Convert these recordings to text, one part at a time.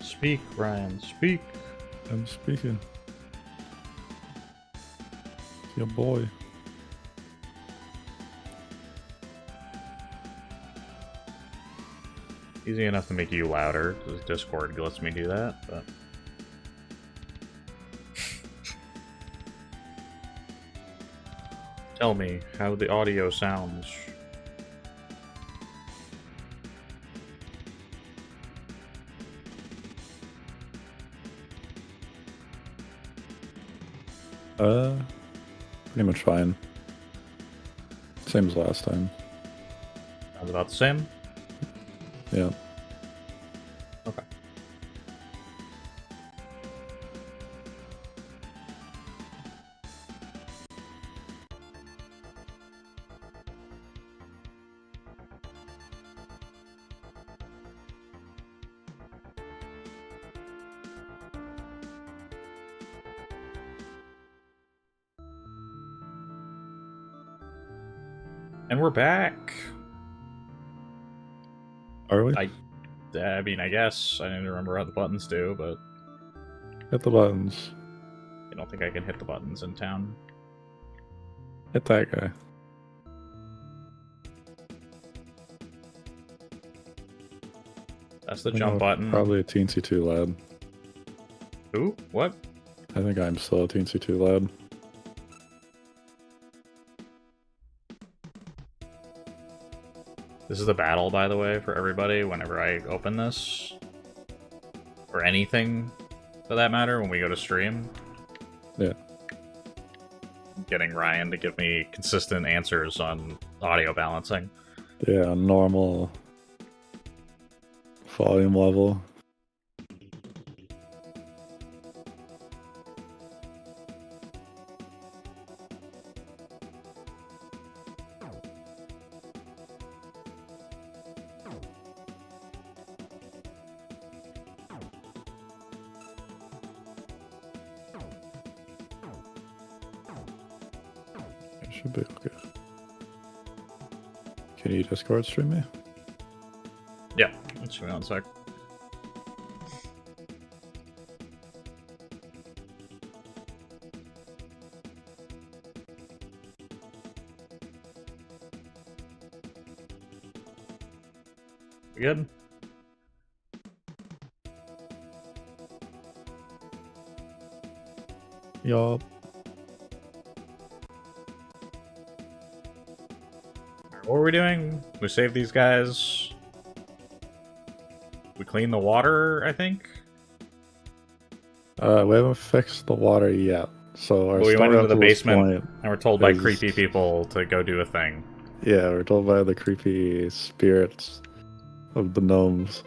Speak, Ryan, speak. I'm speaking. Your boy. Easy enough to make you louder, because Discord lets me do that, but... Tell me how the audio sounds. Pretty much fine. Same as last time. Sounds about the same? Yeah. Okay. And we're back. Are we? I mean, I guess. I didn't remember how the buttons do, but... Hit the buttons. I don't think I can hit the buttons in town. Hit that guy. That's the jump button. Probably a teensy too loud. Who? What? I think I'm still a teensy too loud. This is the battle, by the way, for everybody whenever I open this. Or anything, for that matter, when we go to stream. Yeah. Getting Ryan to give me consistent answers on audio balancing. Yeah, normal volume level. Should be okay. Can you Discord stream me? Yeah, let's give me one sec. We good? Yup. What were we doing? We saved these guys. We cleaned the water, I think. We haven't fixed the water yet. So our But we went into the basement point and we're told by creepy people to go do a thing. Yeah, we're told by the creepy spirits of the gnomes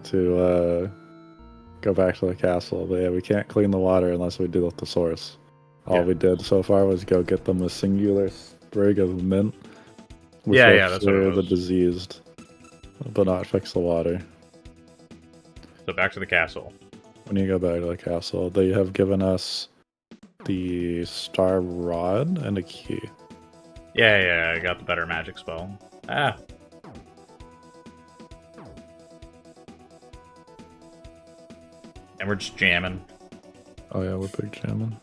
to go back to the castle. But yeah, we can't clean the water unless we deal with the source. All we did so far was go get them a singular sprig of mint. Which that's what it was. The diseased, but not fix the water. So back to the castle. When you go back to the castle, they have given us the star rod and a key. Yeah, I got the better magic spell. Ah. And we're just jamming. Oh yeah, we're big jamming.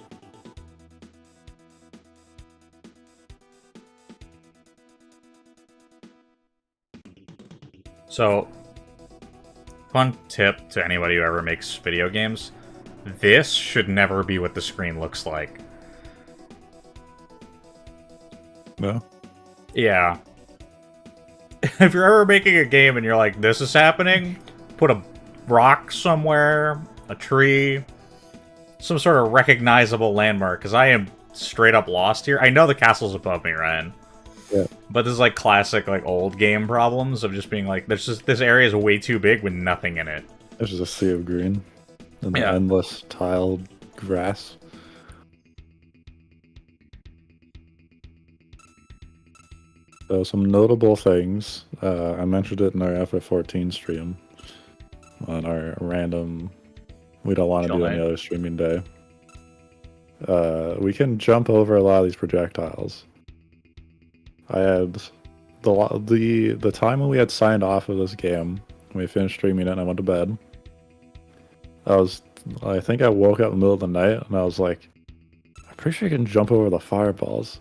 So, fun tip to anybody who ever makes video games. This should never be what the screen looks like. No? Yeah. If you're ever making a game and you're like, this is happening, put a rock somewhere, a tree, some sort of recognizable landmark, because I am straight up lost here. I know the castle's above me, Ryan. Yeah. But this is like classic, like old game problems of just being like, there's just this area is way too big with nothing in it. There's just a sea of green and the endless tiled grass. So some notable things. I mentioned it in our FF14 stream on our random. We don't want to do any other streaming day. We can jump over a lot of these projectiles. I had the time when we had signed off of this game, we finished streaming it and I went to bed. I think I woke up in the middle of the night and I was like, I'm pretty sure you can jump over the fireballs.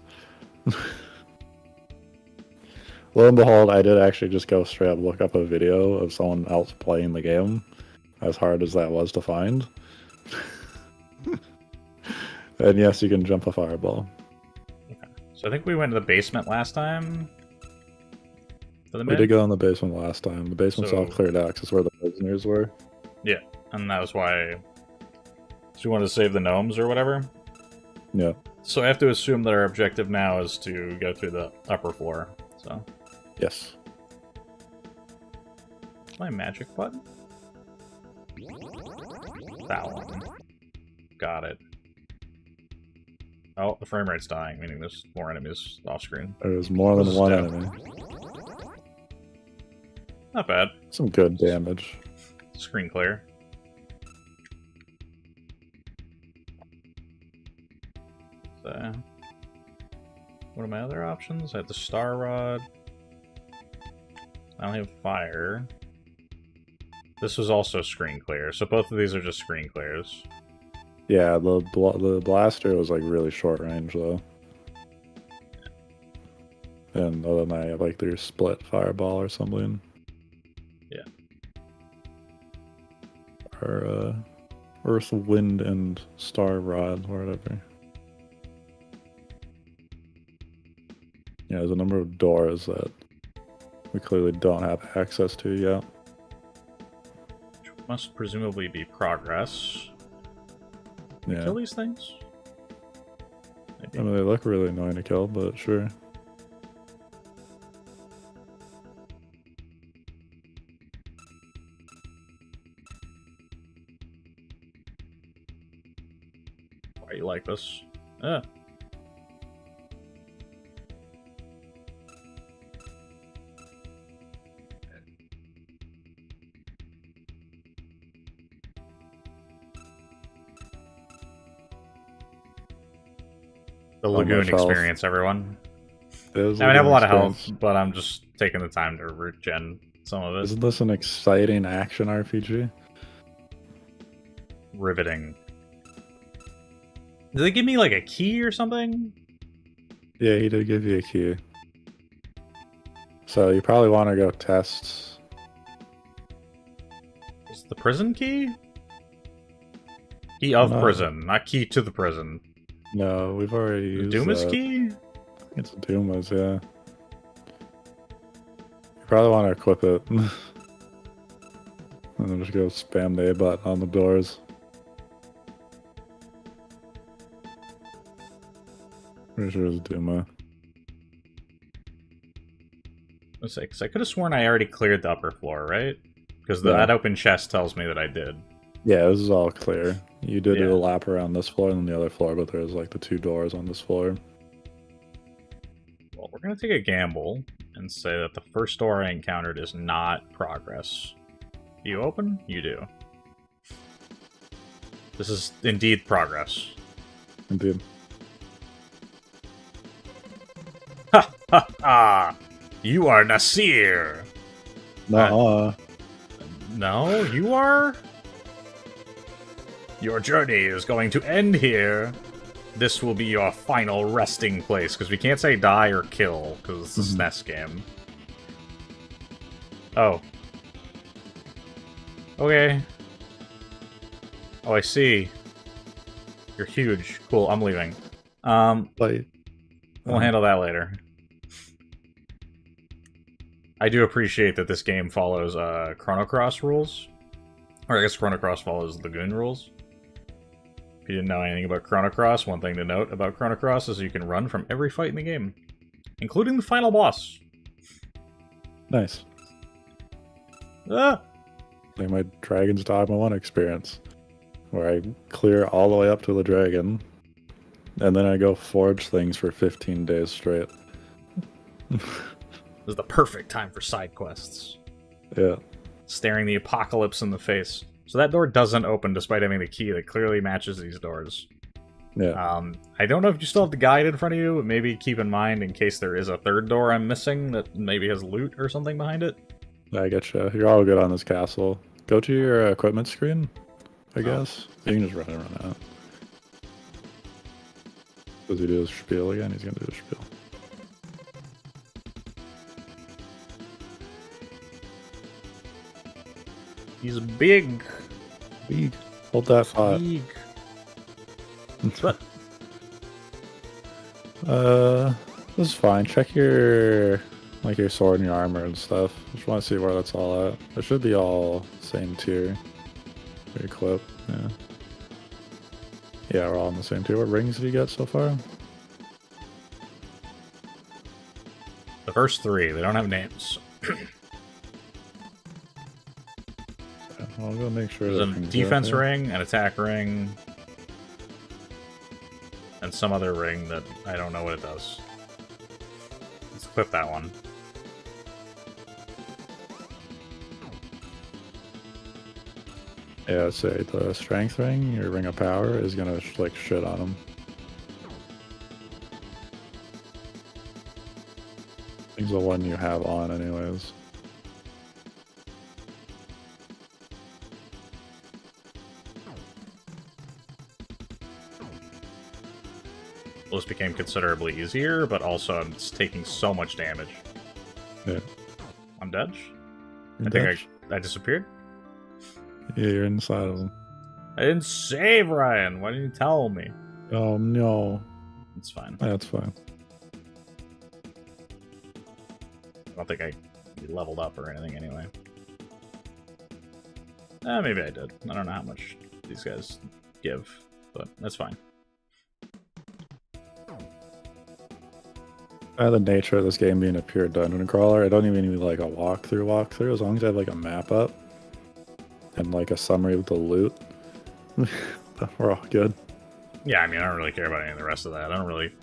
Lo and behold, I did actually just go straight up look up a video of someone else playing the game, as hard as that was to find. And yes, you can jump a fireball. Okay. So I think we went to the basement last time. We did go in the basement last time. The basement's all cleared out because it's where the prisoners were. Yeah, and that was why... So you wanted to save the gnomes or whatever? Yeah. So I have to assume that our objective now is to go through the upper floor, so... Yes. My magic button? That one. Got it. Oh, the frame rate's dying, meaning there's more enemies off screen. There's more than one enemy. Not bad. Some good damage. Screen clear. So, what are my other options? I have the star rod. I don't have fire. This was also screen clear, so both of these are just screen clears. Yeah, the blaster was like really short range though. And other than that, I have like their split fireball or something. Yeah. Or earth, wind, and star rod or whatever. Yeah, there's a number of doors that we clearly don't have access to yet. Which must presumably be progress. Can we kill these things? Maybe. I mean, they look really annoying to kill, but sure. Why you like this? Ah. The Lagoon experience, everyone. I mean, I have a lot of health, but I'm just taking the time to root gen some of it. Isn't this an exciting action RPG? Riveting. Did they give me like a key or something? Yeah, he did give you a key. So you probably want to go test. Is the prison key? Key of prison, not key to the prison. No, we've already used Duma's key? It's Duma's, yeah. You probably want to equip it. And then just go spam the A button on the doors. Pretty sure it's Duma. Let's say, because I could have sworn I already cleared the upper floor, right? Because that open chest tells me that I did. Yeah, this is all clear. You did do a lap around this floor and then the other floor, but there's like the 2 doors on this floor. Well, we're going to take a gamble and say that the first door I encountered is not progress. Do you open? You do. This is indeed progress. Indeed. Ha ha ha! You are Nasir! Nuh-uh. No, you are? Your journey is going to end here. This will be your final resting place, because we can't say die or kill, because it's a SNES game. Oh. Okay. Oh, I see. You're huge. Cool, I'm leaving. We'll handle that later. I do appreciate that this game follows Chrono Cross rules. Or I guess Chrono Cross follows Lagoon rules. If you didn't know anything about Chrono Cross, one thing to note about Chrono Cross is you can run from every fight in the game. Including the final boss. Nice. Ah! Like my Dragon's Dogma 1 experience. Where I clear all the way up to the dragon. And then I go forge things for 15 days straight. This is the perfect time for side quests. Yeah. Staring the apocalypse in the face. So that door doesn't open despite having the key that clearly matches these doors. Yeah. I don't know if you still have the guide in front of you, but maybe keep in mind in case there is a third door I'm missing that maybe has loot or something behind it. I getcha. You're all good on this castle. Go to your equipment screen. I guess. You can just run out. Does he do his spiel again? He's gonna do his spiel. He's big. Big. Hold that thought. Big. But this is fine. Check your your sword and your armor and stuff. Just want to see where that's all at. It should be all same tier. Your equip, yeah. Yeah, we're all in the same tier. What rings did you get so far? the first 3, they don't have names. I'll go make sure. There's a defense ring, an attack ring, and some other ring that I don't know what it does. Let's equip that one. Yeah, I'd say the strength ring, your ring of power, is gonna like shit on him. I think the one you have on, anyways. Those became considerably easier, but also it's taking so much damage. Yeah. I'm dead? You're I dead? think I disappeared? Yeah, you're inside of him. I didn't save, Ryan! Why didn't you tell me? Oh no. It's fine. That's fine. I don't think I leveled up or anything anyway. Maybe I did. I don't know how much these guys give, but that's fine. The nature of this game being a pure dungeon crawler, I don't even need like a walkthrough. As long as I have like a map up and like a summary of the loot, we're all good. Yeah, I mean, I don't really care about any of the rest of that. I don't really...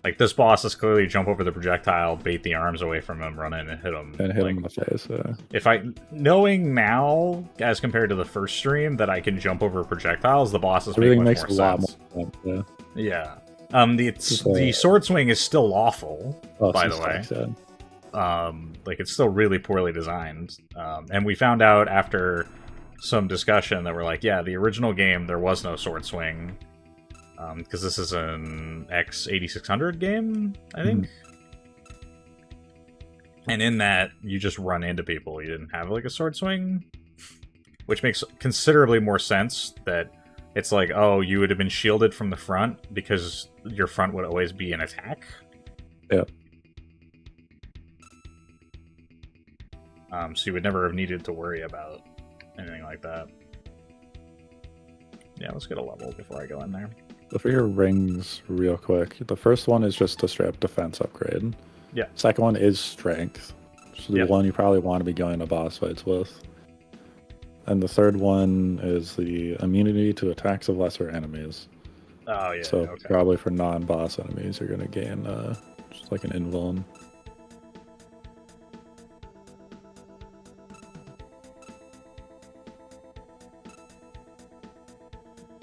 Like, this boss is clearly jump over the projectile, bait the arms away from him, run in and hit him. And hit like, him in the face, yeah. If I... Knowing now, as compared to the first stream, that I can jump over projectiles, the bosses make much more sense. More sense, yeah. The sword swing is still awful, by the way. Like, it's still really poorly designed. And we found out after some discussion that we're like, yeah, the original game, there was no sword swing. Because this is an X8600 game, I think. And in that, you just run into people. You didn't have, like, a sword swing. Which makes considerably more sense that it's like, oh, you would have been shielded from the front because your front would always be an attack. Yeah. So you would never have needed to worry about anything like that. Yeah, let's get a level before I go in there. So for your rings, real quick, the first one is just a straight up defense upgrade. Yeah. Second one is strength. So the one you probably want to be going to boss fights with. And the third one is the immunity to attacks of lesser enemies. Oh, yeah. So okay. probably for non-boss enemies, you're going to gain just like an invuln.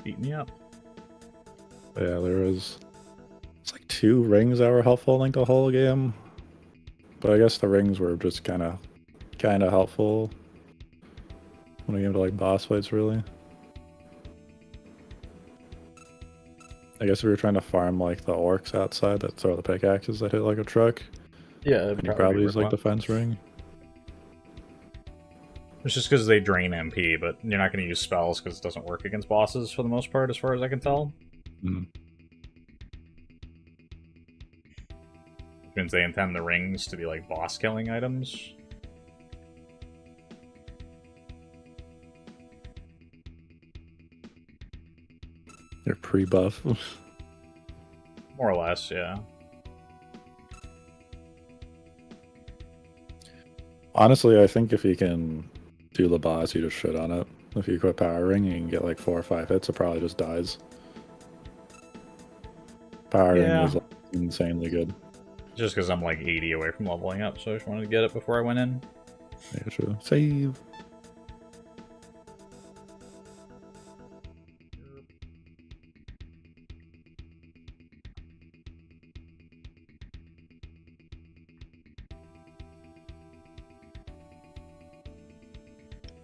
Beat me up. Yeah, it's like 2 rings that were helpful like the whole game. But I guess the rings were just kind of helpful when it came to like boss fights, really. I guess if you're trying to farm like the orcs outside that throw the pickaxes that hit like a truck, yeah, and you probably use like defense ring. It's just because they drain MP, but you're not going to use spells because it doesn't work against bosses for the most part, as far as I can tell. Mm. Which means they intend the rings to be like boss killing items. They're pre-buff. More or less, yeah. Honestly, I think if you can do the boss, you just shit on it. If you quit Power Ring, you can get like 4 or 5 hits, it probably just dies. Power Ring was like, insanely good. Just because I'm like 80 away from leveling up, so I just wanted to get it before I went in. Yeah, true. Save.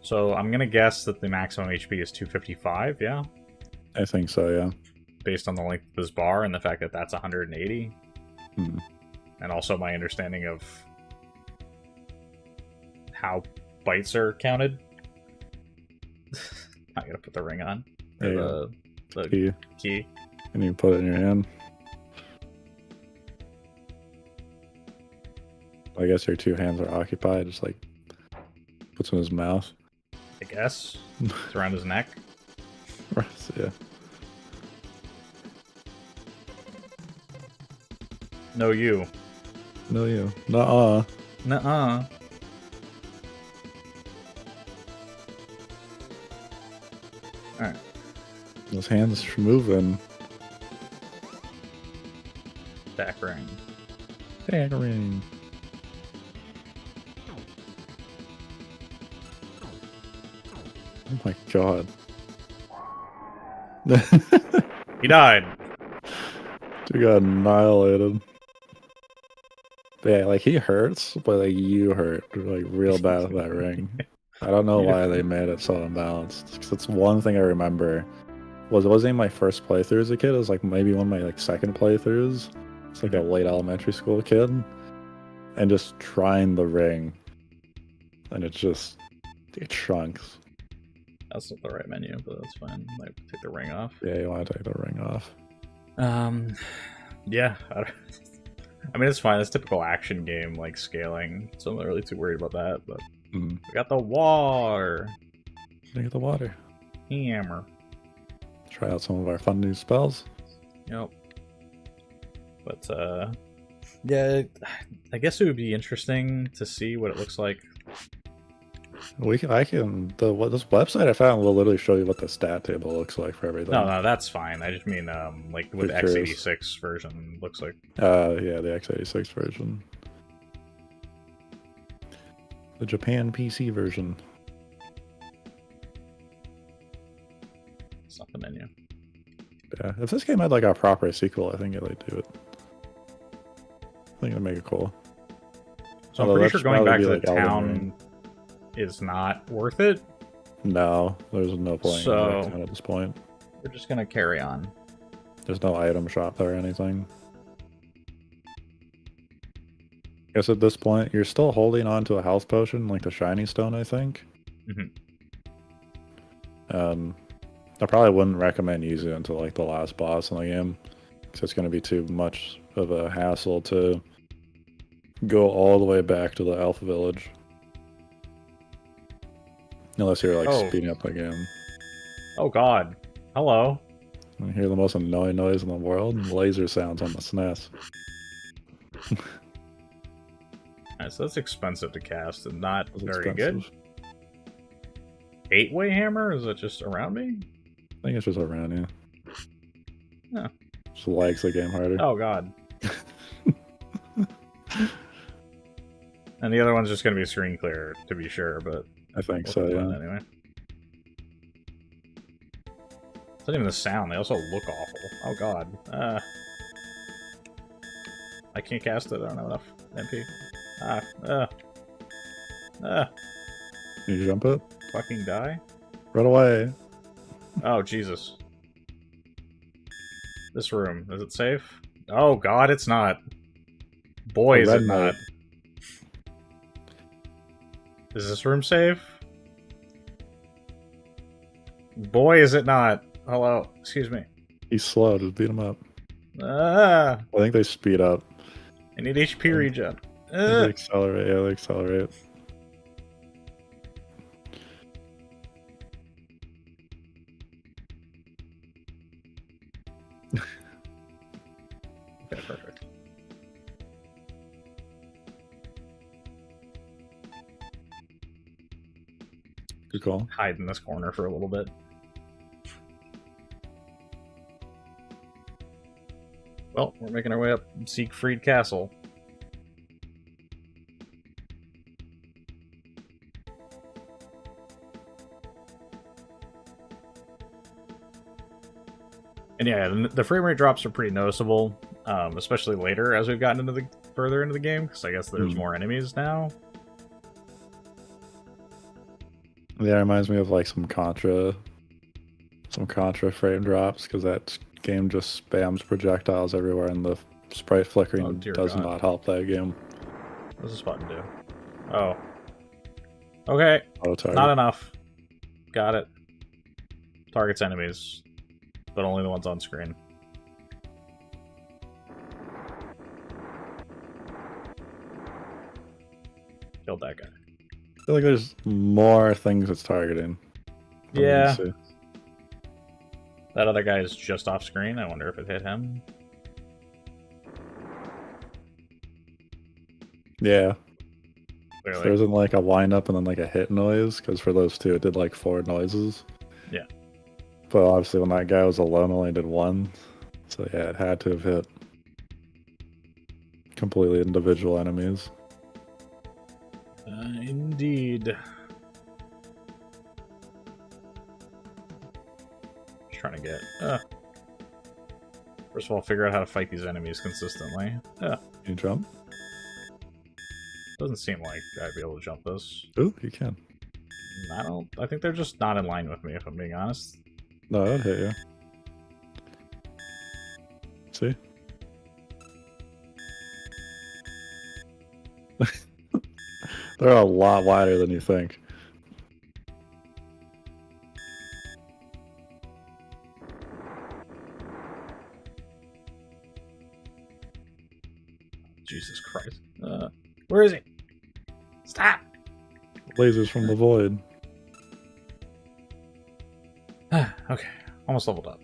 So I'm gonna guess that the maximum HP is 255, yeah? I think so, yeah. Based on the length of this bar and the fact that that's 180. Hmm. And also my understanding of how bites are counted. I'm gonna put the ring on. Or Yeah, the key. And you put it in your hand. I guess your two hands are occupied. Just like puts in his mouth. I guess. It's around his neck. Yeah. No, you. No, you. Nuh-uh. Nuh-uh. Alright. Those hands are moving. Back ring. Staggering. Oh my god. He died. Dude got annihilated. But yeah, like he hurts, but like you hurt like real bad with that ring. I don't know why they made it so imbalanced. 'Cause that's one thing I remember. It wasn't even my first playthrough as a kid. It was like maybe one of my like second playthroughs. It's like a late elementary school kid, and just trying the ring, and it chunks. That's not the right menu, but that's fine. Might take the ring off. Yeah, you want to take the ring off. Yeah. I mean, it's fine. It's typical action game, like scaling. So I'm not really too worried about that. But we got the water. Look at the water. Hammer. Try out some of our fun new spells. Yep. But yeah, I guess it would be interesting to see what it looks like. This website I found will literally show you what the stat table looks like for everything. No, that's fine. I just mean like what the x86 version looks like. Yeah, the x86 version. The Japan PC version. It's not the menu. Yeah, if this game had like a proper sequel, I think it'd do it. I think it'd make it cool. So I'm pretty sure going back to the town is not worth it. No, there's no point at this point. We're just gonna carry on. There's no item shop there or anything. I guess at this point, you're still holding on to a health potion, like the shiny stone, I think. I probably wouldn't recommend using it until like the last boss in the game, because it's going to be too much of a hassle to go all the way back to the Elf Village. Unless you're like speeding up the game. Oh god. Hello. You hear the most annoying noise in the world? Laser sounds on the SNES. Alright, so that's expensive to cast and not very expensive. good. 8-way hammer? Is it just around me? I think it's just around you. Yeah. Just lags the game harder. Oh god. And the other one's just going to be screen clear, to be sure, but... I think so, yeah. Anyway. It's not even the sound, they also look awful. Oh god. I can't cast it, I don't have enough MP. You jump it? Fucking die? Run away. Oh, Jesus. This room, is it safe? Oh god, it's not. Boy, is it not. Is this room safe? Boy, is it not. Hello, excuse me. He's slow, just beat him up. I think they speed up. I need HP regen. They accelerate, yeah, they accelerate. Okay, perfect. Good call. Hide in this corner for a little bit. Well, we're making our way up Siegfried Castle. And yeah, the frame rate drops are pretty noticeable, especially later as we've gotten into further into the game, because I guess there's more enemies now. Yeah, it reminds me of like some Contra frame drops because that game just spams projectiles everywhere, and the sprite Oh, flickering dear does God. not help that game. What does this button do? Oh. Okay. Auto target. Not enough. Got it. Targets enemies, but only the ones on screen. Killed that guy. I feel like there's more things it's targeting. than we can Yeah. see. That other guy is just off screen. I wonder if it hit him. Yeah. Clearly. There isn't like a wind-up and then like a hit noise, because for those two it did like 4 noises. Yeah. But obviously when that guy was alone, it only did 1. So yeah, it had to have hit completely individual enemies. Indeed. Just trying to get... First of all, figure out how to fight these enemies consistently. Can you jump? Doesn't seem like I'd be able to jump this. Ooh, you can. I think they're just not in line with me, if I'm being honest. No, that'd hit you. See? They're a lot wider than you think. Jesus Christ. Where is he? Stop! Lasers from the void. Okay, almost leveled up.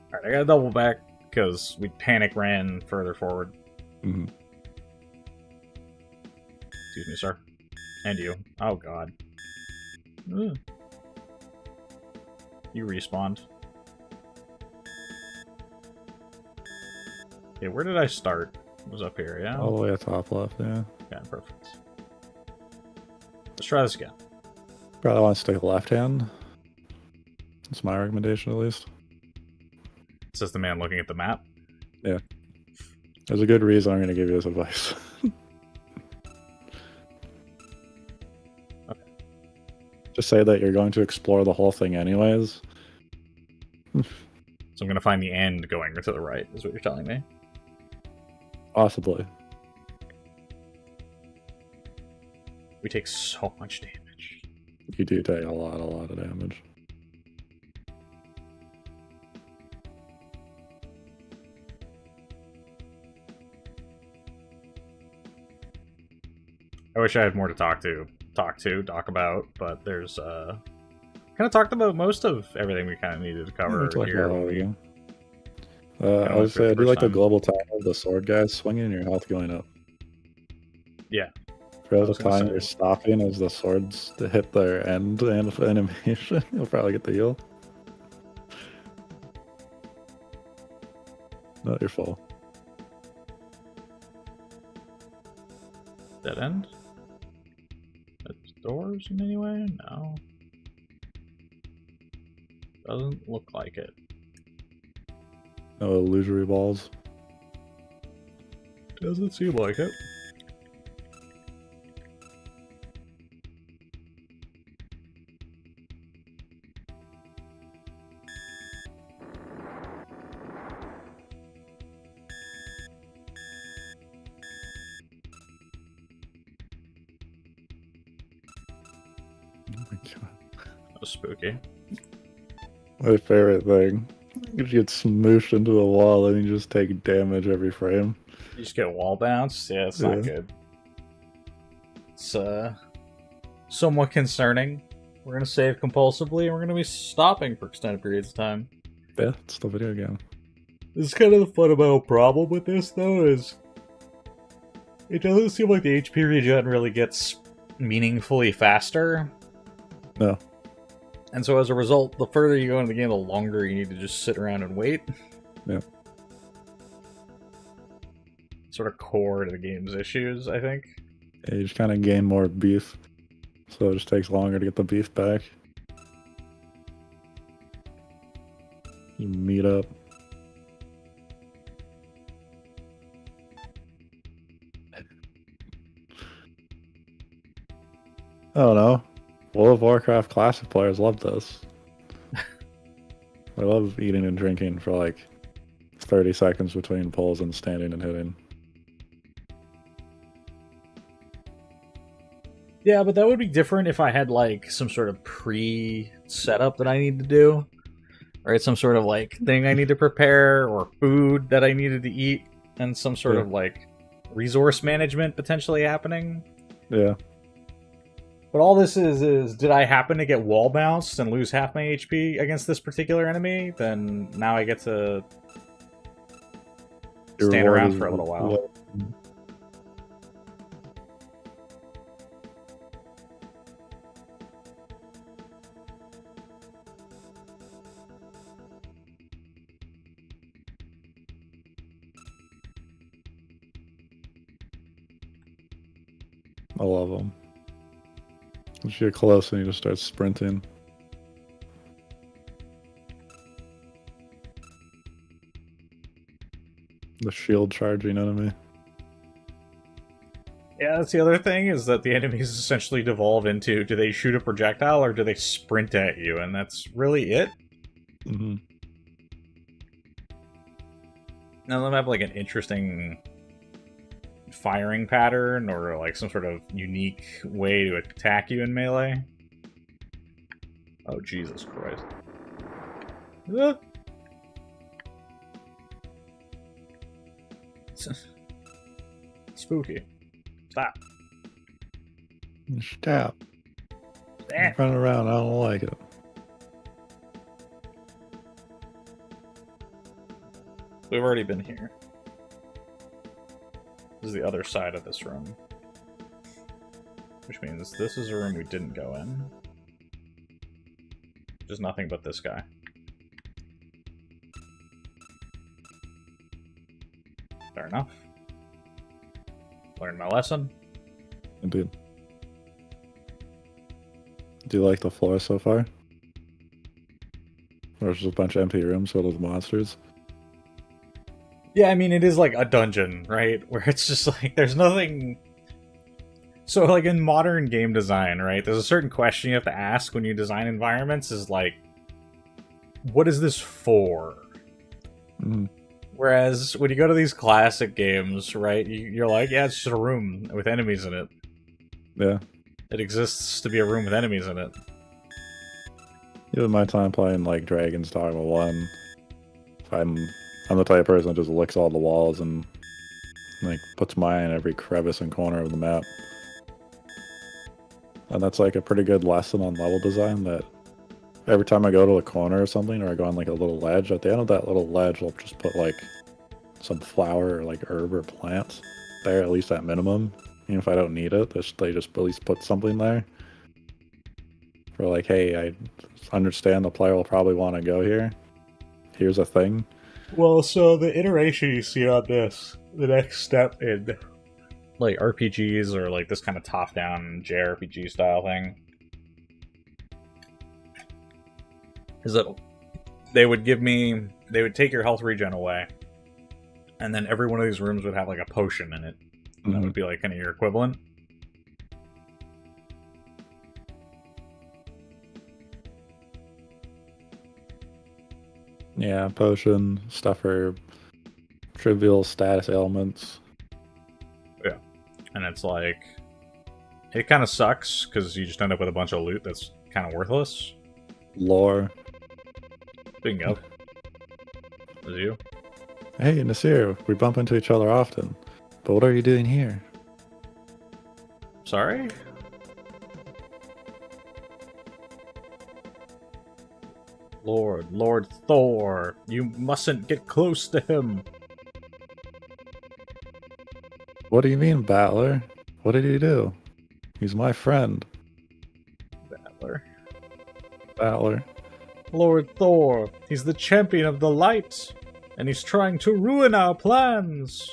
Alright, I gotta double back because we panic ran further forward. Mm-hmm. Excuse me, sir. And you. Oh, God. Ugh. You respawned. Okay, where did I start? It was up here, yeah? All the way at top left, yeah. Yeah, perfect. Let's try this again. Probably want to stick left hand. That's my recommendation, at least. Says the man looking at the map. Yeah. There's a good reason I'm going to give you this advice. Okay. Just say that you're going to explore the whole thing anyways. So I'm gonna find the end going to the right, is what you're telling me. Possibly. We take so much damage. You do take a lot of damage. I wish I had more to talk about, but there's kind of talked about most of everything we kind of needed to cover here. I would say I do like the time. global time of the sword guys swinging and your health going up. Yeah. For the time you're stopping as the swords to hit their end and animation, you'll probably get the heal. Not your fault. Dead end? Doors in any way? No. Doesn't look like it. No illusory balls. Doesn't seem like it. Oh my god. That was spooky. My favorite thing. You get smooshed into a wall and you just take damage every frame. You just get wall bounce? Yeah, it's not good. It's somewhat concerning. We're gonna save compulsively and we're gonna be stopping for extended periods of time. Yeah, it's the video game. This is kind of the fundamental problem with this, though, is it doesn't seem like the HP regen really gets meaningfully faster. No. And so as a result, the further you go into the game, the longer you need to just sit around and wait. Yeah. Sort of core to the game's issues, I think. Yeah, you just kind of gain more beef. So it just takes longer to get the beef back. You meet up. I don't know. World of Warcraft Classic players love this. I love eating and drinking for like 30 seconds between pulls and standing and hitting. Yeah, but that would be different if I had like some sort of pre-setup that I need to do, right? Some sort of like thing I need to prepare, or food that I needed to eat, and some sort of like resource management potentially happening. Yeah. But all this is did I happen to get wall bounced and lose half my HP against this particular enemy? Then now I get to stand around for a little while. I love them. Once you get close and you just start sprinting. The shield charging enemy. Yeah, that's the other thing, is that the enemies essentially devolve into, do they shoot a projectile or do they sprint at you? And that's really it. Mm-hmm. None of them have like an interesting firing pattern or like some sort of unique way to attack you in melee. Oh, Jesus Christ. Ah. Spooky. Stop. Stop. I'm running around, I don't like it. We've already been here. This is the other side of this room. Which means this is a room we didn't go in. There's nothing but this guy. Fair enough. Learned my lesson. Indeed. Do you like the floor so far? Or is just a bunch of empty rooms filled with monsters? Yeah, I mean, it is like a dungeon, right? Where it's just like, there's nothing... So, like, in modern game design, right, there's a certain question you have to ask when you design environments, is like, what is this for? Mm-hmm. Whereas, when you go to these classic games, right, you're like, yeah, it's just a room with enemies in it. Yeah. It exists to be a room with enemies in it. Even my time playing, like, Dragon's Dogma 1, I'm the type of person that just licks all the walls and, like, puts mine in every crevice and corner of the map. And that's, like, a pretty good lesson on level design, that every time I go to a corner or something, or I go on, like, a little ledge, at the end of that little ledge, I'll just put, like, some flower or, like, herb or plant there, at least at minimum. Even if I don't need it, they just at least put something there. For, like, hey, I understand the player will probably want to go here. Here's a thing. Well, so the iteration you see on this, the next step in, like, RPGs or, like, this kind of top-down JRPG style thing, is that they would take your health regen away, and then every one of these rooms would have, like, a potion in it. And that would be, like, kind of your equivalent. Yeah, potion, stuff for trivial status ailments. Yeah. And it's like, it kind of sucks, because you just end up with a bunch of loot that's kind of worthless. Lore. Bingo. Is you? Hey, Nasir, we bump into each other often. But what are you doing here? Sorry? Lord Thor, you mustn't get close to him. What do you mean, Battler? What did he do? He's my friend. Battler. Lord Thor, he's the champion of the light, and he's trying to ruin our plans.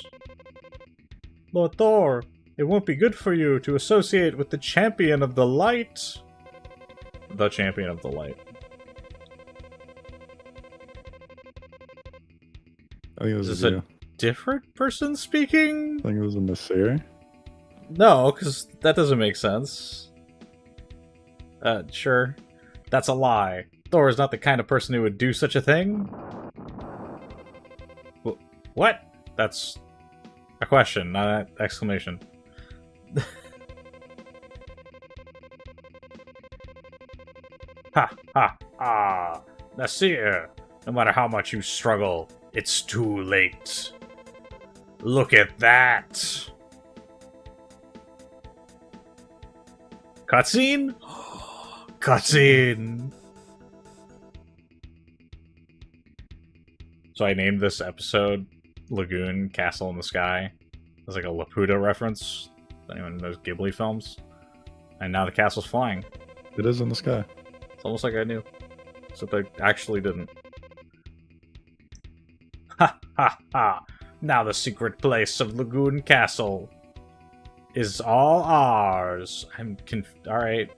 Lord Thor, it won't be good for you to associate with the champion of the light. The champion of the light. I think it was Is this a different person speaking? I think it was a Nasir. No, because that doesn't make sense. Sure. That's a lie. Thor is not the kind of person who would do such a thing. What? That's a question, not an exclamation. Ha ha ha! Nasir, no matter how much you struggle, it's too late. Look at that! Cutscene? Cutscene! So I named this episode Lagoon, Castle in the Sky. It's like a Laputa reference. If anyone knows Ghibli films. And now the castle's flying. It is in the sky. It's almost like I knew. Except I actually didn't. Ha ha ha! Now the secret place of Lagoon Castle is all ours. Alright.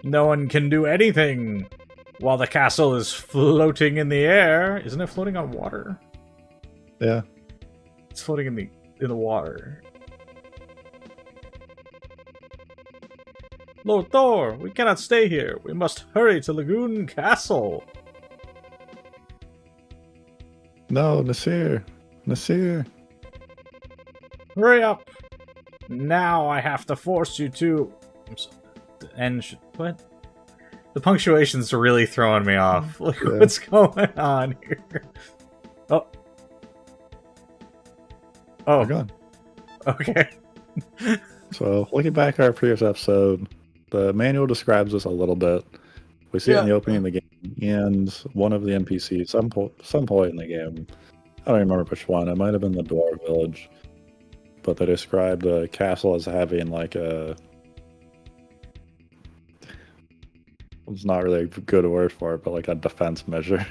No one can do anything while the castle is floating in the air. Isn't it floating on water? Yeah. It's floating in the water. Lord Thor, we cannot stay here. We must hurry to Lagoon Castle. No, Nasir. Nasir. Hurry up. Now I have to force you to... What? The punctuation's really throwing me off. Like, yeah. What's going on here? Oh. Oh. We're gone. Okay. So, looking back at our previous episode, the manual describes this a little bit. We see it in the opening of the game, and one of the NPCs, some point in the game, I don't remember which one, it might have been the Dwarf Village, but they described the castle as having like a... It's not really a good word for it, but like a defense measure.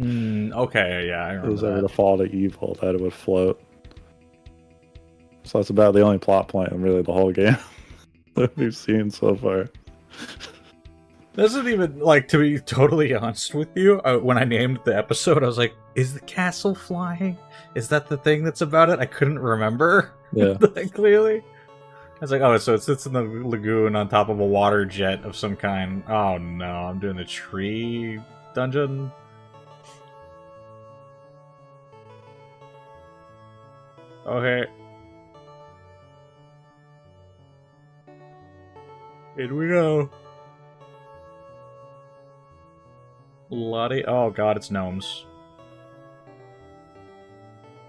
Okay, yeah, I remember It was ever to fall to evil, that it would float. So that's about the only plot point in really the whole game that we've seen so far. Doesn't even, like, to be totally honest with you, when I named the episode, I was like, is the castle flying? Is that the thing that's about it? I couldn't remember. Yeah. Clearly. I was like, oh, so it sits in the lagoon on top of a water jet of some kind. Oh no, I'm doing the tree dungeon. Okay. Here we go. Lottie. Oh god, it's gnomes.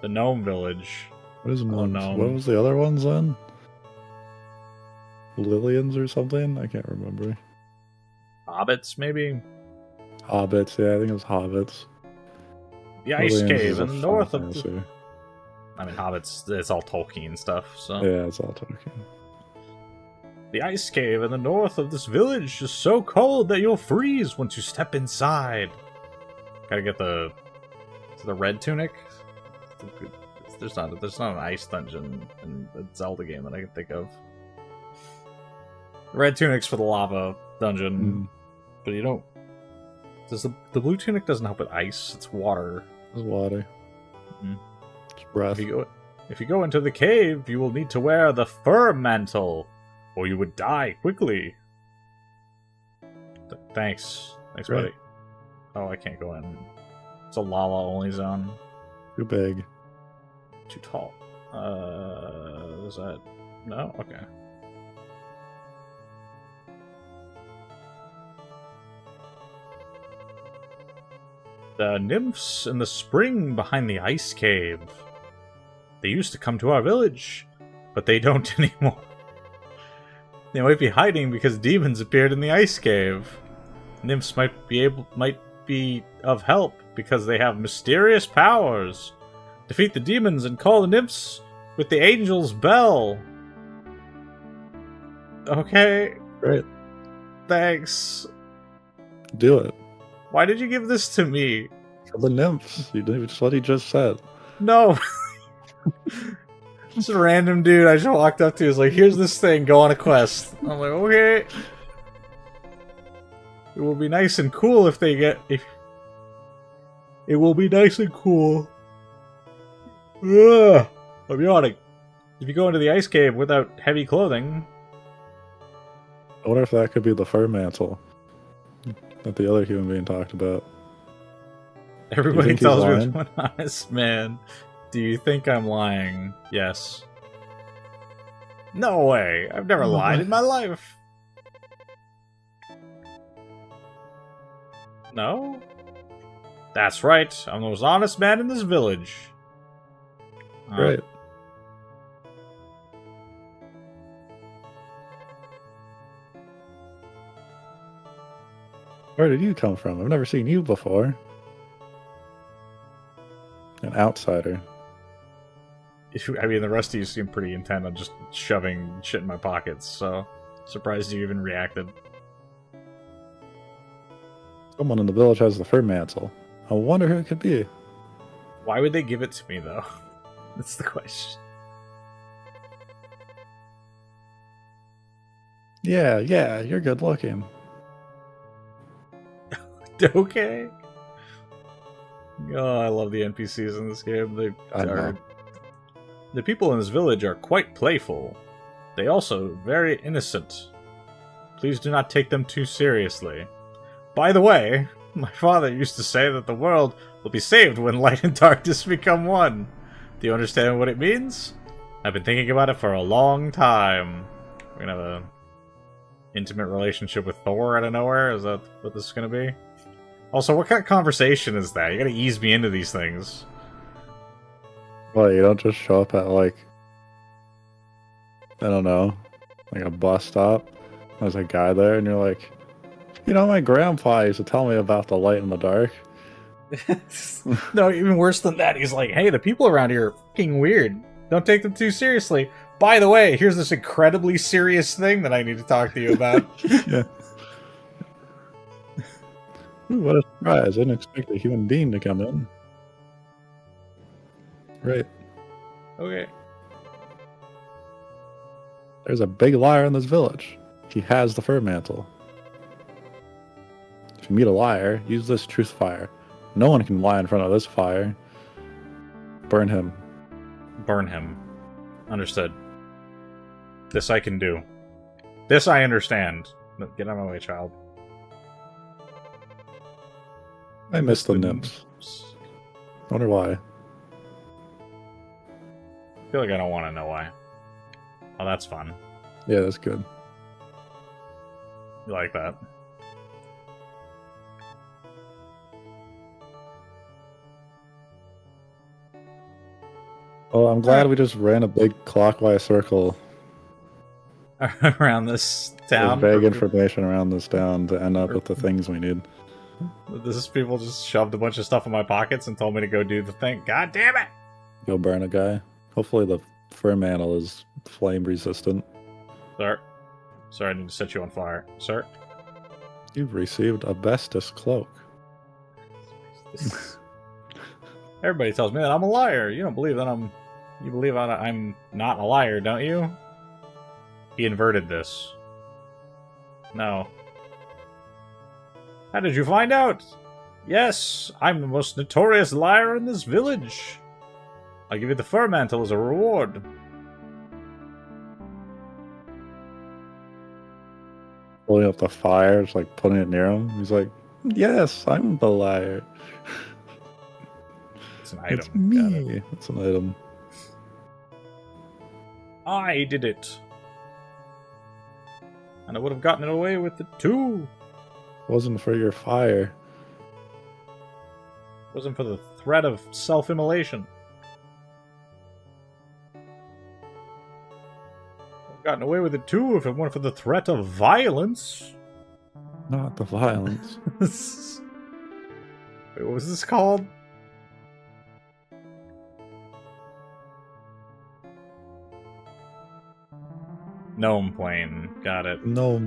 The gnome village. What is Oh, no. What was the other ones then? Lillians or something? I can't remember. Hobbits, maybe? Hobbits, yeah, I think it was Hobbits. The ice Lillians cave is a in the north of fantasy. the... I mean, Hobbits, it's all Tolkien stuff, so... Yeah, it's all Tolkien. The ice cave in the north of this village is so cold that you'll freeze once you step inside. Gotta get the red tunic. There's not an ice dungeon in the Zelda game that I can think of. Red tunic's for the lava dungeon, but you don't. The blue tunic doesn't help with ice. It's water. It's water. It's breath. If you go into the cave, you will need to wear the fur mantle, or you would die quickly. Thanks, Right. buddy. Oh, I can't go in. It's a lava only zone. Too big. Too tall. Is that no? Okay. The nymphs in the spring behind the ice cave. They used to come to our village, but they don't anymore. They might be hiding because demons appeared in the ice cave. Nymphs might be of help because they have mysterious powers. Defeat the demons and call the nymphs with the angel's bell. Okay. Great. Thanks. Do it. Why did you give this to me? For the nymphs. It's what he just said. No. Just a random dude I just walked up to is like, here's this thing, go on a quest. I'm like, okay. It will be nice and cool if they get... It will be nice and cool. Ugh. I'm yawning. If you go into the ice cave without heavy clothing, I wonder if that could be the fur mantle that the other human being talked about. Everybody think he's tells me lying? I'm an honest man. Do you think I'm lying? Yes. No way. I've never No lied way. in my life. No? That's right. I'm the most honest man in this village. Great. Where did you come from? I've never seen you before. An outsider. I mean, the rest of you seem pretty intent on just shoving shit in my pockets, so surprised you even reacted. Someone in the village has the fur mantle. I wonder who it could be. Why would they give it to me, though? That's the question. Yeah, you're good looking. Okay. Oh, I love the NPCs in this game. I know. The people in this village are quite playful. They also very innocent. Please do not take them too seriously. By the way, my father used to say that the world will be saved when light and darkness become one. Do you understand what it means? I've been thinking about it for a long time. We're gonna have a intimate relationship with Thor out of nowhere? Is that what this is gonna be? Also, what kind of conversation is that? You gotta ease me into these things. Well, you don't just show up at, like, I don't know, like a bus stop. There's a guy there, and you're like, you know, my grandpa used to tell me about the light and the dark. No, even worse than that. He's like, hey, the people around here are fucking weird. Don't take them too seriously. By the way, here's this incredibly serious thing that I need to talk to you about. Yeah. Ooh, what a surprise. I didn't expect a human being to come in. Right. Okay. There's a big liar in this village. He has the fur mantle. If you meet a liar, use this truth fire. No one can lie in front of this fire. Burn him. Burn him. Understood. This I can do. This I understand. Get out of my way, child. I miss the nymphs. Wonder why. I feel like I don't want to know why. Oh, that's fun. Yeah, that's good. You like that? Well, I'm glad we just ran a big clockwise circle. Around this town? There's vague information around this town to end up with the things we need. This people just shoved a bunch of stuff in my pockets and told me to go do the thing. God damn it! Go burn a guy. Hopefully the fur mantle is flame resistant. Sir? Sir, I need to set you on fire. Sir? You've received a Bestis cloak. Everybody tells me that I'm a liar. You don't believe that You believe I'm not a liar, don't you? He inverted this. No. How did you find out? Yes, I'm the most notorious liar in this village. I'll give you the fur mantle as a reward. Pulling up the fire, just like putting it near him. He's like, yes, I'm the liar. It's an item. It's me. It's an item. I did it. And I would have gotten away with it too. It wasn't for your fire. It wasn't for the threat of self-immolation. I've gotten away with it too if it weren't for the threat of violence. Not the violence. Wait, what was this called? Gnome plane. Got it. No,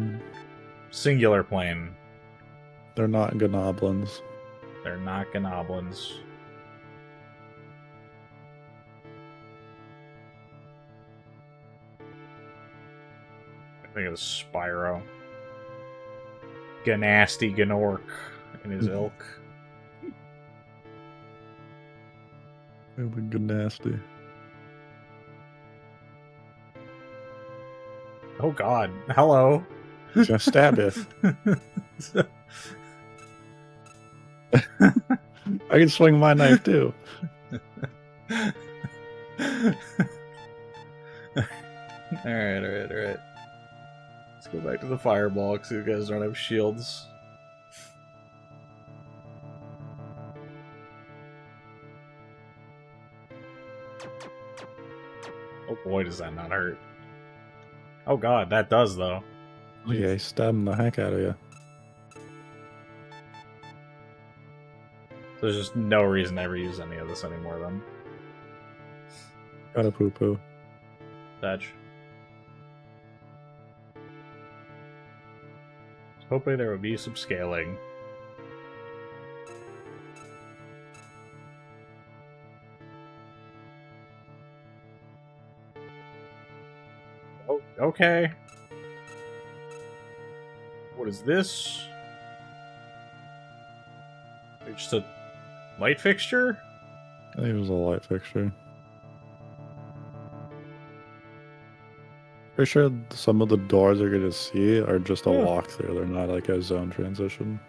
Singular plane. they're not gnoblins. They're not gnoblins. I think of the Spyro. Ganasty Gnork and his ilk. They're good nasty. Oh god. Hello. He's gonna stab you. I can swing my knife too. Alright. Let's go back to the fireball because you guys don't have shields. Oh boy, does that not hurt. Oh god, that does though. Okay, stabbing the heck out of you. There's just no reason to ever use any of this anymore then. Gotta poo poo. Fetch. Hopefully there would be some scaling. Oh, okay. What is this? Just a light fixture? I think it was a light fixture. Pretty sure some of the doors you're gonna see are just a walkthrough. They're not like a zone transition.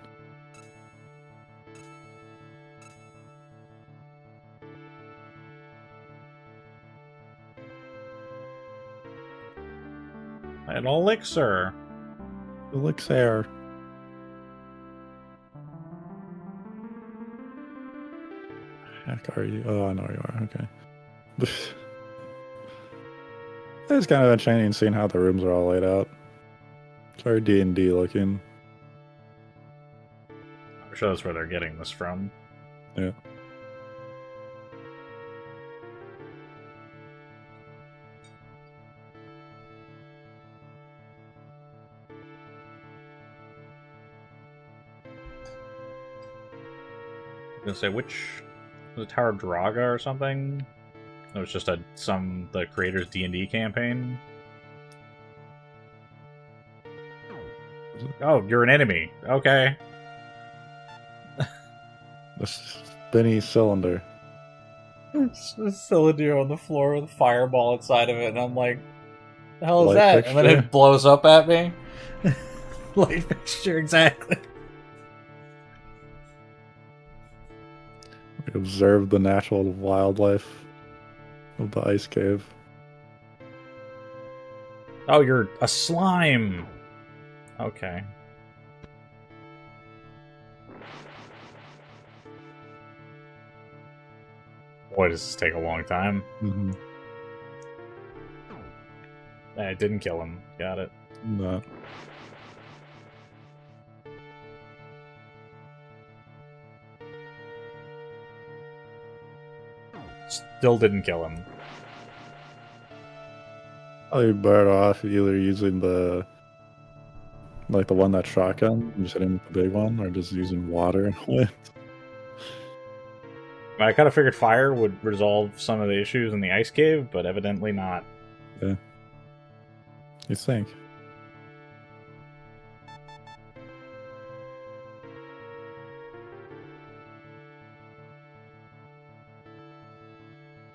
An elixir. Elixir. Heck are you? Oh, I know you are. Okay. It's kind of entertaining seeing how the rooms are all laid out. It's very D&D looking. I'm sure that's where they're getting this from. Yeah. I'm gonna say which was it, Tower of Draga or something? It was just the creators D&D campaign. Oh, you're an enemy. Okay. The spinny cylinder. It's a cylinder on the floor with a fireball inside of it, and I'm like, the hell is Light that? fixture? And then it blows up at me. Light fixture, exactly. We observe the natural wildlife of the ice cave. Oh, you're a slime. Okay. Boy, does this take a long time. Mm-hmm. I didn't kill him. Got it. No. Still didn't kill him. Probably better off either using the one that's shotgun and just hitting with the big one, or just using water and wind. I kind of figured fire would resolve some of the issues in the ice cave, but evidently not. Yeah. You think?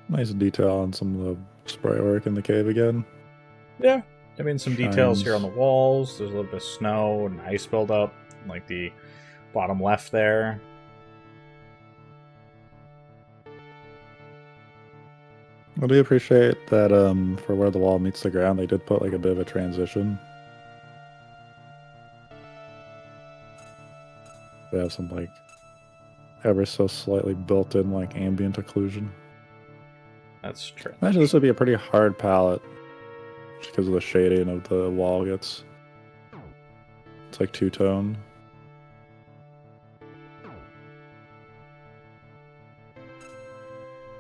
Nice detail on some of the spray work in the cave again. Yeah. I mean, some details Shines. here on the walls. There's a little bit of snow and ice buildup, like the bottom left there. I do appreciate that for where the wall meets the ground, they did put like a bit of a transition. They have some like ever so slightly built-in like ambient occlusion. That's true. Imagine this would be a pretty hard palette just because of the shading of the wall gets. It's like two-tone.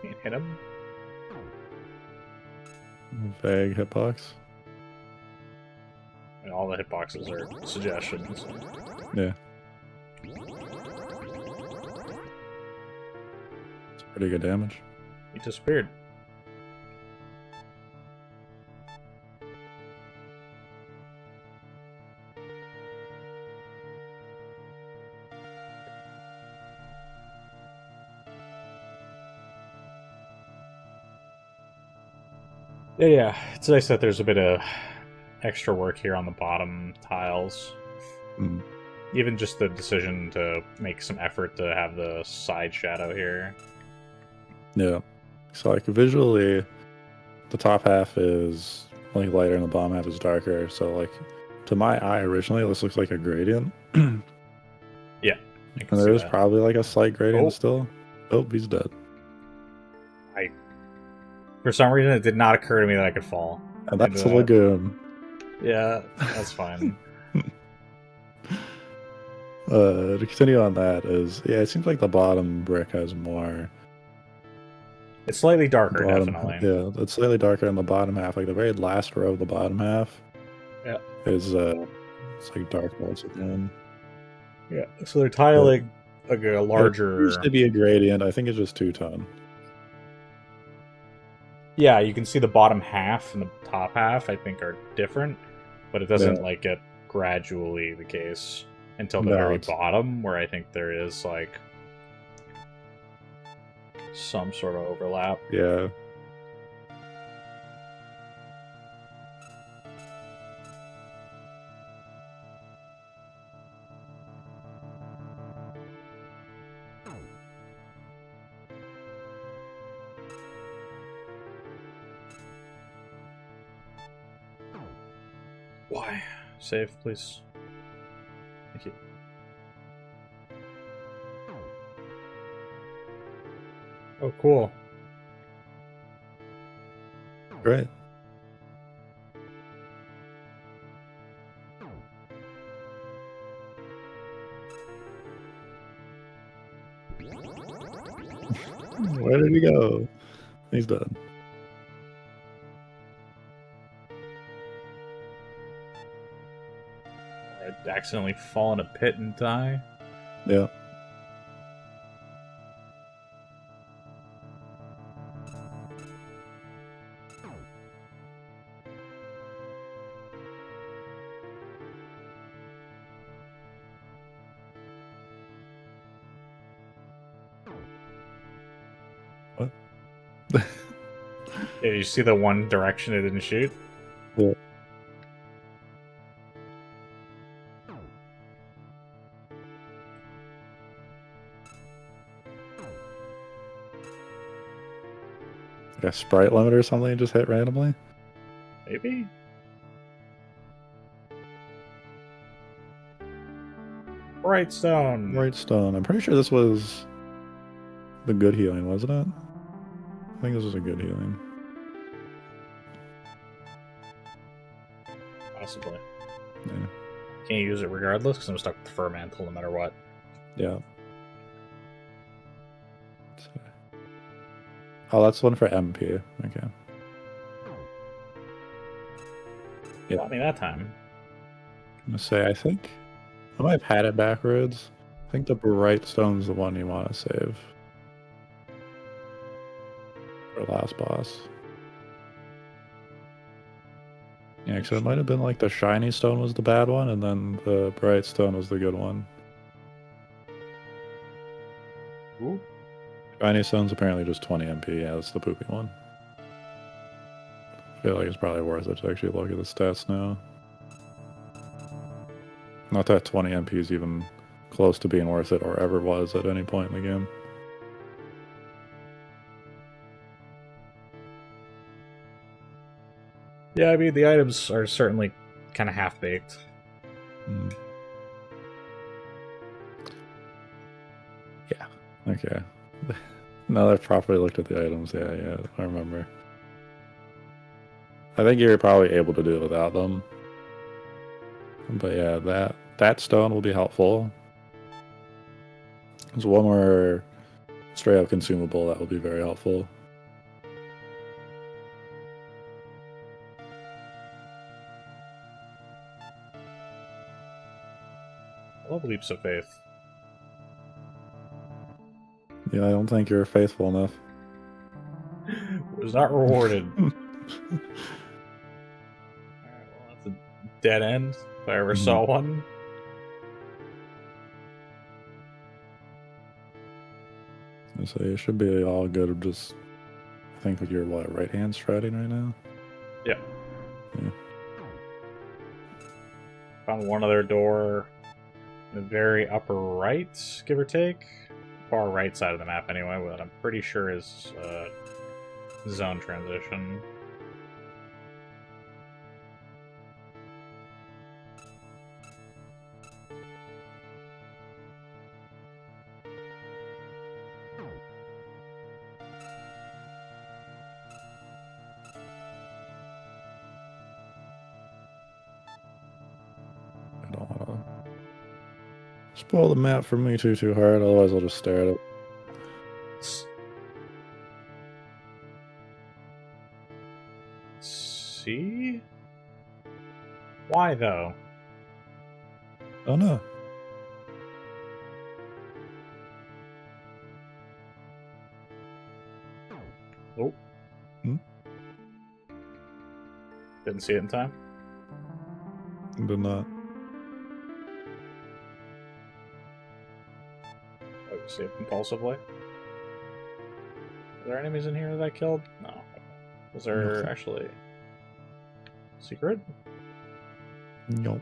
Can't hit him. Vague hitbox. And all the hitboxes are suggestions. Yeah. It's pretty good damage. He disappeared. Yeah, it's nice that there's a bit of extra work here on the bottom tiles. Mm. Even just the decision to make some effort to have the side shadow here. Yeah. So like visually, the top half is like lighter and the bottom half is darker. So like to my eye originally, this looks like a gradient. Yeah, I can And see there is that. probably like a slight gradient Oh. still. Oh, he's dead. For some reason, it did not occur to me that I could fall. And that's a that. lagoon. Yeah, that's fine. To continue on that is, yeah, it seems like the bottom brick has more. It's slightly darker, Bottom, definitely. yeah, it's slightly darker in the bottom half. Like the very last row of the bottom half. Yeah. Is it's like dark once again. Yeah. So they're tiling like a larger. It used to be a gradient. I think it's just two-tone. Yeah, you can see the bottom half and the top half, I think, are different, but it doesn't like get gradually the case until the very bottom, where I think there is like some sort of overlap. Yeah. Why? Save, please. Thank you. Oh, cool. Great. Where did he go? He's done. I'd accidentally fall in a pit and die. Yeah. What? Yeah, you see the one direction it didn't shoot? Yeah. Like a sprite limit or something just hit randomly? Maybe? Bright stone. Bright stone. I'm pretty sure this was the good healing, wasn't it? I think this was a good healing. Possibly. Yeah. Can't use it regardless because I'm stuck with the fur mantle no matter what. Yeah. Oh, that's one for MP. Okay. Yeah. Got me that time. I'm gonna say, I think I might have had it backwards. I think the bright stone's the one you want to save for last boss. Yeah, because it might have been like the shiny stone was the bad one, and then the bright stone was the good one. Ooh. Shiny stone's apparently just 20 MP. Yeah, that's the poopy one. I feel like it's probably worth it to actually look at the stats now. Not that 20 MP is even close to being worth it or ever was at any point in the game. Yeah, I mean, the items are certainly kind of half-baked. Mm. Yeah, okay. Now that I've properly looked at the items, yeah, I remember. I think you're probably able to do it without them. But yeah, that stone will be helpful. There's one more straight up consumable that will be very helpful. I love leaps of faith. Yeah, I don't think you're faithful enough. Was not rewarded. Alright, well, that's a dead end, if I ever saw one. So it should be all good. Just, I think with your right hand striding right now. Yeah. Found one other door in the very upper right, give or take. Far right side of the map, anyway, but I'm pretty sure is zone transition. I don't want to spoil the map for me too hard, otherwise I'll just stare at it. See? Why, though? Oh no. Oh. Hmm? Didn't see it in time. Did not. Oh, you see it impulsively. Are there enemies in here that I killed? No. Was there Nothing. actually secret? Nope.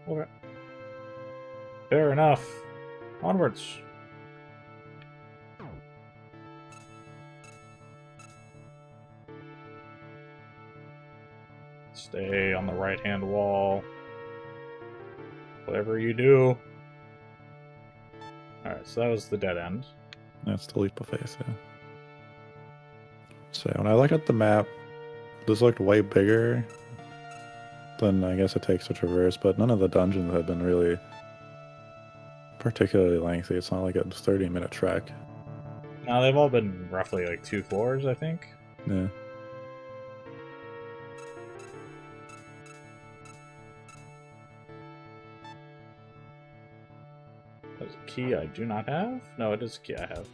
Okay. Fair enough. Onwards. Stay on the right-hand wall. Whatever you do. Alright, so that was the dead end. That's the leap of faith, yeah. So when I look at the map, this looked way bigger than I guess it takes to traverse, but none of the dungeons have been really particularly lengthy. It's not like a 30-minute trek. Now they've all been roughly like 2 floors, I think. Yeah. There's a key I do not have? No, it is a key I have.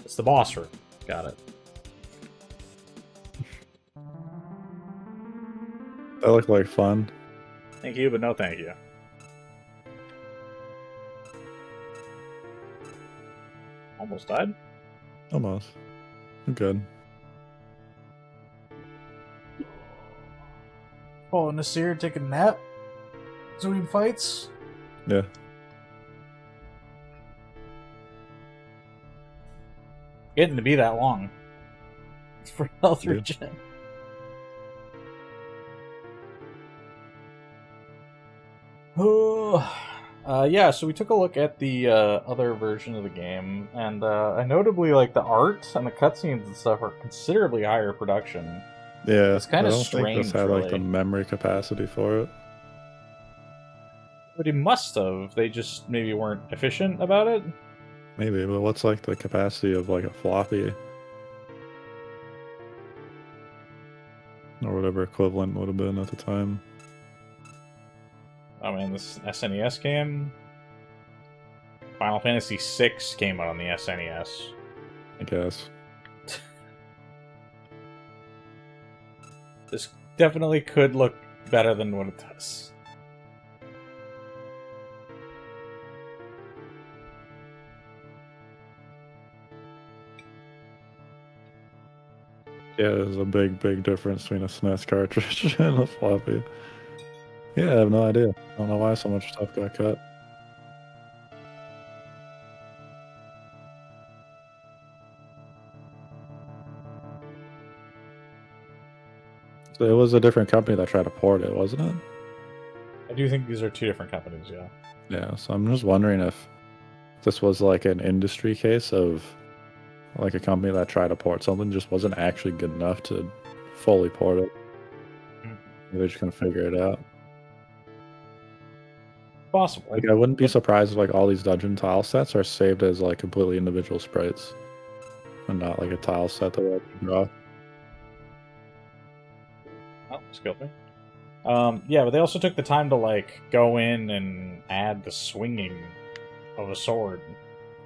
It's the boss room. Got it. That looked like fun. Thank you, but no thank you. Almost died? Almost. I'm good. Oh, Nasir taking a nap? Between fights? Yeah. Getting to be that long. It's for health Yeah. regen. Yeah, so we took a look at the other version of the game, and I notably like the art and the cutscenes and stuff are considerably higher production. Yeah. It's kinda I don't think this strange, had like the really. memory capacity for it. But it must have. They just maybe weren't efficient about it. Maybe, but what's like the capacity of like a floppy? Or whatever equivalent would have been at the time. I mean, this SNES game, Final Fantasy VI came out on the SNES. I guess. This definitely could look better than what it does. Yeah, there's a big difference between a SNES cartridge and a floppy. Yeah, I have no idea. I don't know why so much stuff got cut. So it was a different company that tried to port it, wasn't it? I do think these are 2 different companies, yeah. Yeah, so I'm just wondering if this was like an industry case of like a company that tried to port something just wasn't actually good enough to fully port it. They're just gonna figure it out. Possible. Like I wouldn't be surprised if like all these dungeon tile sets are saved as like completely individual sprites. And not like a tile set that we have to draw. Oh, skilled me. Yeah, but they also took the time to like go in and add the swinging of a sword.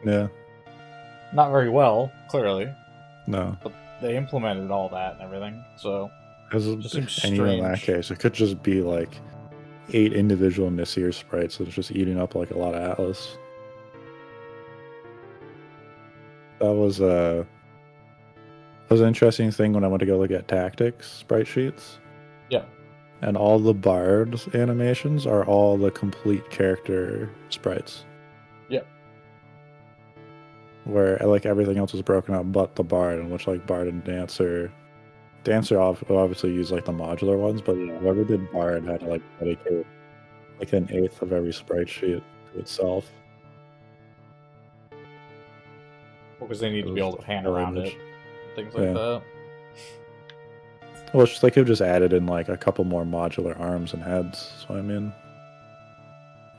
Yeah. Not very well, clearly, No. but they implemented all that and everything. So Because just seems and even in that strange. case, it could just be like 8 individual Nasir sprites that's just eating up like a lot of Atlas. That was an interesting thing when I went to go look at tactics sprite sheets. Yeah. And all the Bard's animations are all the complete character sprites. Yep. Where like everything else is broken up but the Bard, in which like Bard and Dancer obviously use like the modular ones, but yeah, whoever did Bard had to like dedicate like an eighth of every sprite sheet to itself. Because they need to be able to pan around it, things like that. Well, it's just like they've just added in like a couple more modular arms and heads. So I mean,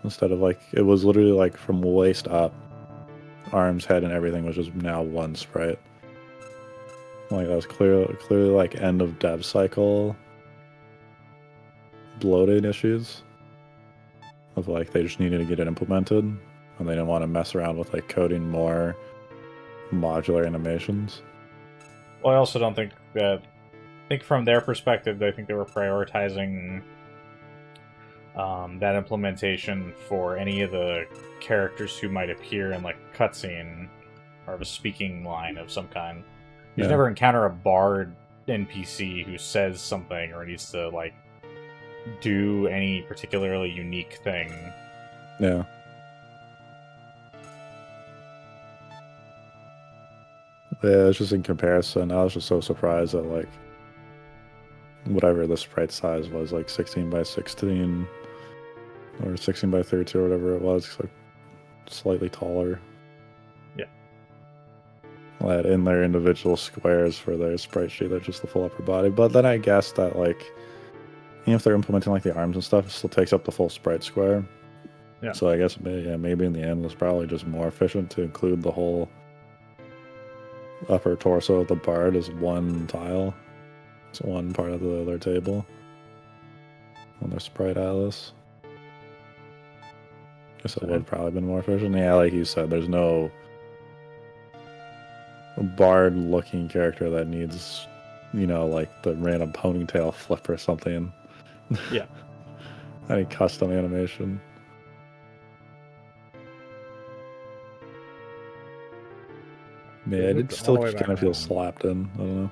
instead of like it was literally like from waist up, arms, head, and everything was just now one sprite. Like that was clearly like end of dev cycle bloated issues of like they just needed to get it implemented and they didn't want to mess around with like coding more modular animations. Well, I also don't think that. I think from their perspective, I think they were prioritizing that implementation for any of the characters who might appear in like a cutscene or a speaking line of some kind. You never encounter a Bard NPC who says something or needs to like do any particularly unique thing. Yeah. Yeah, it's just in comparison. I was just so surprised that like whatever the sprite size was, like 16 by 16 or 16 by 32 or whatever it was, like slightly taller. Yeah. In their individual squares for their sprite sheet, they're just the full upper body. But then I guess that like even if they're implementing like the arms and stuff, it still takes up the full sprite square. Yeah. So I guess maybe in the end it's probably just more efficient to include the whole upper torso of the Bard as one tile. It's one part of their table on their sprite atlas. Guess it would have probably been more efficient. Yeah, like you said, there's no Bard looking character that needs, like the random ponytail flip or something. Yeah. Any custom animation. Yeah, it still kind of feels slapped in. I don't know.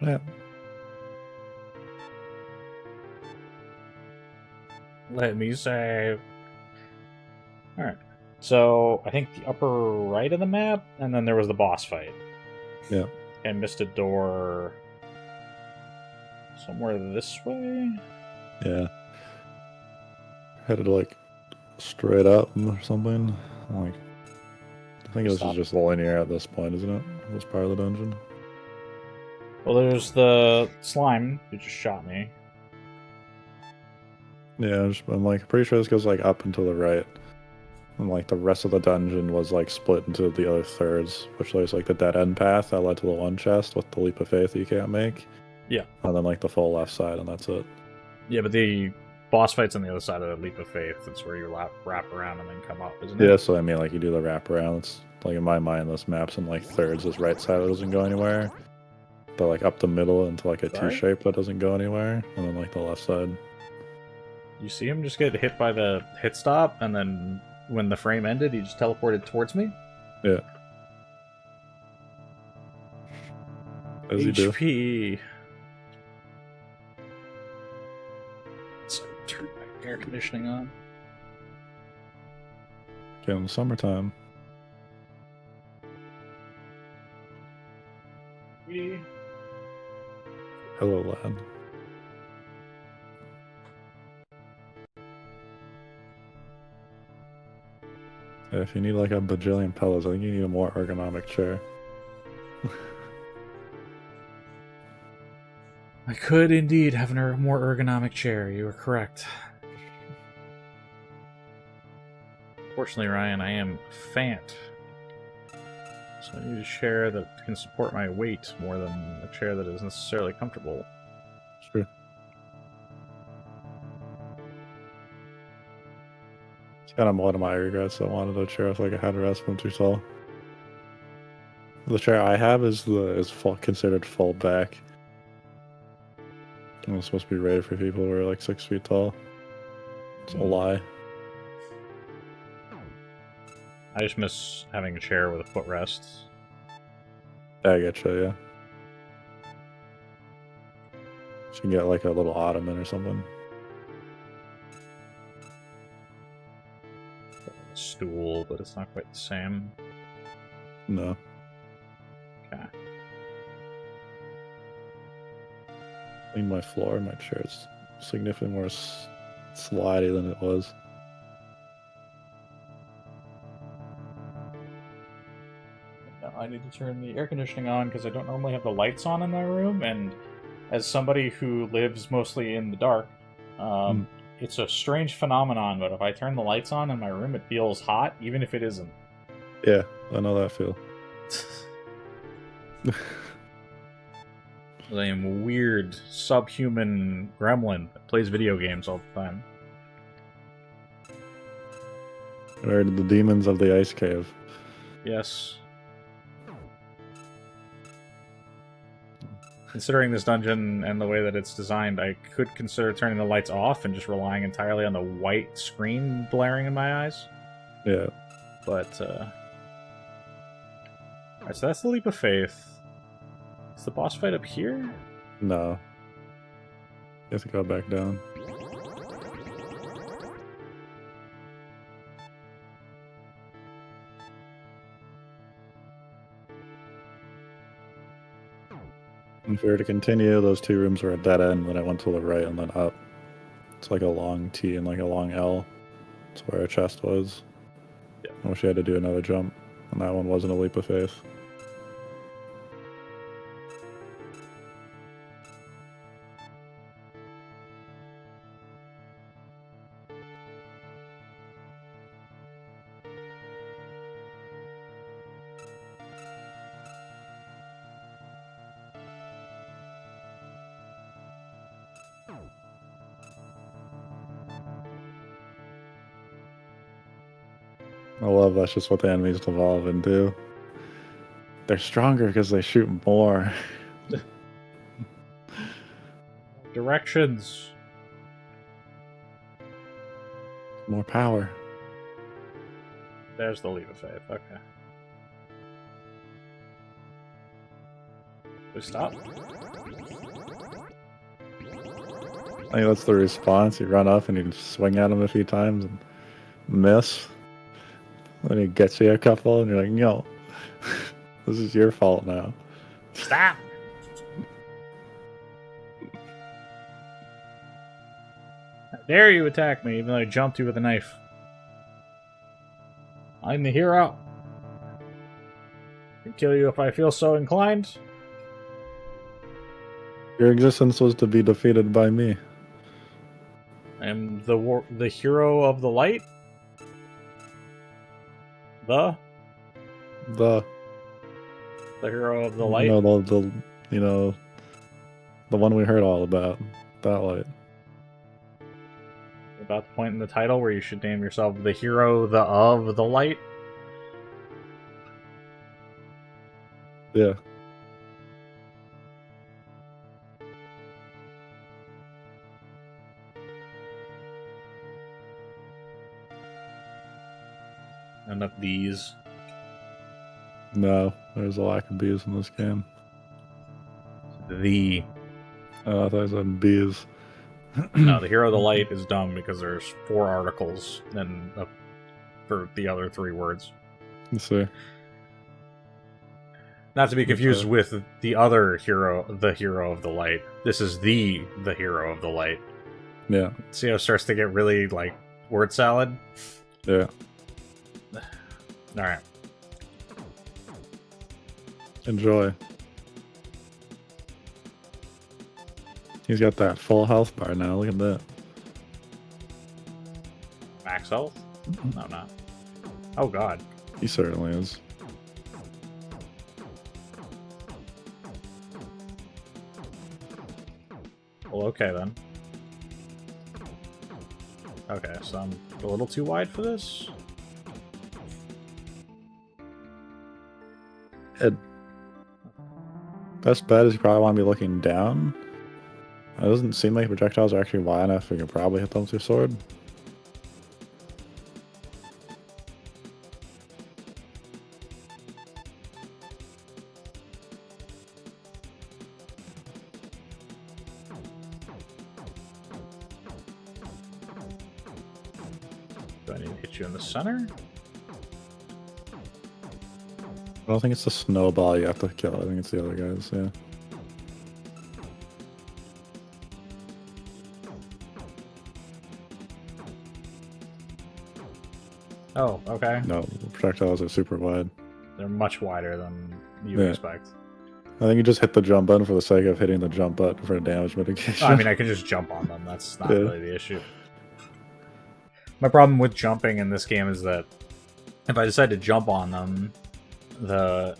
Yeah. Let me save. Alright. So, I think the upper right of the map, and then there was the boss fight. Yeah. And missed a door somewhere this way? Yeah. Headed like straight up or something. Like, I think this is just linear at this point, isn't it? This part of the dungeon. Well, there's the slime who just shot me. Yeah, I'm like pretty sure this goes like up and to the right. And like the rest of the dungeon was like split into the other thirds, which there's like the dead end path that led to the one chest with the leap of faith you can't make. Yeah. And then like the full left side, and that's it. Yeah, but the boss fight's on the other side of the leap of faith. That's where you wrap around and then come up, isn't it? Yeah, so I mean like you do the wrap around. It's like in my mind this map's in like thirds. This right side doesn't go anywhere. But like up the middle into like a T shape that doesn't go anywhere. And then like the left side. You see him just get hit by the hit stop, and then when the frame ended, he just teleported towards me? Yeah. As you do. HP. So turn my air conditioning on. Get in the summertime. Hello, lad. Yeah, if you need like a bajillion pillows, I think you need a more ergonomic chair. I could indeed have a more ergonomic chair. You are correct. Fortunately, Ryan, I am Fant. So I need a chair that can support my weight more than a chair that is necessarily comfortable. Sure. It's kind of one of my regrets. I wanted a chair with like a headrest from too tall. The chair I have is considered full back. It was supposed to be rated for people who are like 6 feet tall. It's a lie. I just miss having a chair with a footrest. I getcha, yeah. You can get like a little ottoman or something. A stool, but it's not quite the same. No. Okay. Clean my floor. My chair's significantly more slidey than it was. Now I need to turn the air conditioning on because I don't normally have the lights on in my room, and as somebody who lives mostly in the dark, it's a strange phenomenon, but if I turn the lights on in my room, it feels hot, even if it isn't. Yeah, I know that feel. I am a weird, subhuman gremlin that plays video games all the time. Or the demons of the ice cave. Yes. Considering this dungeon and the way that it's designed, I could consider turning the lights off and just relying entirely on the white screen blaring in my eyes. Yeah. But, Alright, so that's the leap of faith. Is the boss fight up here? No. You have to go back down. If we were to continue, those 2 rooms were a dead end, then I went to the right and then up. It's like a long T and like a long L. That's where our chest was. Yeah. I wish I had to do another jump, and that one wasn't a leap of faith. I love that's just what the enemies evolve into. They're stronger because they shoot more. Directions. More power. There's the leap of faith. Okay. We stop? I think that's the response. You run up and you swing at him a few times and miss. Then he gets you a couple and you're like, no, this is your fault now. Stop! How dare you attack me even though I jumped you with a knife? I'm the hero. I can kill you if I feel so inclined. Your existence was to be defeated by me. I am the hero of the light. The hero of the light. You know, the one we heard all about. That light. About the point in the title where you should name yourself the hero of the light. Yeah. Enough these. No, there's a lack of bees in this game. The I thought I said bees. no, the hero of the light is dumb because there's 4 articles and for the other 3 words. Let's see. Not to be confused with the other hero, the hero of the light. This is the hero of the light. Yeah. See how it starts to get really like word salad? Yeah. Alright. Enjoy. He's got that full health bar now. Look at that. Max health? No, not. Oh god. He certainly is. Well, okay then. Okay, so I'm a little too wide for this. Best bet is you probably want to be looking down. It doesn't seem like projectiles are actually wide enough. You can probably hit them with your sword. Do I need to hit you in the center? I don't think it's the snowball you have to kill. I think it's the other guys, yeah. Oh, okay. No, projectiles are super wide. They're much wider than you Yeah. expect. I think you just hit the jump button for the sake of hitting the jump button for damage mitigation. I mean, I can just jump on them. That's not Yeah. really the issue. My problem with jumping in this game is that if I decide to jump on them, the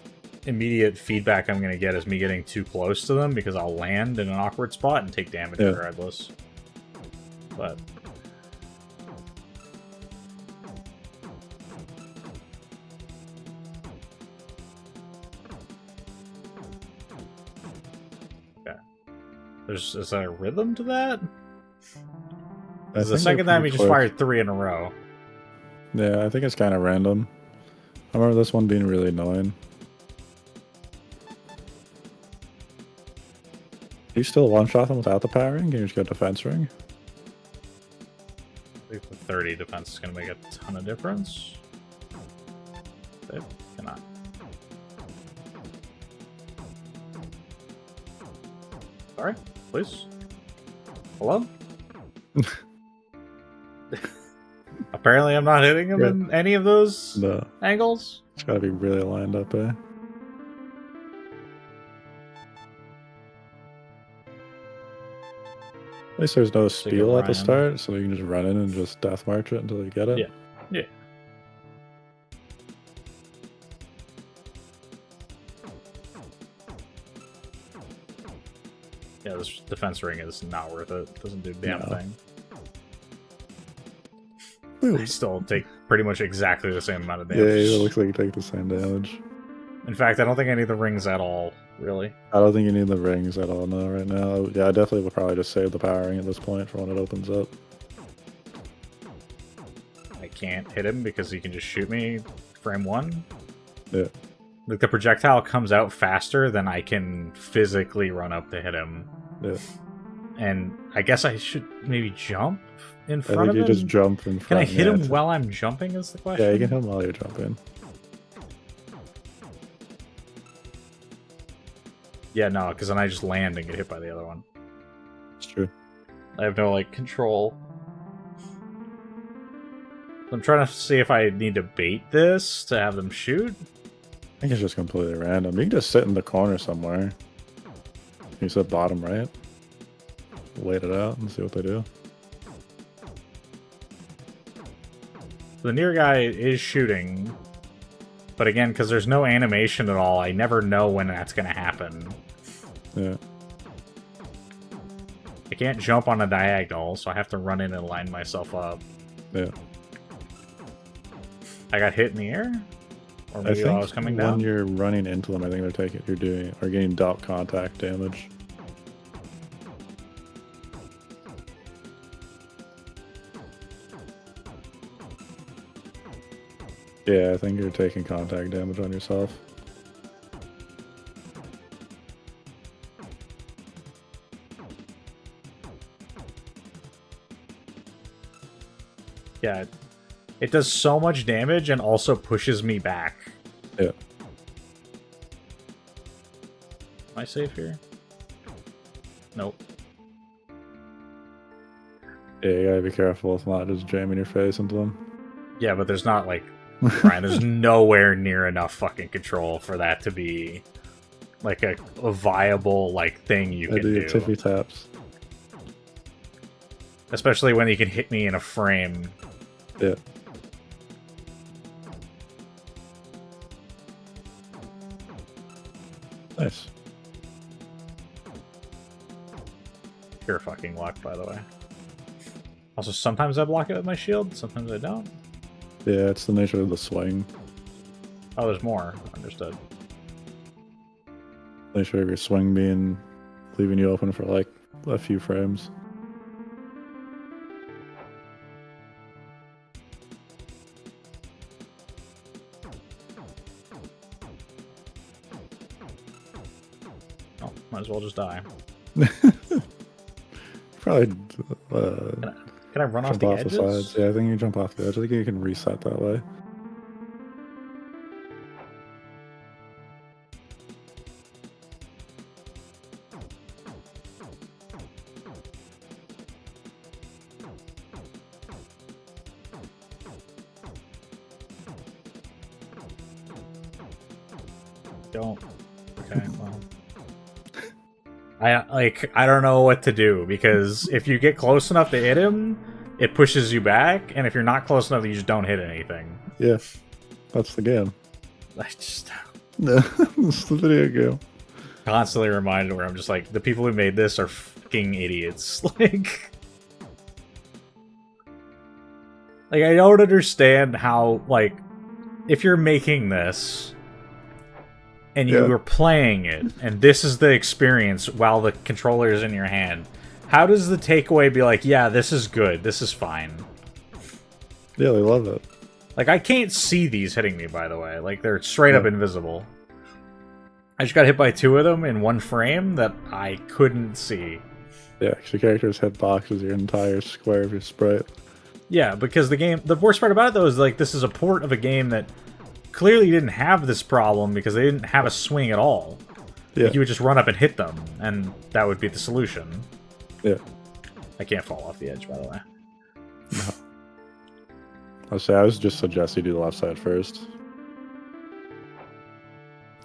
immediate feedback I'm going to get is me getting too close to them because I'll land in an awkward spot and take damage regardless. But is there a rhythm to that? Because the second time he just fired 3 in a row. Yeah, I think it's kind of random. I remember this one being really annoying. Do you still one-shot them without the powering? Can you just go defense ring? I think the 30 defense is going to make a ton of difference. It cannot. Sorry, please. Hello? Apparently I'm not hitting him in any of those angles. It's gotta be really lined up, eh? At least there's no spiel at the start, so you can just run in and just death march it until you get it. Yeah. Yeah. Yeah, this defense ring is not worth it. It doesn't do a damn thing. I still take pretty much exactly the same amount of damage. Yeah, it looks like you take the same damage. In fact, I don't think I need the rings at all, really. I don't think you need the rings at all, no, right now. Yeah, I definitely would probably just save the powering at this point for when it opens up. I can't hit him because he can just shoot me frame 1. Yeah. Like, the projectile comes out faster than I can physically run up to hit him. Yeah. And I guess I should maybe jump in front of him? I think you just jump in front. Can I hit him while I'm jumping is the question? Yeah, you can hit him while you're jumping. Yeah, no, because then I just land and get hit by the other one. It's true. I have no, like, control. I'm trying to see if I need to bait this to have them shoot. I think it's just completely random. You can just sit in the corner somewhere. You said bottom right. Wait it out and see what they do. The near guy is shooting. But again, because there's no animation at all, I never know when that's going to happen. Yeah. I can't jump on a diagonal, so I have to run in and line myself up. Yeah. I got hit in the air? Or maybe while I was coming down? When you're running into them, I think you're getting dealt contact damage. Yeah, I think you're taking contact damage on yourself. Yeah, it does so much damage and also pushes me back. Yeah. Am I safe here? Nope. Yeah, you gotta be careful with not just jamming your face into them. Yeah, but there's not, like, Brian, there's nowhere near enough fucking control for that to be, like, a viable, like, thing you can do. Tippy taps. Especially when you can hit me in a frame. Yeah. Nice. Pure fucking luck, by the way. Also, sometimes I block it with my shield, sometimes I don't. Yeah, it's the nature of the swing. Oh, there's more. Understood. Nature of your swing being leaving you open for like a few frames. Oh, might as well just die. Probably Can I run off jump the off edges? the sides. Yeah, I think you jump off the edge. I think you can reset that way. Don't. Okay, well. I don't know what to do, because if you get close enough to hit him, it pushes you back, and if you're not close enough, you just don't hit anything. Yeah, that's the game. I just It's the video game. constantly reminded where I'm just like, the people who made this are fucking idiots. Like I don't understand how, like, if you're making this and you were playing it, and this is the experience while the controller is in your hand, how does the takeaway be like, yeah, this is good, this is fine? Yeah, they love it. Like, I can't see these hitting me, by the way. Like, they're straight up invisible. I just got hit by 2 of them in 1 frame that I couldn't see. Yeah, because your character's hitbox is your entire square of your sprite. Yeah, because the worst part about it, though, is, like, this is a port of a game that clearly didn't have this problem because they didn't have a swing at all. Yeah. Like, you would just run up and hit them, and that would be the solution. Yeah. I can't fall off the edge, by the way. No. I was just suggest you do the left side first.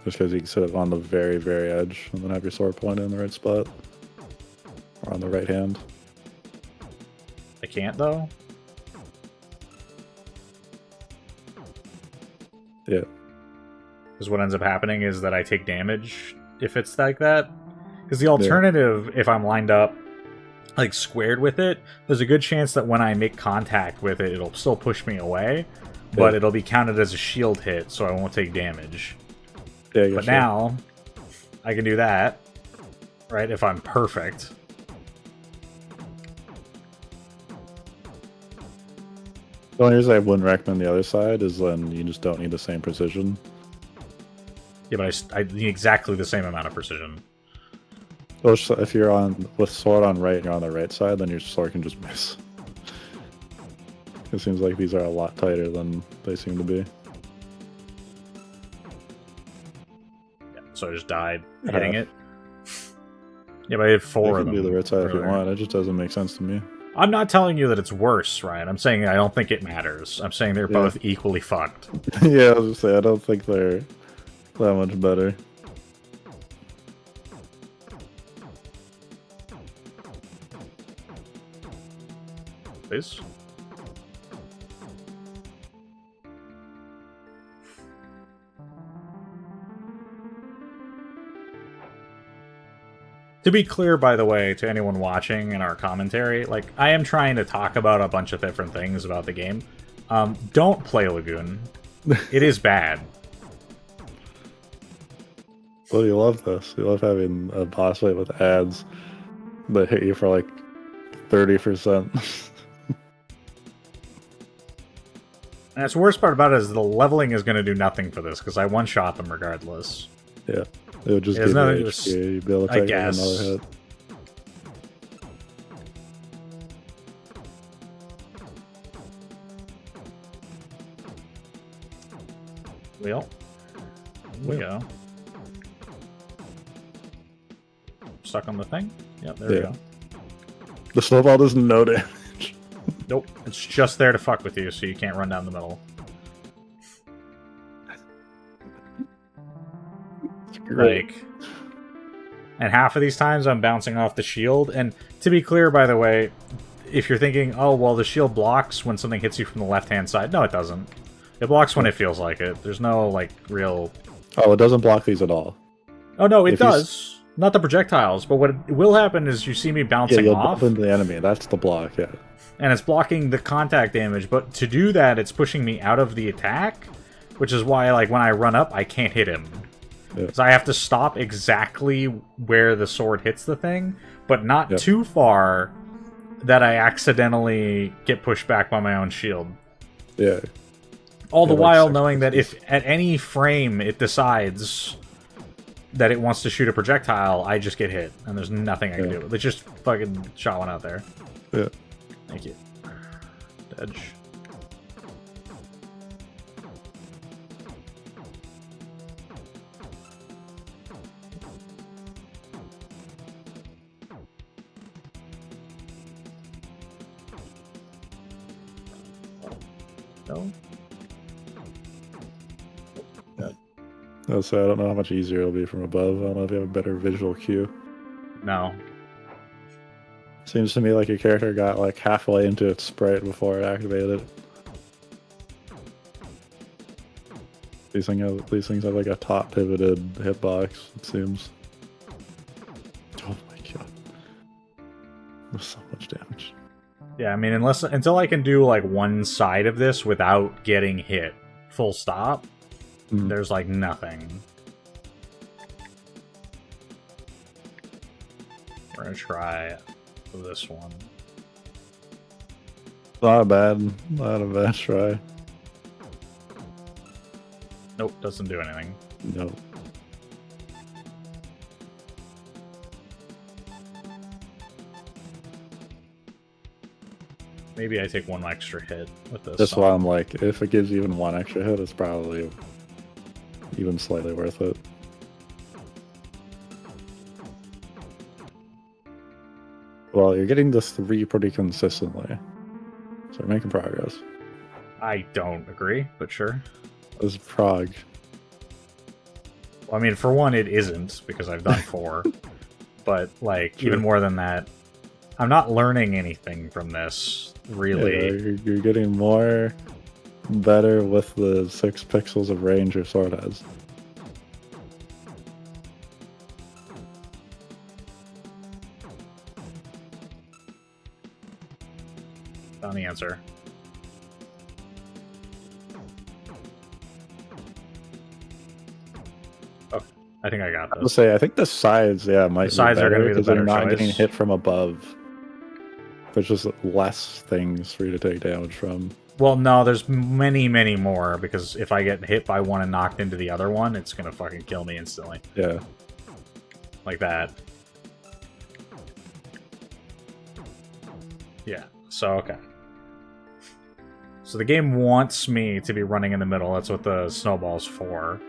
Just because you can sit on the very, very edge and then have your sword pointed in the right spot. Or on the right hand. I can't, though? Yeah. Because what ends up happening is that I take damage if it's like that. Because the alternative, if I'm lined up, like, squared with it, there's a good chance that when I make contact with it, it'll still push me away, but it'll be counted as a shield hit, so I won't take damage. Yeah, but now, I can do that, right, if I'm perfect. The only reason I wouldn't recommend the other side is then you just don't need the same precision. Yeah, but I need exactly the same amount of precision. Well, if you're on with sword on right and you're on the right side, then your sword can just miss. It seems like these are a lot tighter than they seem to be. Yeah, so I just died hitting it. Yeah, but I hit 4 of them. You can do the right side if you want. It just doesn't make sense to me. I'm not telling you that it's worse, Ryan. I'm saying I don't think it matters. I'm saying they're both equally fucked. Yeah, I was just saying, I don't think they're that much better. Please. To be clear, by the way, to anyone watching in our commentary, like, I am trying to talk about a bunch of different things about the game. Don't play Lagoon. It is bad. Well, you love this. You love having a boss fight with ads that hit you for like 30%. And that's the worst part about it is the leveling is going to do nothing for this, because I one-shot them regardless. Yeah. It would just Yeah, give you just, HP. You'd be able to I take guess. another hit. Well, here we go. Stuck on the thing? Yep, there we go. The snowball does no damage. Nope, it's just there to fuck with you, so you can't run down the middle. Like, and half of these times I'm bouncing off the shield, and to be clear, by the way, if you're thinking, oh, well, the shield blocks when something hits you from the left-hand side, no, it doesn't. It blocks when it feels like it. There's no, like, real... Oh, it doesn't block these at all. Oh, no, it does. Not the projectiles, but what will happen is you see me bouncing you'll off. bump into the enemy. That's the block, yeah. And it's blocking the contact damage, but to do that, it's pushing me out of the attack, which is why, like, when I run up, I can't hit him. Because I have to stop exactly where the sword hits the thing, but not too far that I accidentally get pushed back by my own shield. Yeah. All the while knowing that if at any frame it decides that it wants to shoot a projectile, I just get hit, and there's nothing I can do. It just fucking shot one out there. Yeah. Thank you. Dodge. No? So I don't know how much easier it'll be from above. I don't know if you have a better visual cue. No. Seems to me like your character got like halfway into its sprite before it activated. These things have like a top pivoted hitbox, it seems. Oh my god. There's so much damage. Yeah, I mean, until I can do like one side of this without getting hit, full stop, there's like nothing. We're gonna try this one. Not a bad try. Nope, doesn't do anything. Nope. Maybe I take one extra hit with this. That's why I'm like, if it gives you even one extra hit, it's probably even slightly worth it. Well, you're getting the 3 pretty consistently. So you're making progress. I don't agree, but sure. This is prog. Well, I mean, for one, it isn't, because I've done 4. But, like, even more than that, I'm not learning anything from this, really. Yeah, you're getting more better with the 6 pixels of range your sword has. Found the answer. Oh, I think I got this. I'll say, I think the sides, might the sides be better, are going to be the because you're better not choice. getting hit from above. There's just less things for you to take damage from. Well, no, there's many, many more, because if I get hit by one and knocked into the other one, it's going to fucking kill me instantly. Yeah. Like that. Yeah, so, okay. So the game wants me to be running in the middle. That's what the snowball's for.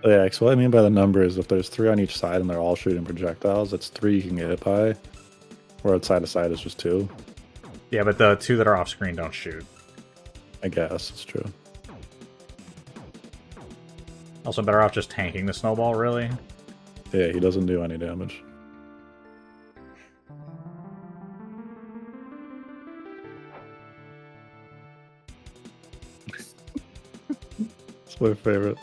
Yeah, so what I mean by the number is if there's 3 on each side and they're all shooting projectiles, it's 3 you can get hit by. Where side to side is just 2. Yeah, but the 2 that are off screen don't shoot. I guess it's true. Also, better off just tanking the snowball, really. Yeah, he doesn't do any damage. It's my favorite.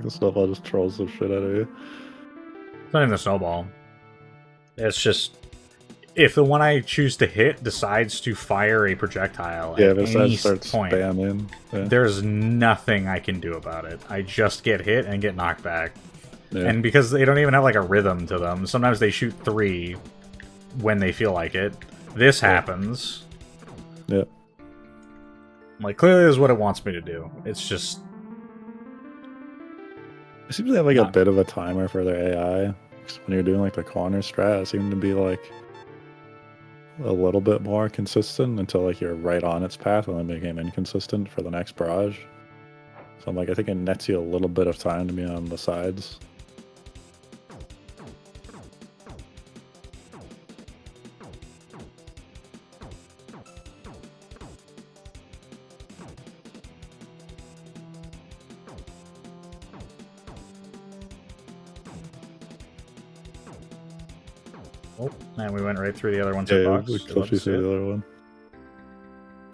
The snowball just trolls the shit out of you. It's not even the snowball. It's just... if the one I choose to hit decides to fire a projectile at any point, spamming, there's nothing I can do about it. I just get hit and get knocked back. Yeah. And because they don't even have like a rhythm to them, sometimes they shoot 3 when they feel like it. This happens. Yeah. Like, clearly this is what it wants me to do. It's just... it seems to have like a bit of a timer for their AI. When you're doing like the corner strat, it seemed to be like a little bit more consistent until like you're right on its path, and then became inconsistent for the next barrage. So I'm like, I think it nets you a little bit of time to be on the sides. Oh, and we went right through the other one's Yeah, hitbox. we totally see the other one.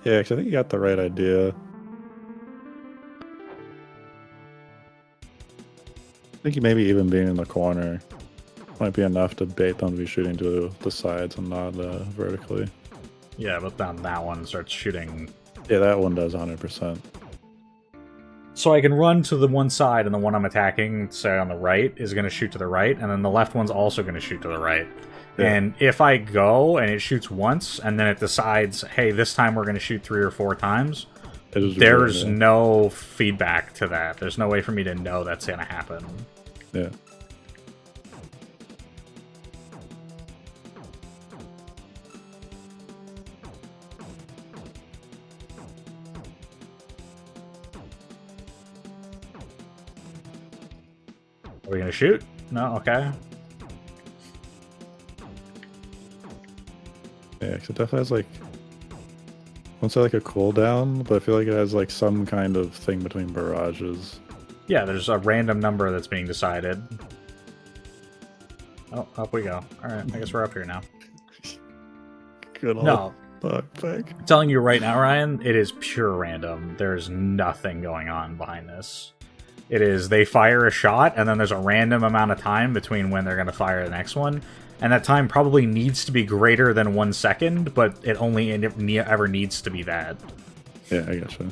Yeah, because I think you got the right idea. think maybe even being in the corner might be enough to bait them to be shooting to the sides and not vertically. Yeah, but then that one starts shooting. Yeah, that one does 100%. So I can run to the one side, and the one I'm attacking, say on the right, is going to shoot to the right, and then the left one's also going to shoot to the right. Yeah. And if I go and it shoots once, and then it decides, hey, this time we're going to shoot 3 or 4 times, there's no feedback to that. There's no way for me to know that's going to happen. Yeah. Are we going to shoot? No? Okay. Yeah, because it definitely has, like, I won't say like a cooldown, but I feel like it has like some kind of thing between barrages. Yeah, there's a random number that's being decided. Oh, up we go. Alright, I guess we're up here now. Good old backpack. I'm telling you right now, Ryan, it is pure random. There's nothing going on behind this. It is, they fire a shot, and then there's a random amount of time between when they're going to fire the next one. And that time probably needs to be greater than 1 second, but it only ever needs to be that. Yeah, I gotcha.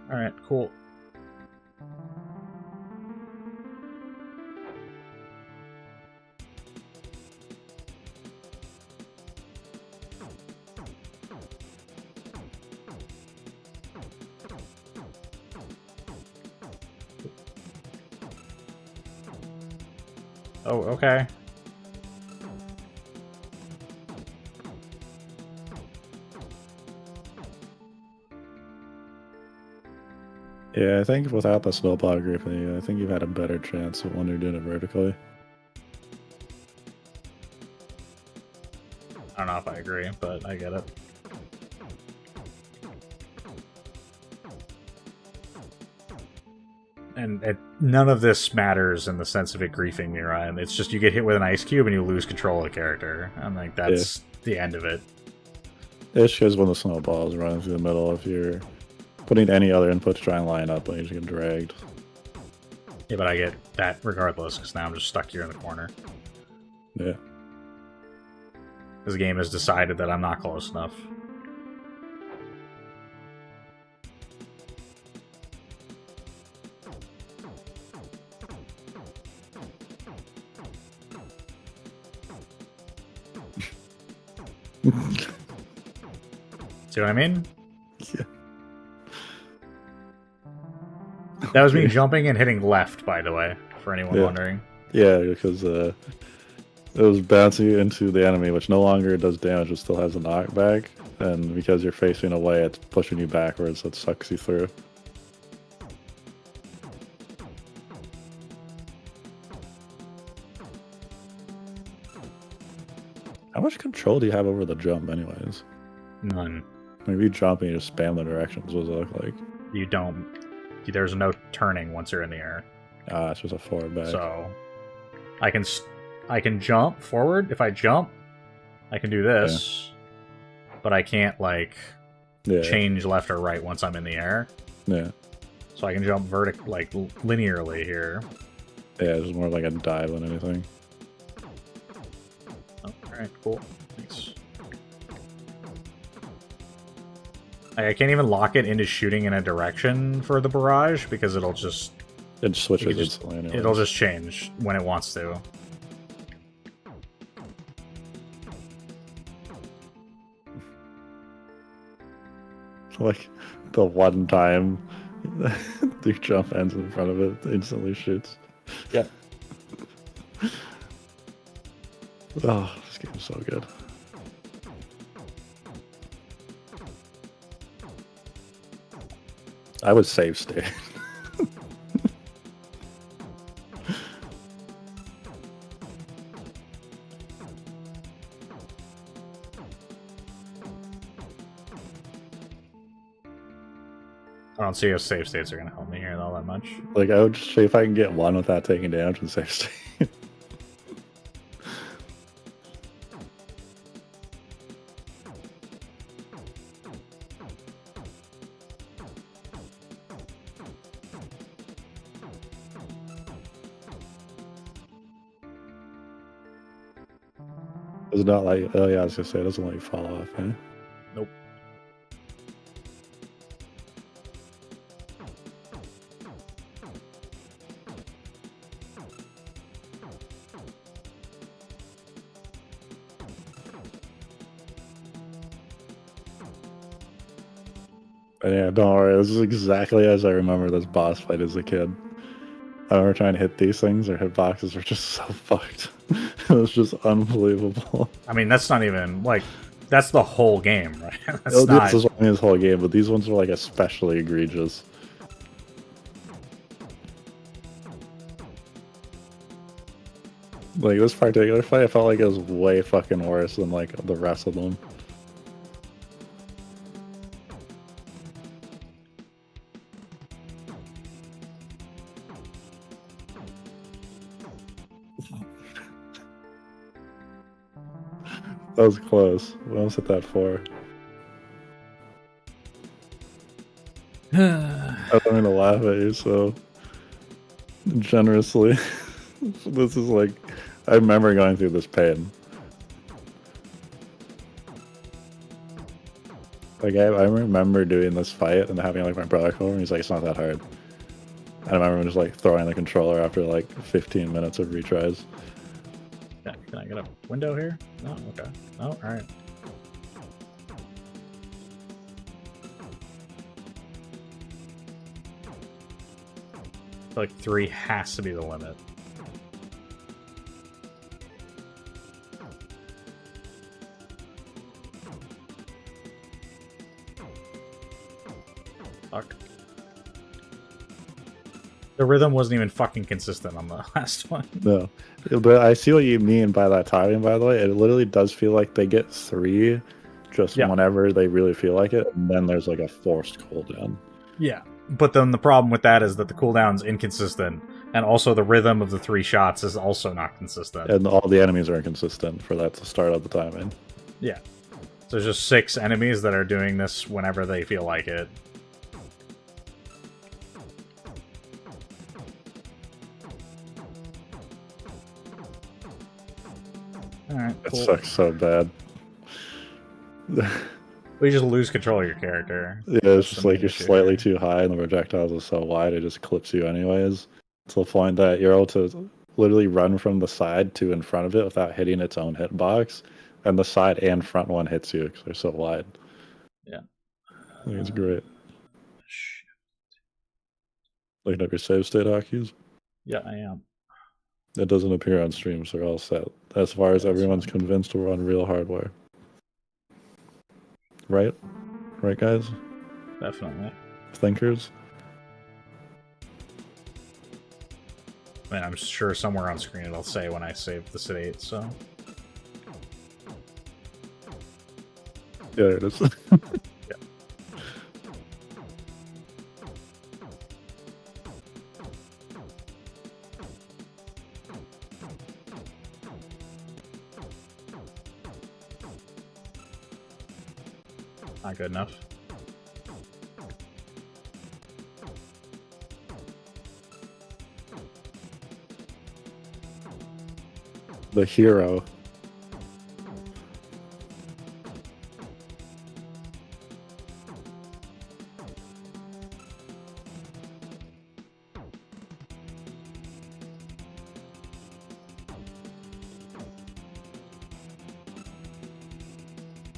Alright, cool. Oh, okay. Yeah, I think without the snowplow gripping, I think you've had a better chance when you're doing it vertically. I don't know if I agree, but I get it. And none of this matters in the sense of it griefing me, Ryan. It's just you get hit with an ice cube and you lose control of the character. And like that's the end of it. It's because when the snowballs run through the middle, if you're putting any other input to try and line up, and you just get dragged. Yeah, but I get that regardless, because now I'm just stuck here in the corner. Yeah. This game has decided that I'm not close enough. See what I mean? Yeah. That was me jumping and hitting left, by the way, for anyone wondering. Yeah, because it was bouncing you into the enemy, which no longer does damage, it still has a knockback. And because you're facing away, it's pushing you backwards, so it sucks you through. How much control do you have over the jump, anyways? None. Maybe you jump and you just spam the directions. What does it look like? You don't. There's no turning once you're in the air. Ah, it's just a forward back. So I can jump forward. If I jump, I can do this, but I can't like change left or right once I'm in the air. Yeah. So I can jump linearly here. Yeah, it's more like a dive than anything. Oh, alright, cool. Thanks. I can't even lock it into shooting in a direction for the barrage because it'll just... It switches instantly anyway. It'll just change when it wants to. Like, the one time the jump ends in front of it, instantly shoots. Yeah. Oh, this game's so good. I would save state. I don't see how save states are going to help me here all that much. Like, I would just say if I can get one without taking damage and save state. It's not like, oh yeah, I was gonna say, it doesn't let you fall off, eh? Nope. And yeah, don't worry, this is exactly as I remember this boss fight as a kid. I remember trying to hit these things, or hitboxes were just so fucked. It was just unbelievable. I mean, that's not even, like, that's the whole game, right? That's Oh, not... this is only this whole game, but these ones were like especially egregious. Like this particular fight, I felt like it was way fucking worse than like the rest of them. That was close. We almost hit that 4. I don't mean to laugh at you so generously. This is like, I remember going through this pain. Like I remember doing this fight and having like my brother come over and he's like, it's not that hard. And I remember just like throwing the controller after like 15 minutes of retries. Yeah, can I get a window here? No, okay. Oh, alright. Like 3 has to be the limit. Fuck. The rhythm wasn't even fucking consistent on the last one. No. But I see what you mean by that timing, by the way. It literally does feel like they get 3 just whenever they really feel like it, and then there's like a forced cooldown. Yeah. But then the problem with that is that the cooldown's inconsistent, and also the rhythm of the 3 shots is also not consistent. And all the enemies are inconsistent for that to start out the timing. Yeah. So there's just 6 enemies that are doing this whenever they feel like it. Alright, cool. It sucks so bad. You just lose control of your character. Yeah, it's just like you're slightly too high and the projectiles are so wide it just clips you anyways. To the point that you're able to literally run from the side to in front of it without hitting its own hitbox. And the side and front one hits you because they're so wide. Yeah. I think it's great. Shit. Looking up your save state hockeys? Yeah, I am. It doesn't appear on stream, so we're all set. As far as everyone's convinced we're on real hardware. Right? Right, guys? Definitely. Thinkers? I mean, I'm sure somewhere on screen it'll say when I save the state, so... Yeah, there it is. Yeah. Not good enough. The hero.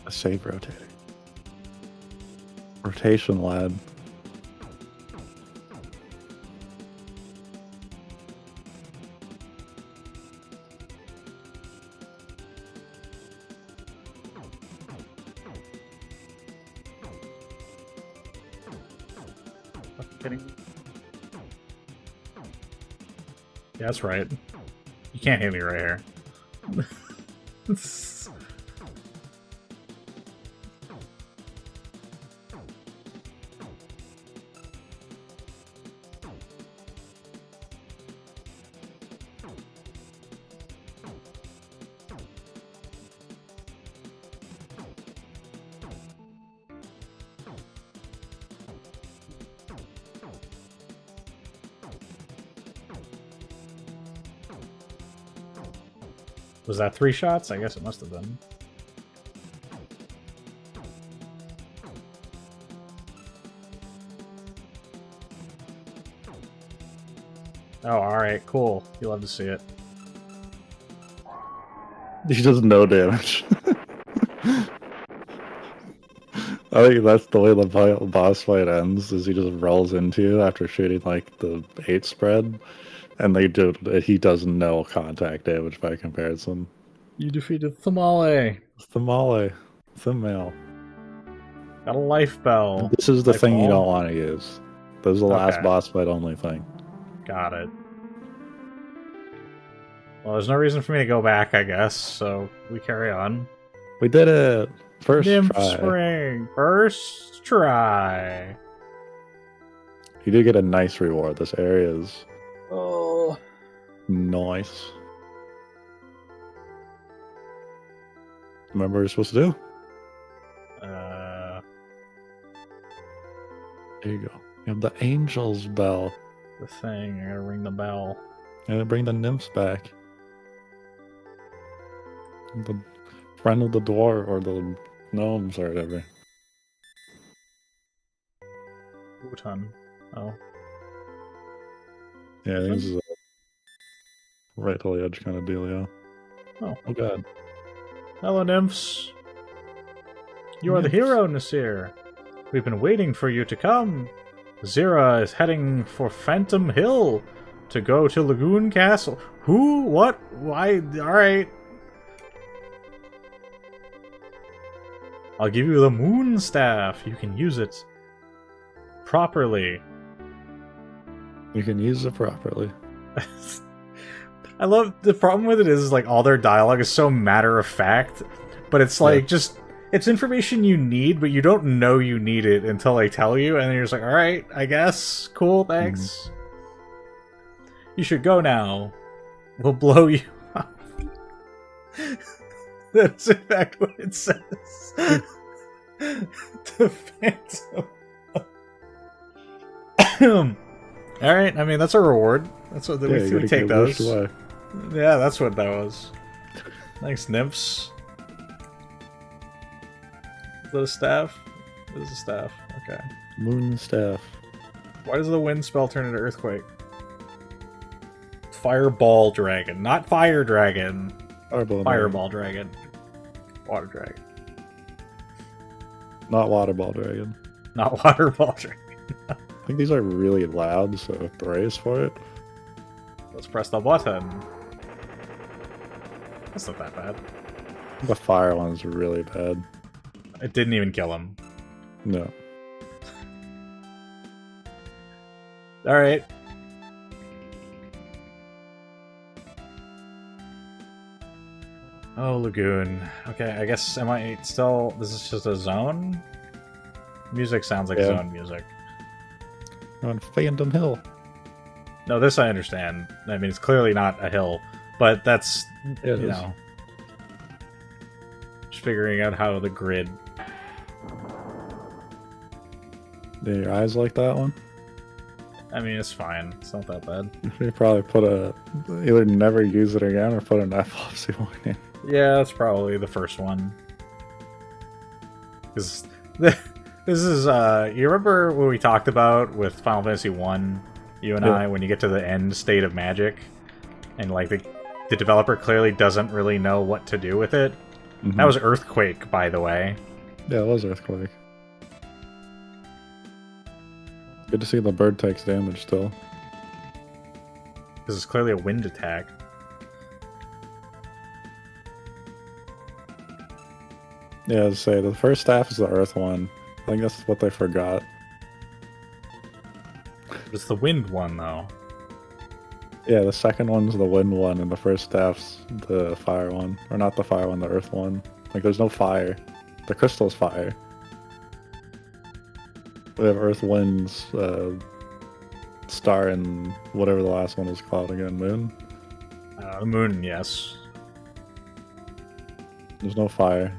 A save rotating. Rotation, lad. Kidding me? Yeah, that's right. You can't hit me right here. Was that 3 shots? I guess it must have been. Oh, alright, cool. You love to see it. He does no damage. I think that's the way the boss fight ends, is he just rolls into you after shooting like the 8 spread, and he does no contact damage by comparison. You defeated Thamale. Thamale. Thamail. Got a life bell. This is the Life thing you ball? don't want to use. This is the last boss fight only thing. Got it. Well, there's no reason for me to go back, I guess, so we carry on. We did it! First Nymph try. Spring! First try! You did get a nice reward. This area is Oh. nice. Remember what you're supposed to do? There you go. You have the angel's bell. The thing, I gotta ring the bell. And bring the nymphs back. The friend of the dwarf or the gnomes or whatever. Wutan. Oh. Yeah, I think this is a right to the edge kind of dealio. Oh god. Hello, nymphs. You are the hero, Nasir. We've been waiting for you to come. Zira is heading for Phantom Hill to go to Lagoon Castle. Who? What? Why? Alright. I'll give you the moon staff. You can use it properly. You can use it properly. I love the problem with it is like all their dialogue is so matter of fact, but it's like just it's information you need, but you don't know you need it until they tell you, and then you're just like, all right, I guess, cool, thanks. You should go now. We'll blow you up. That's exactly what it says. The Phantom. All right, I mean that's a reward. That's what we take those. Yeah, that's what that was. Thanks, nymphs. Is that a staff? It is a staff. Okay. Moon staff. Why does the wind spell turn into earthquake? Fireball dragon, not fire dragon. Fireball dragon. Water dragon. Not waterball dragon. Not waterball dragon. I think these are really loud, so brace for it. Let's press the button. That's not that bad. The fire one's really bad. It didn't even kill him. No. Alright. Oh, Lagoon. Okay, I guess am I still... This is just a zone? Music sounds like zone music. You're on Phantom Hill. No, this I understand. I mean, it's clearly not a hill, but that's, you know... Just figuring out how the grid... Do your eyes like that one? I mean, it's fine. It's not that bad. You probably put either never use it again or put an epilepsy warning. Yeah, that's probably the first one. Because this is, you remember what we talked about with Final Fantasy 1, you and I, when you get to the end state of magic, and like the developer clearly doesn't really know what to do with it? That was Earthquake, by the way. Yeah, it was Earthquake. Good to see the bird takes damage still. This is clearly a wind attack. Yeah, I'd say the first staff is the earth one. I think that's what they forgot. It's the wind one, though. Yeah, the second one's the wind one, and the first staff's the fire one. Or not the fire one, the earth one. Like, there's no fire. The crystal's fire. We have earth, winds, star, and whatever the last one was called again, moon. The moon, yes. There's no fire.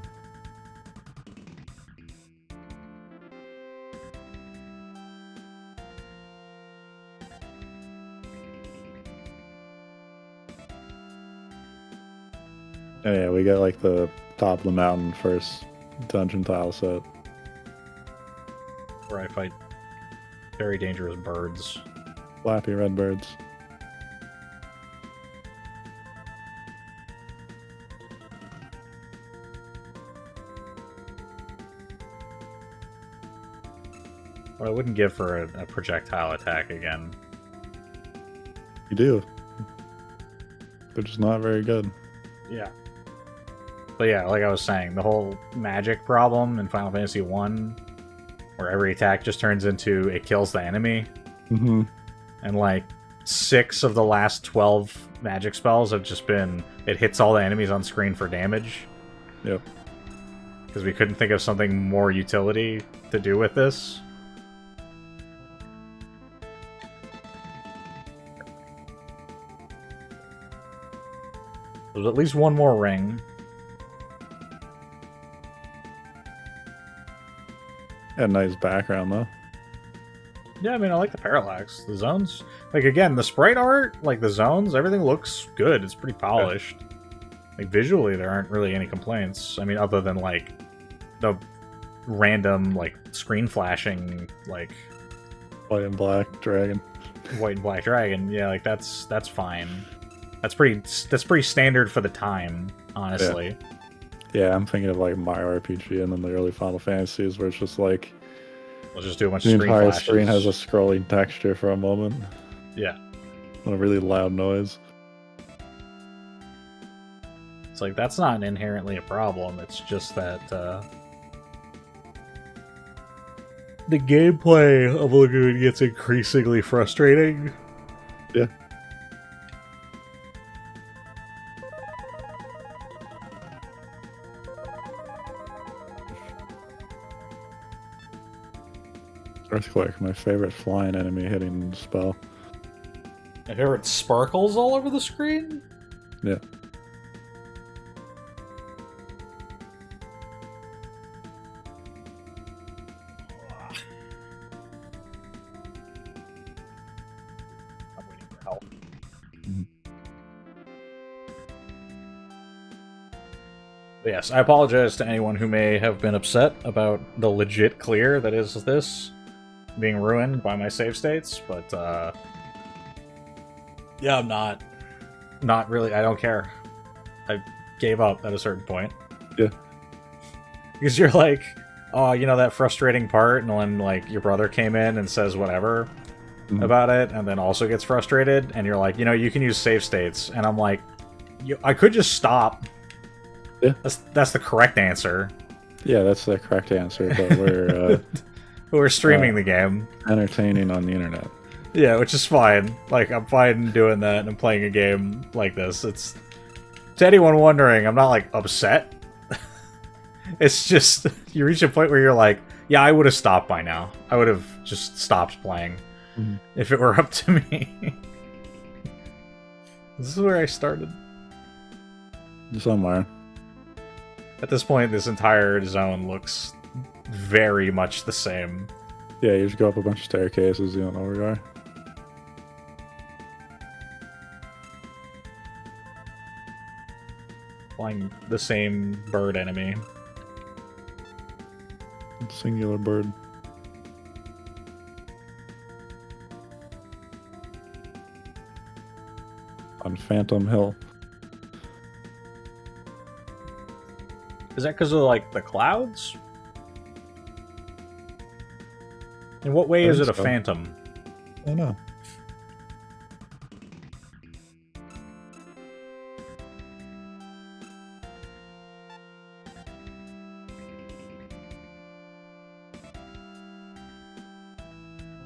Oh, yeah, we got like the top of the mountain first dungeon tile set. Where I fight very dangerous birds. Flappy red birds. What I wouldn't give for a projectile attack again. You do. They're just not very good. Yeah. But yeah, like I was saying, the whole magic problem in Final Fantasy 1, where every attack just turns into it kills the enemy, Mm-hmm. and like 6 of the last 12 magic spells have just been it hits all the enemies on screen for damage. Yep. Because we couldn't think of something more utility to do with this. There's at least one more ring. Yeah, nice background though. Yeah, I mean, I like the parallax. The zones, like, again, the sprite art, like, the zones, everything looks good. It's pretty polished. Like, visually, there aren't really any complaints. I mean, other than, like, the random, like, screen flashing, like... White and black dragon. White and black dragon. Yeah, like, that's fine. That's pretty standard for the time, honestly. Yeah, I'm thinking of, like, Mario RPG and then the early Final Fantasies where it's just, like... We'll just do a bunch The of screen entire flashes. screen has a scrolling texture for a moment. Yeah. And a really loud noise. It's like, that's not inherently a problem. It's just that, the gameplay of Lagoon gets increasingly frustrating. Yeah. Earthquake, my favorite flying enemy hitting spell. My favorite sparkles all over the screen? Yeah. I'm waiting for help. But yes, I apologize to anyone who may have been upset about the legit clear that is this being ruined by my save states, but yeah, I'm not really. I don't care. I gave up at a certain point. Yeah. Because you're like, oh, you know that frustrating part, and when like your brother came in and says whatever about it, and then also gets frustrated, and you're like, you know, you can use save states, and I'm like, I could just stop. Yeah. That's the correct answer. Yeah, that's the correct answer, but we're streaming the game. Entertaining on the internet. Yeah, which is fine. Like, I'm fine doing that and playing a game like this. It's... To anyone wondering, I'm not, like, upset. It's just, you reach a point where you're like, yeah, I would have stopped by now. I would have just stopped playing if it were up to me. This is where I started. Somewhere. At this point, this entire zone looks very much the same. Yeah, you just go up a bunch of staircases, you don't know where you are. Flying the same bird enemy. Singular bird. On Phantom Hill. Is that because of, like, the clouds? In what way I is it think a so. phantom? I don't know.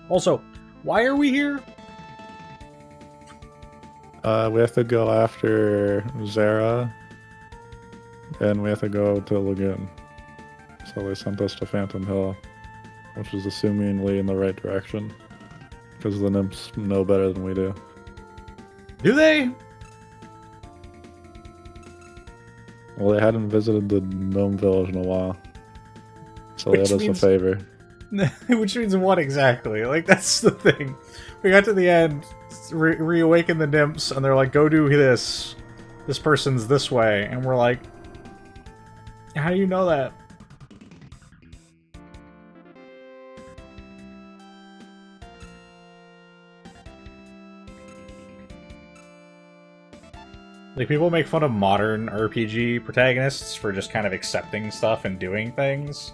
Also, why are we here? We have to go after Zara, and we have to go to Lagoon. So they sent us to Phantom Hill, which is assumingly in the right direction, because the nymphs know better than we do. Do they? Well, they hadn't visited the gnome village in a while, so Which they had us means- a favor. Which means what exactly? Like, that's the thing. We got to the end, reawaken the nymphs, and they're like, go do this. this person's this way, and we're like, how do you know that? Like, people make fun of modern RPG protagonists for just kind of accepting stuff and doing things,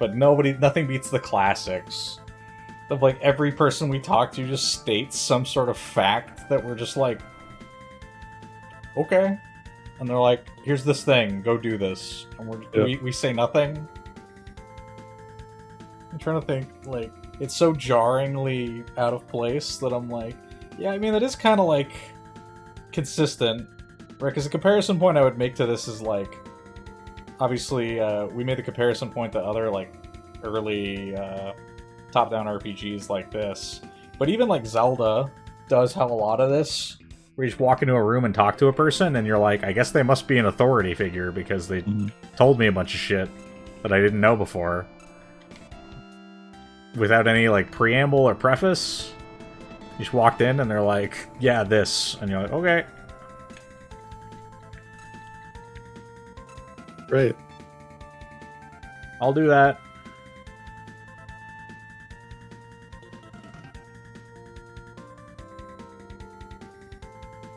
but nothing beats the classics. Of, like, every person we talk to just states some sort of fact that we're just like, okay. And they're like, here's this thing, go do this. And we say nothing. I'm trying to think, like, it's so jarringly out of place that I'm like, yeah, I mean, that is kind of, like, consistent. Right, because the comparison point I would make to this is, like, obviously, we made the comparison point to other, like, early top-down RPGs like this. But even, like, Zelda does have a lot of this, where you just walk into a room and talk to a person, and you're like, I guess they must be an authority figure, because they told me a bunch of shit that I didn't know before. Without any, like, preamble or preface. You just walked in, and they're like, yeah, this. And you're like, okay. Great. I'll do that.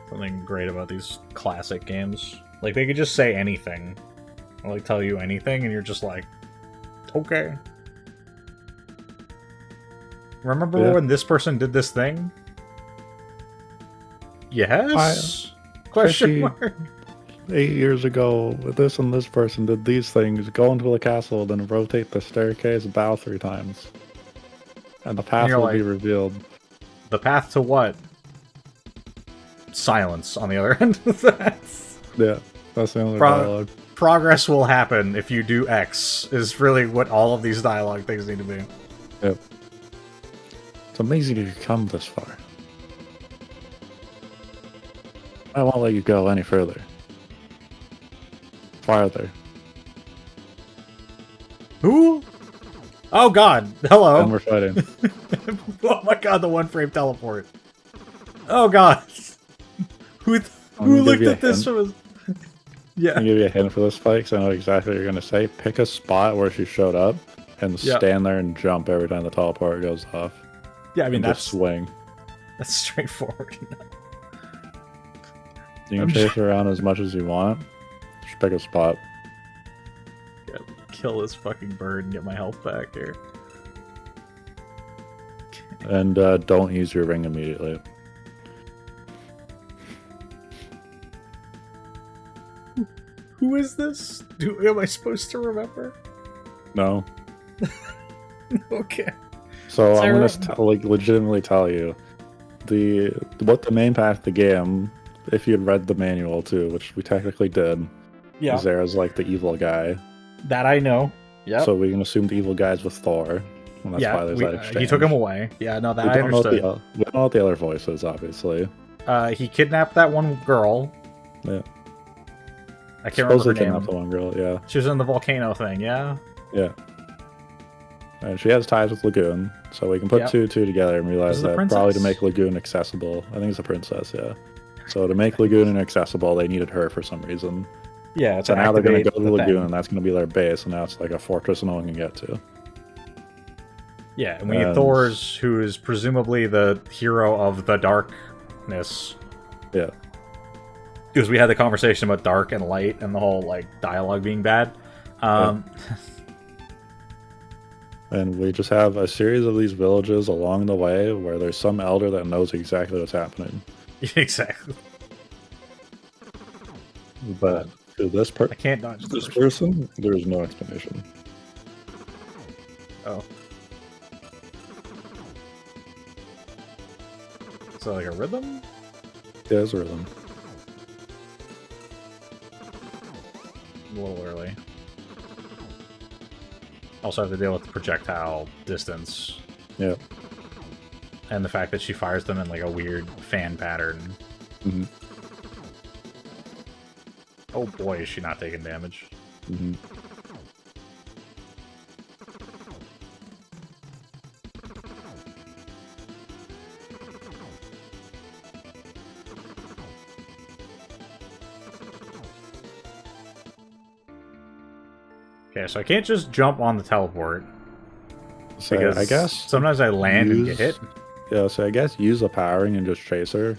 Something great about these classic games. Like, they could just say anything. Or, like, tell you anything, and you're just like, okay. Remember when this person did this thing? Yes? Question mark. 8 years ago, this and this person did these things. Go into the castle, then rotate the staircase, bow 3 times. And the path will be revealed. The path to what? Silence, on the other end of that. Yeah, that's the only dialogue. Progress will happen if you do X, is really what all of these dialogue things need to be. Yep. It's amazing you've come this far. I won't let you go any further. Farther. Who? Oh god, hello. And we're fighting. Oh my god, the one-frame teleport. Oh god. Who looked at this from his... Yeah. I'll give you a hint for this fight, because I know exactly what you're going to say. Pick a spot where she showed up, and stand there and jump every time the teleport goes off. Yeah, I mean, that's... swing. That's straightforward. You can chase her around as much as you want. Just pick a spot. Yeah, kill this fucking bird and get my health back here. And don't use your ring immediately. Who is this? Am I supposed to remember? No. Okay. So I'm going to legitimately tell you what the main path of the game, if you had read the manual too, which we technically did, is Zera's like the evil guy. That I know. Yeah. So we can assume the evil guy's with Thor. And that's why there's that exchange. He took him away. Yeah, no, that I understood. We don't know what the other voice is, obviously. He kidnapped that one girl. Yeah. I can't remember her name. Kidnapped the one girl, yeah. She was in the volcano thing, yeah? Yeah. And she has ties with Lagoon, so we can put 2 and 2 together and realize that probably to make Lagoon accessible. I think it's a princess, yeah. So to make Lagoon inaccessible, they needed her for some reason. Yeah, so now they're going to go to Lagoon, and that's going to be their base, and now it's like a fortress no one can get to. Yeah, and we need Thor's, who is presumably the hero of the darkness. Yeah. Because we had the conversation about dark and light and the whole, like, dialogue being bad. And we just have a series of these villages along the way where there's some elder that knows exactly what's happening. Exactly. But to this I can't dodge this person, there is no explanation. Oh. So like a rhythm? Yeah, it's a rhythm. A little early. Also have to deal with the projectile distance. Yeah. And the fact that she fires them in like a weird fan pattern. Mm-hmm. Oh boy, is she not taking damage. Mm-hmm. Okay, so I can't just jump on the teleport. So Because I guess sometimes I land and get hit. Yeah, so I guess use the powering and just chase her.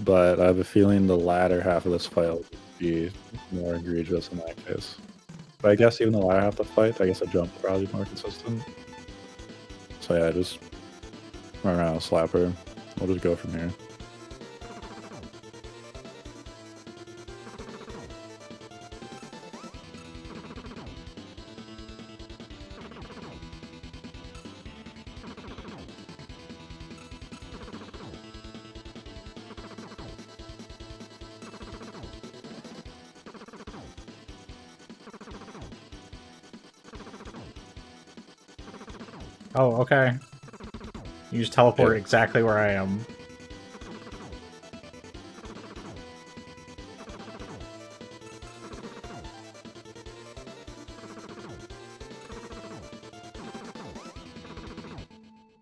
But I have a feeling the latter half of this fight will be more egregious in that case. But I guess even the latter half of the fight, I guess a jump will probably be more consistent. So yeah, just run around, slap her. We'll just go from here. Oh, okay. You just teleport Yeah. exactly where I am.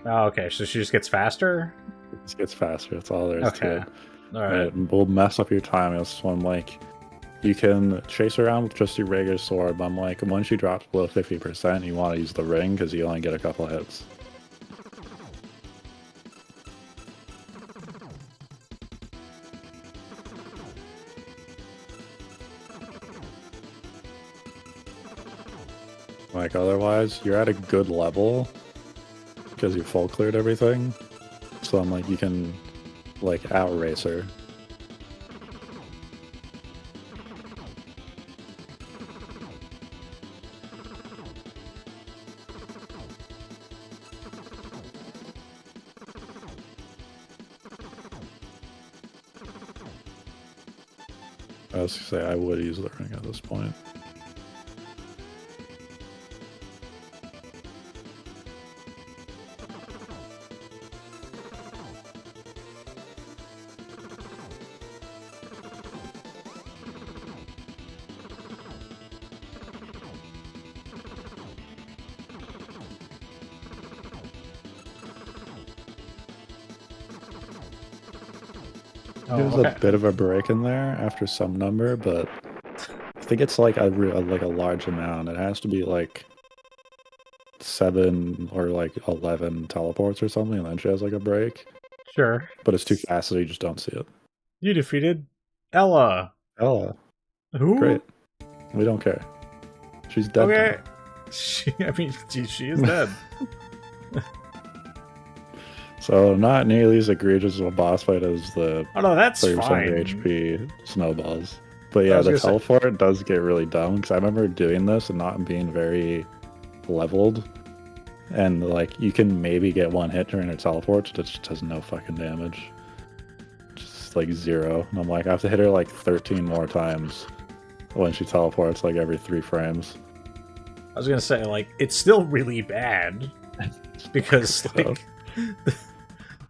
Oh, okay, so she just gets faster? It just gets faster, that's all there is to Okay. it. Alright. It will mess up your timing. This one, like, you can chase around with just your regular sword, but I'm like, once you drop below 50%, you want to use the ring because you only get a couple hits. Like, otherwise, you're at a good level because you full cleared everything. So I'm like, you can, like, outrace her. I was gonna say I would use the ring at this point. Oh, There's okay. a bit of a break in there after some number, but I think it's like a large amount. It has to be like 7 or like 11 teleports or something, and then she has like a break. Sure. But it's too fast, so you just don't see it. You defeated Ella. Ella, Who? great. We don't care. She's dead. Okay. Now. I mean, she is dead. So not nearly as egregious of a boss fight as the Oh no, that's 30% fine. of your HP snowballs. But I yeah, was the gonna say- teleport does get really dumb because I remember doing this and not being very leveled. And like you can maybe get one hit during her teleport, but it just does no fucking damage. Just like 0. And I'm like, I have to hit her like 13 more times when she teleports, like every 3 frames. I was gonna say, like, it's still really bad. Because, like,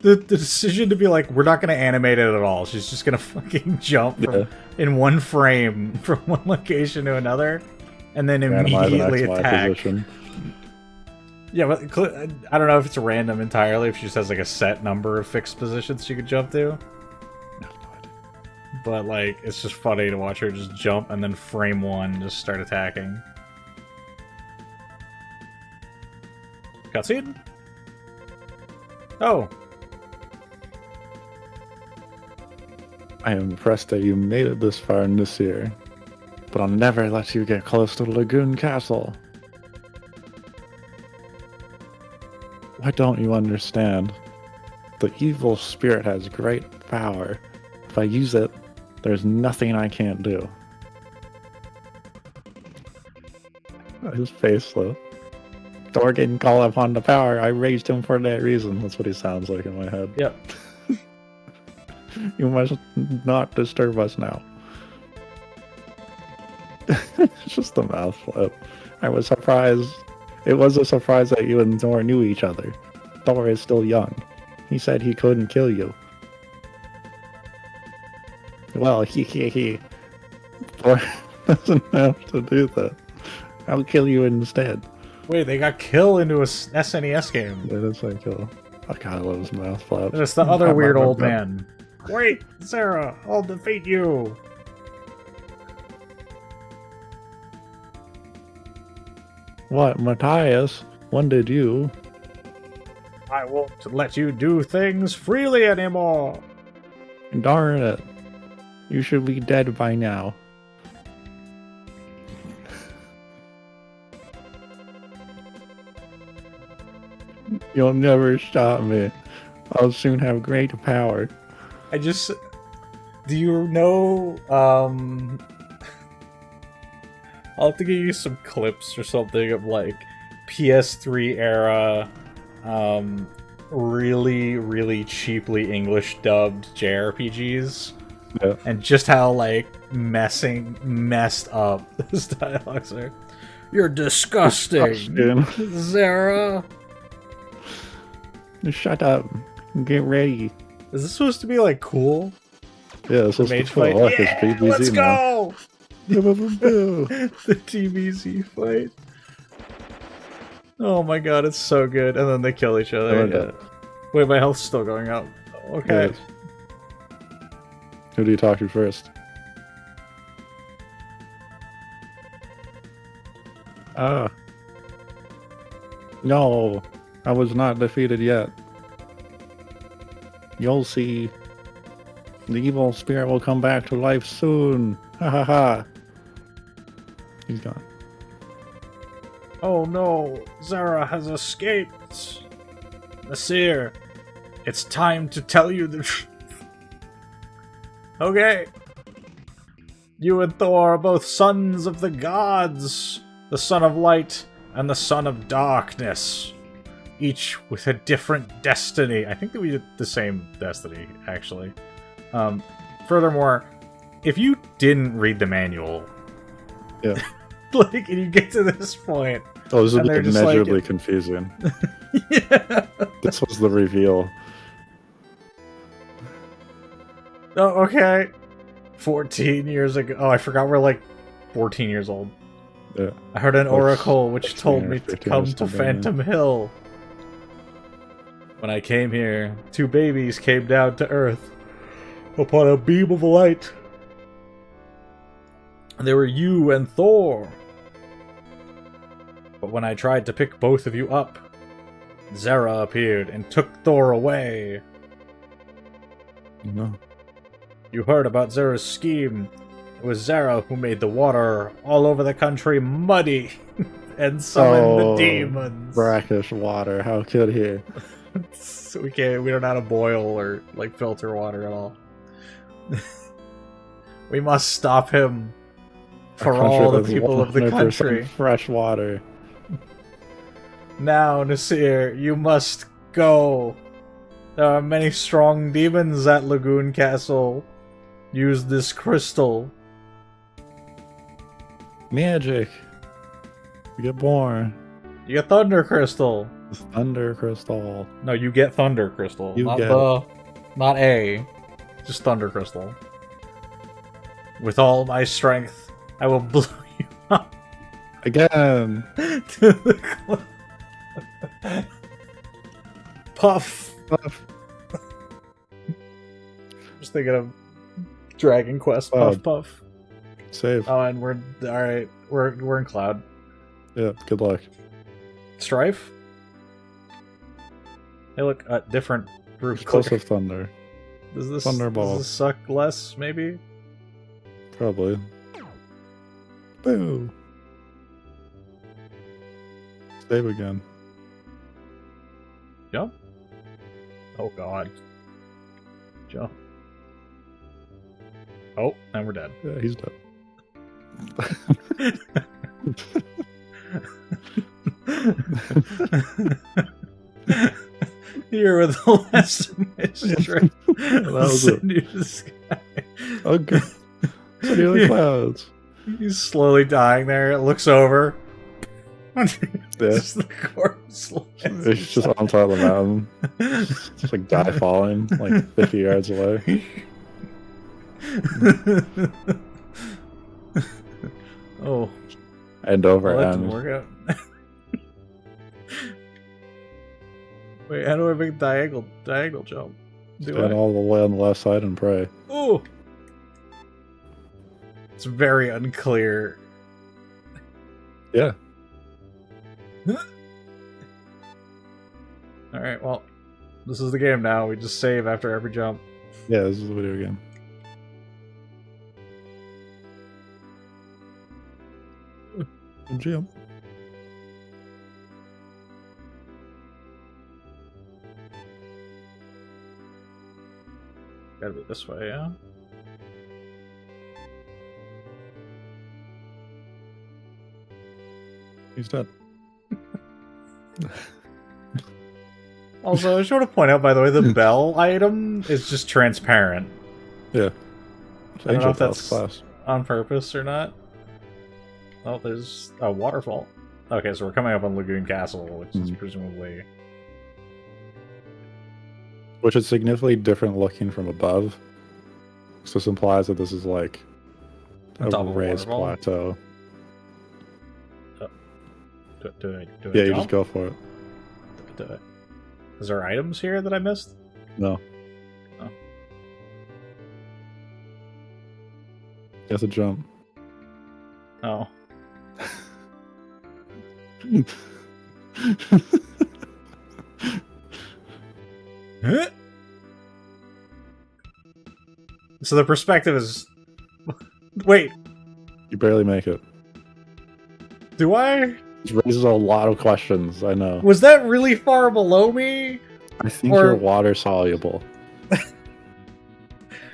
the decision to be like, we're not gonna animate it at all. She's just gonna fucking jump from, in one frame from one location to another, and then Randomize immediately an XY attack. position. Yeah, but I don't know if it's random entirely, if she just has like a set number of fixed positions she could jump to. But like, it's just funny to watch her just jump and then frame 1 just start attacking. Cutscene? Oh. I am impressed that you made it this far in this year, but I'll never let you get close to Lagoon Castle. Why don't you understand? The evil spirit has great power. If I use it, there's nothing I can't do. His face, though. Dorgan called upon the power. I raised him for that reason. That's what he sounds like in my head. Yep. You must not disturb us now. It's just a mouth flip. I was surprised. It was a surprise that you and Thor knew each other. Thor is still young. He said he couldn't kill you. Well, he. Thor doesn't have to do that. I'll kill you instead. Wait, they got Kill into a SNES game. It is like, oh god, I love his mouth flap. It's the other weird old man. Wait, Sarah, I'll defeat you. What, Matthias? When did you? I won't let you do things freely anymore. Darn it. You should be dead by now. You'll never stop me. I'll soon have great power. Do you know, I'll have to give you some clips or something of, like, PS3 era, really, really cheaply English dubbed JRPGs. Yeah. And just how, like, messed up those dialogues are. You're disgusting, Zara. Shut up. Get ready. Is this supposed to be, like, cool? Yeah, this is Mage cool. fight? Look, Yeah, it's BBZ let's now. go! The The TBZ fight. Oh my god, it's so good. And then they kill each other. Yeah. Wait, my health's still going up. Okay. Yes. Who do you talk to first? No, I was not defeated yet. You'll see. The evil spirit will come back to life soon. Ha ha ha. He's gone. Oh no, Zara has escaped. Nasir, it's time to tell you the truth. Okay. You and Thor are both sons of the gods, the son of light and the son of darkness. Each with a different destiny. I think that we did the same destiny, actually. Furthermore, if you didn't read the manual, Yeah. like, and you get to this point, Oh, this is and they're just immeasurably like- confusing. yeah. This was the reveal. Oh, okay. 14 years ago. Oh, I forgot we're like 14 years old. Yeah. I heard an Like oracle which 16 told or me to 15 or come to something, yeah. Phantom Hill. When I came here, two babies came down to Earth upon a beam of light. They were you and Thor. But when I tried to pick both of you up, Zara appeared and took Thor away. No. You heard about Zara's scheme. It was Zara who made the water all over the country muddy and summoned the demons. Brackish water. How could he? So we don't know how to boil or like filter water at all. We must stop him for Our country all the has people of the 100% country. fresh water. Now, Nasir, you must go. There are many strong demons at Lagoon Castle. Use this crystal. Magic. You get born. You get Thunder Crystal. Thunder crystal. No, you get Thunder Crystal. You not get not A. Just Thunder Crystal. With all my strength, I will blow you up Again. to the cliff. Puff. Puff. Just thinking of Dragon Quest. Puff Puff. Save. Oh, and we're alright. We're in Cloud. Yeah, good luck. Strife. Hey, look, different group. Explosive thunder. Does this Thunderball. suck less? Maybe. Probably. Boo. Save again. Jump. Oh God. Jump. Oh, and we're dead. Yeah, he's dead. Here with the last of my strength. That was it. Send you to the sky. Okay. City of the clouds. He's slowly dying there. It looks over. Yeah. Just the corpse. It's just on top of the mountain. Just like guy falling like 50 yards away. Oh. End over Well, that didn't end. work out. Wait, how do I make diagonal jump? Do Stand I? all the way on the left side and pray. Ooh! It's very unclear. Yeah. Alright, well, this is the game now. We just save after every jump. Yeah, this is a video game. Jump. Gotta be this way, yeah? He's dead. Also, I just want to point out, by the way, the bell item is just transparent. Yeah. I don't know if Bell's that's on purpose or not. Oh, there's a waterfall. Okay, so we're coming up on Lagoon Castle, which is presumably... Which is significantly different looking from above. So this implies that this is like a raised plateau. Do I Yeah, you jump? just go for it. Is there items here that I missed? No. Oh. You have to jump. Oh. Huh? So the perspective is... Wait, You barely make it. do I? This raises a lot of questions, I know. Was that really far below me? I think Or- you're water soluble.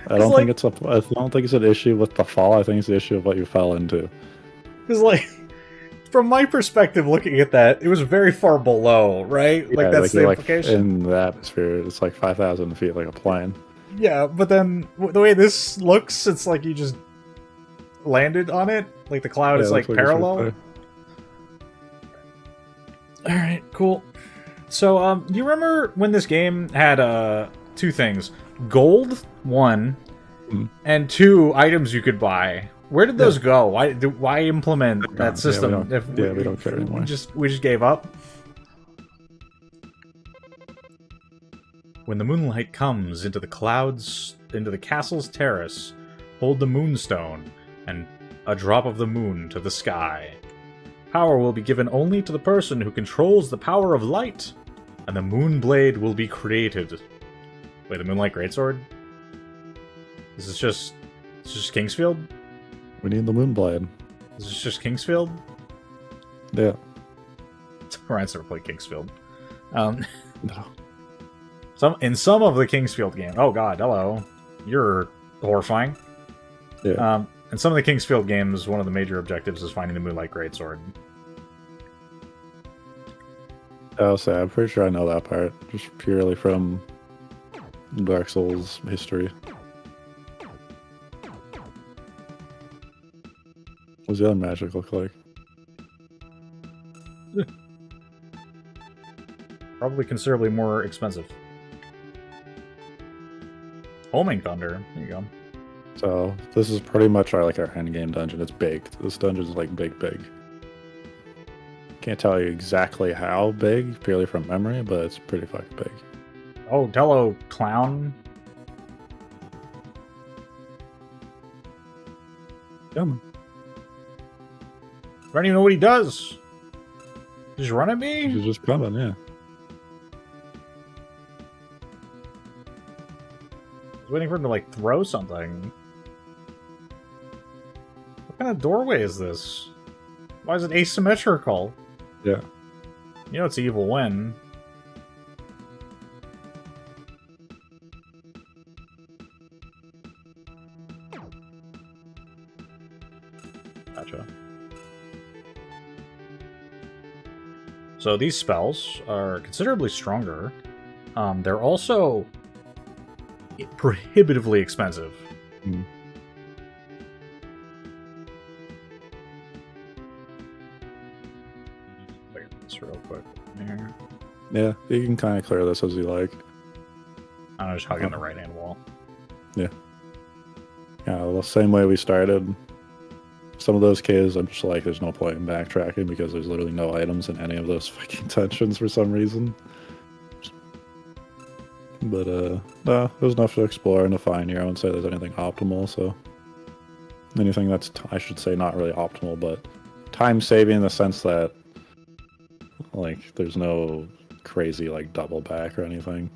I don't like- think I don't think it's an issue with the fall. I think it's the issue of what you fell into. Because, like, from my perspective looking at that, it was very far below, right? Like, Yeah, that's you're, the implication. in the atmosphere, it's like 5,000 feet, like a plane. Yeah, but then the way this looks, it's like you just landed on it. Like, the cloud Yeah, is, it like, looks it's right parallel. there. Alright, cool. So, do you remember when this game had, two things? Gold, one, and two items you could buy. Where did those go? Why implement that system? We don't care anymore. We just gave up. When the moonlight comes into the clouds, into the castle's terrace, hold the moonstone and a drop of the moon to the sky. Power will be given only to the person who controls the power of light, and the moon blade will be created. Wait, the Moonlight Greatsword? Is this just... It's just Kingsfield? We need the Moonblade. Is this just Kingsfield? Yeah. Ryan's never played Kingsfield. No. In some of the Kingsfield games... Oh god, hello. You're horrifying. Yeah. In some of the Kingsfield games, one of the major objectives is finding the Moonlight Greatsword. I'll say, I'm pretty sure I know that part, just purely from Dark Souls history. What does the other magic look like? Probably considerably more expensive. Homing Thunder. There you go. So, this is pretty much our endgame dungeon. It's big. This dungeon is like big. Can't tell you exactly how big, purely from memory, but it's pretty fucking big. Oh, Tello Clown. Yeah, man. I don't even know what he does. Just run at me? He's just coming, yeah. I was waiting for him to, like, throw something. What kind of doorway is this? Why is it asymmetrical? Yeah. You know it's evil win. Gotcha. So these spells are considerably stronger. They're also prohibitively expensive. Mm. Look at this real quick. Here. Yeah, you can kind of clear this as you like. I'm just hugging the right-hand wall. Yeah, the same way we started. Some of those caves, I'm just like, there's no point in backtracking because there's literally no items in any of those fucking dungeons for some reason. But, no, there's enough to explore and to find here. I wouldn't say there's anything optimal, so... Anything that's, I should say, not really optimal, but time-saving in the sense that Like, there's no crazy like double back or anything.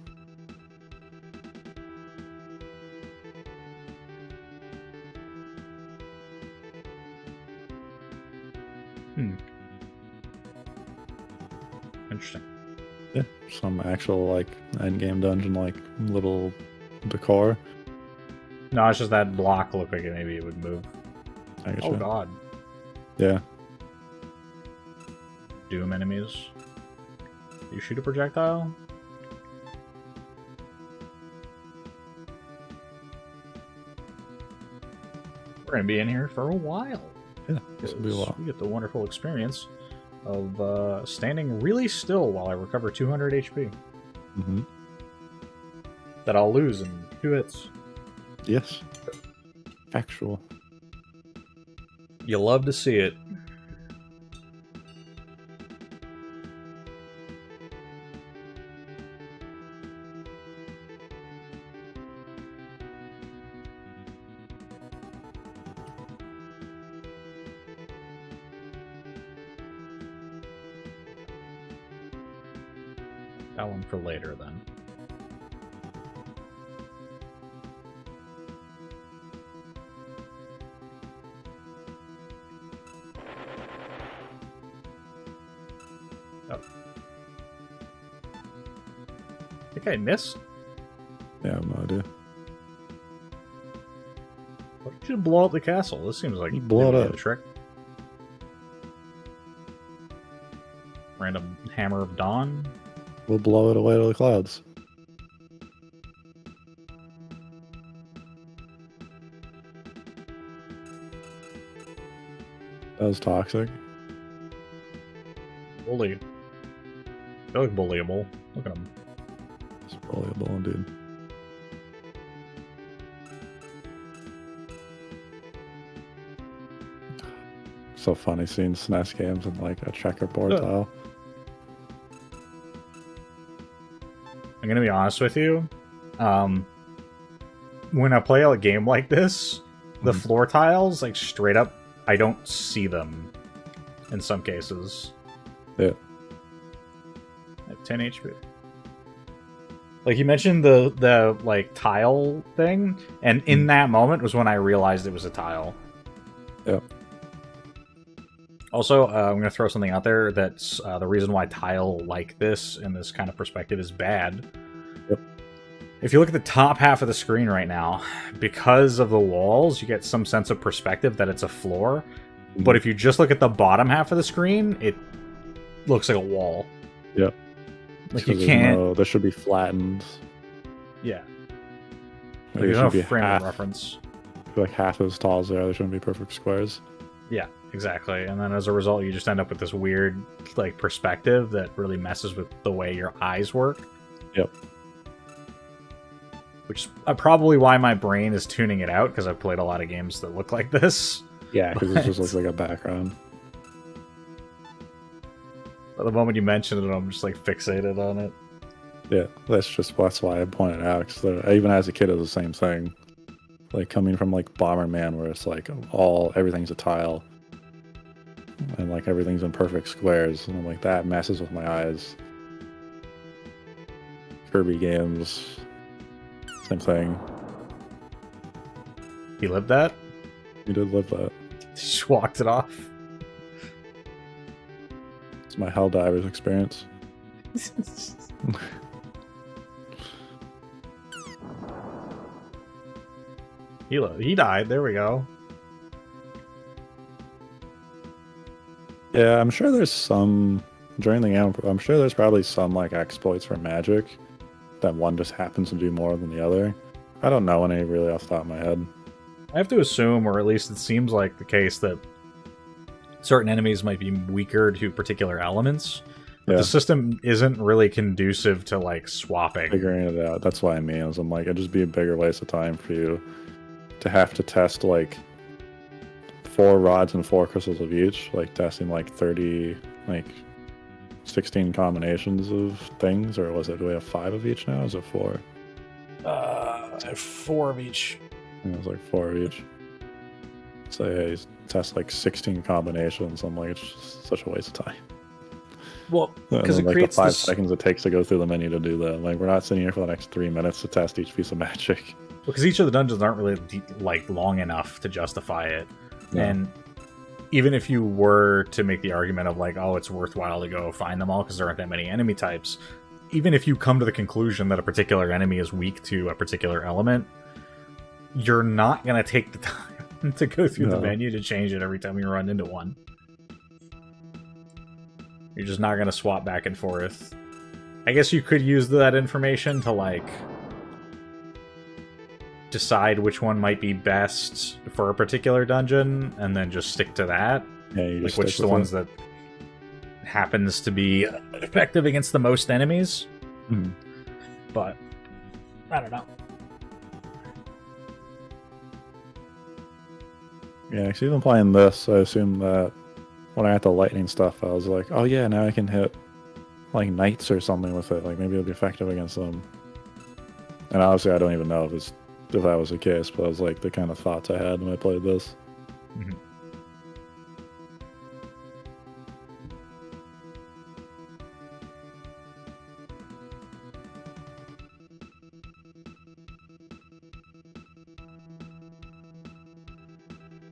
Interesting. Yeah, some actual like end game dungeon like little decor. No, it's just that block looked like maybe it would move. I get Oh you. god. Yeah. Doom enemies. You shoot a projectile? We're gonna be in here for a while. Yeah, this will be a while. We get the wonderful experience of standing really still while I recover 200 HP. Mm-hmm. That I'll lose in 2 hits. Yes. Factual. You love to see it. That one for later, then. Oh. I think I missed. Yeah, I have no idea. Why don't you blow up the castle? This seems like Blow it maybe up. a trick. Random Hammer of Dawn. We'll blow it away to the clouds. That was toxic. Bully. They look bullyable. Look at them. It's bullyable indeed. So funny seeing SNES games in like a checkerboard Yeah. tile. I'm gonna be honest with you. When I play a game like this, the Mhm. floor tiles, like straight up, I don't see them in some cases. Yeah. At 10 HP. Like you mentioned the like tile thing, and in that moment was when I realized it was a tile. Yep. Also, I'm gonna throw something out there that's the reason why tile like this in this kind of perspective is bad. Yep. If you look at the top half of the screen right now, because of the walls, you get some sense of perspective that it's a floor. Mhm. But if you just look at the bottom half of the screen, it looks like a wall. Yep. Like So you can't. this should be flattened. Yeah. Like, There's it no should be frame half, of reference. like half as tall as they are. They shouldn't be perfect squares. Yeah, exactly. And then as a result, you just end up with this weird like perspective that really messes with the way your eyes work. Yep. Which is probably why my brain is tuning it out, because I've played a lot of games that look like this. Yeah, because it just looks like a background. But the moment you mention it, I'm just like fixated on it. Yeah, that's why I pointed it out. Because even as a kid, it was the same thing. Like coming from like Bomberman, where it's like everything's a tile, and like everything's in perfect squares, and I'm like that messes with my eyes. Kirby games, same thing. He lived that? You did live that. He just walked it off. It's my Helldivers experience. He died. There we go. Yeah, I'm sure there's some during the game. I'm sure there's probably some like exploits for magic that one just happens to do more than the other. I don't know any really off the top of my head. I have to assume, or at least it seems like the case, that certain enemies might be weaker to particular elements. But Yeah. the system isn't really conducive to like swapping. Figuring it out. That's what I mean. I'm like, it'd just be a bigger waste of time for you to have to test like 4 rods and 4 crystals of each, like testing like 30, like 16 combinations of things, or was it? Do we have 5 of each now? Is it 4? I have 4 of each. I think it was like 4 of each. So yeah, you test like 16 combinations. I'm like, it's just such a waste of time. Well, And because then, it like, the creates 5 this. seconds it takes to go through the menu to do that. Like, we're not sitting here for the next 3 minutes to test each piece of magic. Because each of the dungeons aren't really like long enough to justify it, No. and even if you were to make the argument of like, oh, it's worthwhile to go find them all because there aren't that many enemy types, even if you come to the conclusion that a particular enemy is weak to a particular element, you're not gonna take the time to go through the No. menu to change it every time you run into one. You're just not gonna swap back and forth. I guess you could use that information to like decide which one might be best for a particular dungeon, and then just stick to that. Yeah, you Like just which stick the with ones that happens to be effective against the most enemies. Mhm. But I don't know. Yeah, because even playing this, I assume that when I got the lightning stuff, I was like, oh yeah, now I can hit like knights or something with it. Like maybe it'll be effective against them. And obviously, I don't even know if that was the case, but it was like the kind of thoughts I had when I played this. Mhm.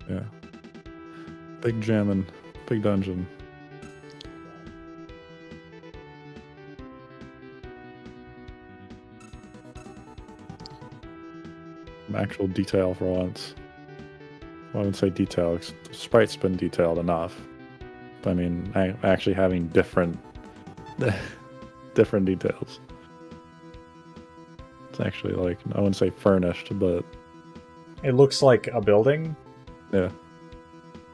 Yeah. Big gem and big dungeon. Some actual detail for once. Well, I wouldn't say detail. 'Cause the sprite's been detailed enough. But I mean, actually having different different details. It's actually like, I wouldn't say furnished, but It looks like a building. yeah.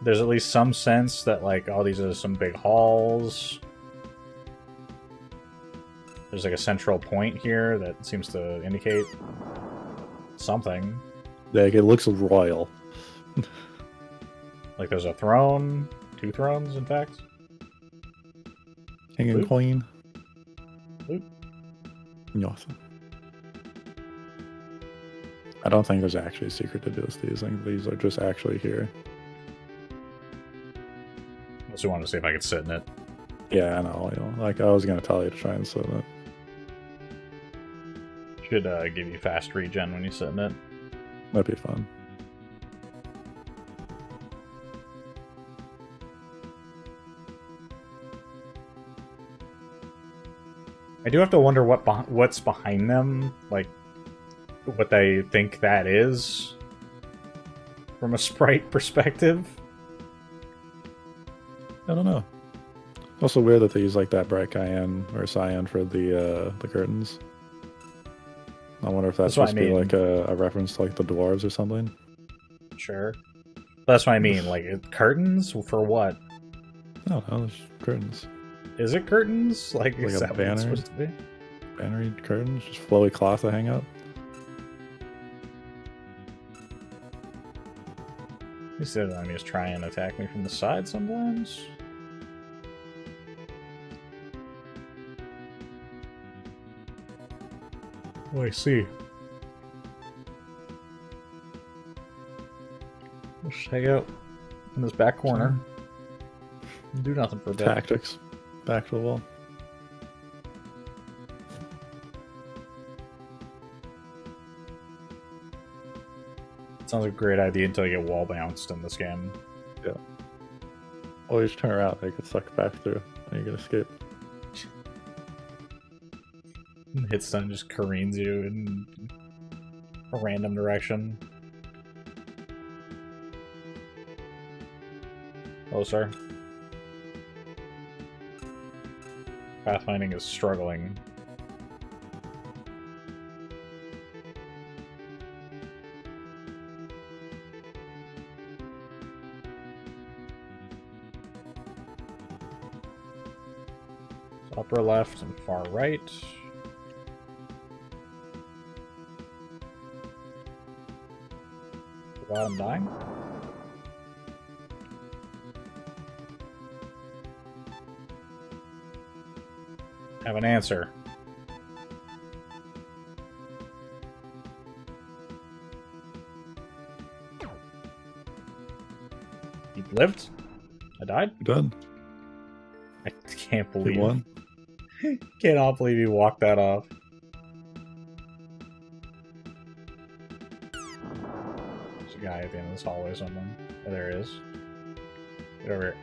There's at least some sense that like, oh, these are some big halls. There's like a central point here that seems to indicate something. Like, it looks royal. Like there's a throne, 2 thrones, in fact. King and Loot? queen. Loot? Awesome. I don't think there's actually a secret to these. I think these are just actually here. I just wanted to see if I could sit in it. Yeah, I know. Like, I was gonna tell you to try and sit in it. Should give you fast regen when you sit in it. That'd be fun. I do have to wonder what's behind them, like what they think that is from a sprite perspective. I don't know. Also weird that they use like that bright cyan for the curtains. I wonder if that's That's what supposed I to be mean. like a reference to like the dwarves or something. Sure. That's what I mean. Like curtains for what? I don't know. There's curtains. Is it curtains? Like, Like is a that what it's banner? supposed to be? Bannery curtains, just flowy cloth to hang up. These other enemies try and attack me from the side sometimes. Oh, I see. Just hang out in this back corner. Do nothing for a bit. Tactics. Back to the wall. Sounds like a great idea until you get wall bounced in this game. Yeah. Always turn around. They get sucked back through. And you can escape. Hitstun just careens you in a random direction. Hello, sir. Pathfinding is struggling. Upper left and far right. Bottom dying. Have an answer. You lived? I died? Done. I Can't He believe. won. Cannot believe you walked that off. There's a guy at the end of this hallway, someone. Oh, there he is. Get over here.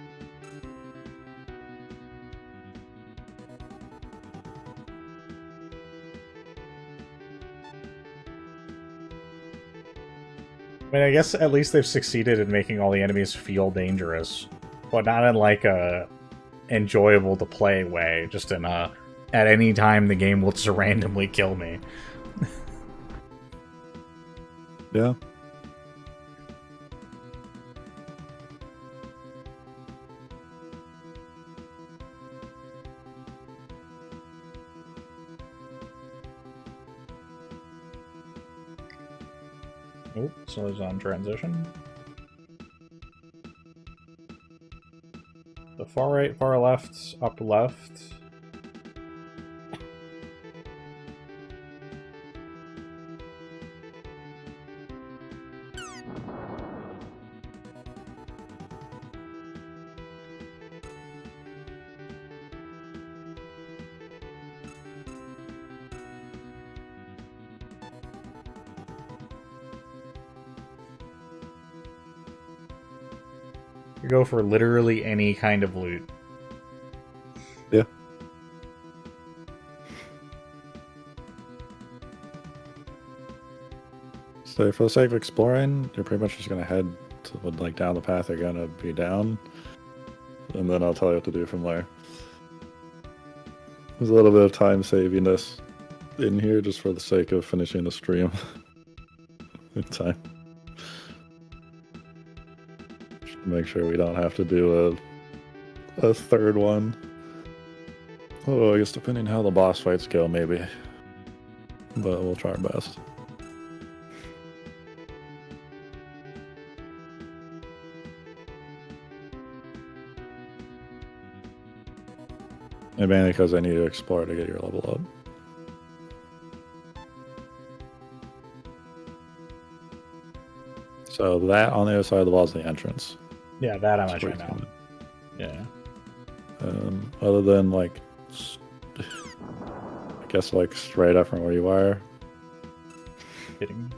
I mean, I guess at least they've succeeded in making all the enemies feel dangerous, but not in like a enjoyable to play way, just in a at any time the game will just randomly kill me. Yeah. Nope, so it's on transition. The far right, far left, up left. You go for literally any kind of loot. Yeah. So for the sake of exploring, you're pretty much just gonna head to, like down the path you're gonna be down, and then I'll tell you what to do from there. There's a little bit of time saviness in here just for the sake of finishing the stream in time. Just to make sure we don't have to do a third one. Oh, I guess depending how the boss fights go, maybe. But we'll try our best. And mainly because I need to explore to get your level up. So that on the other side of the wall is the entrance. Yeah, that I'm That's actually where know. it's Yeah. Other than like, I guess like straight up from where you are, Kidding.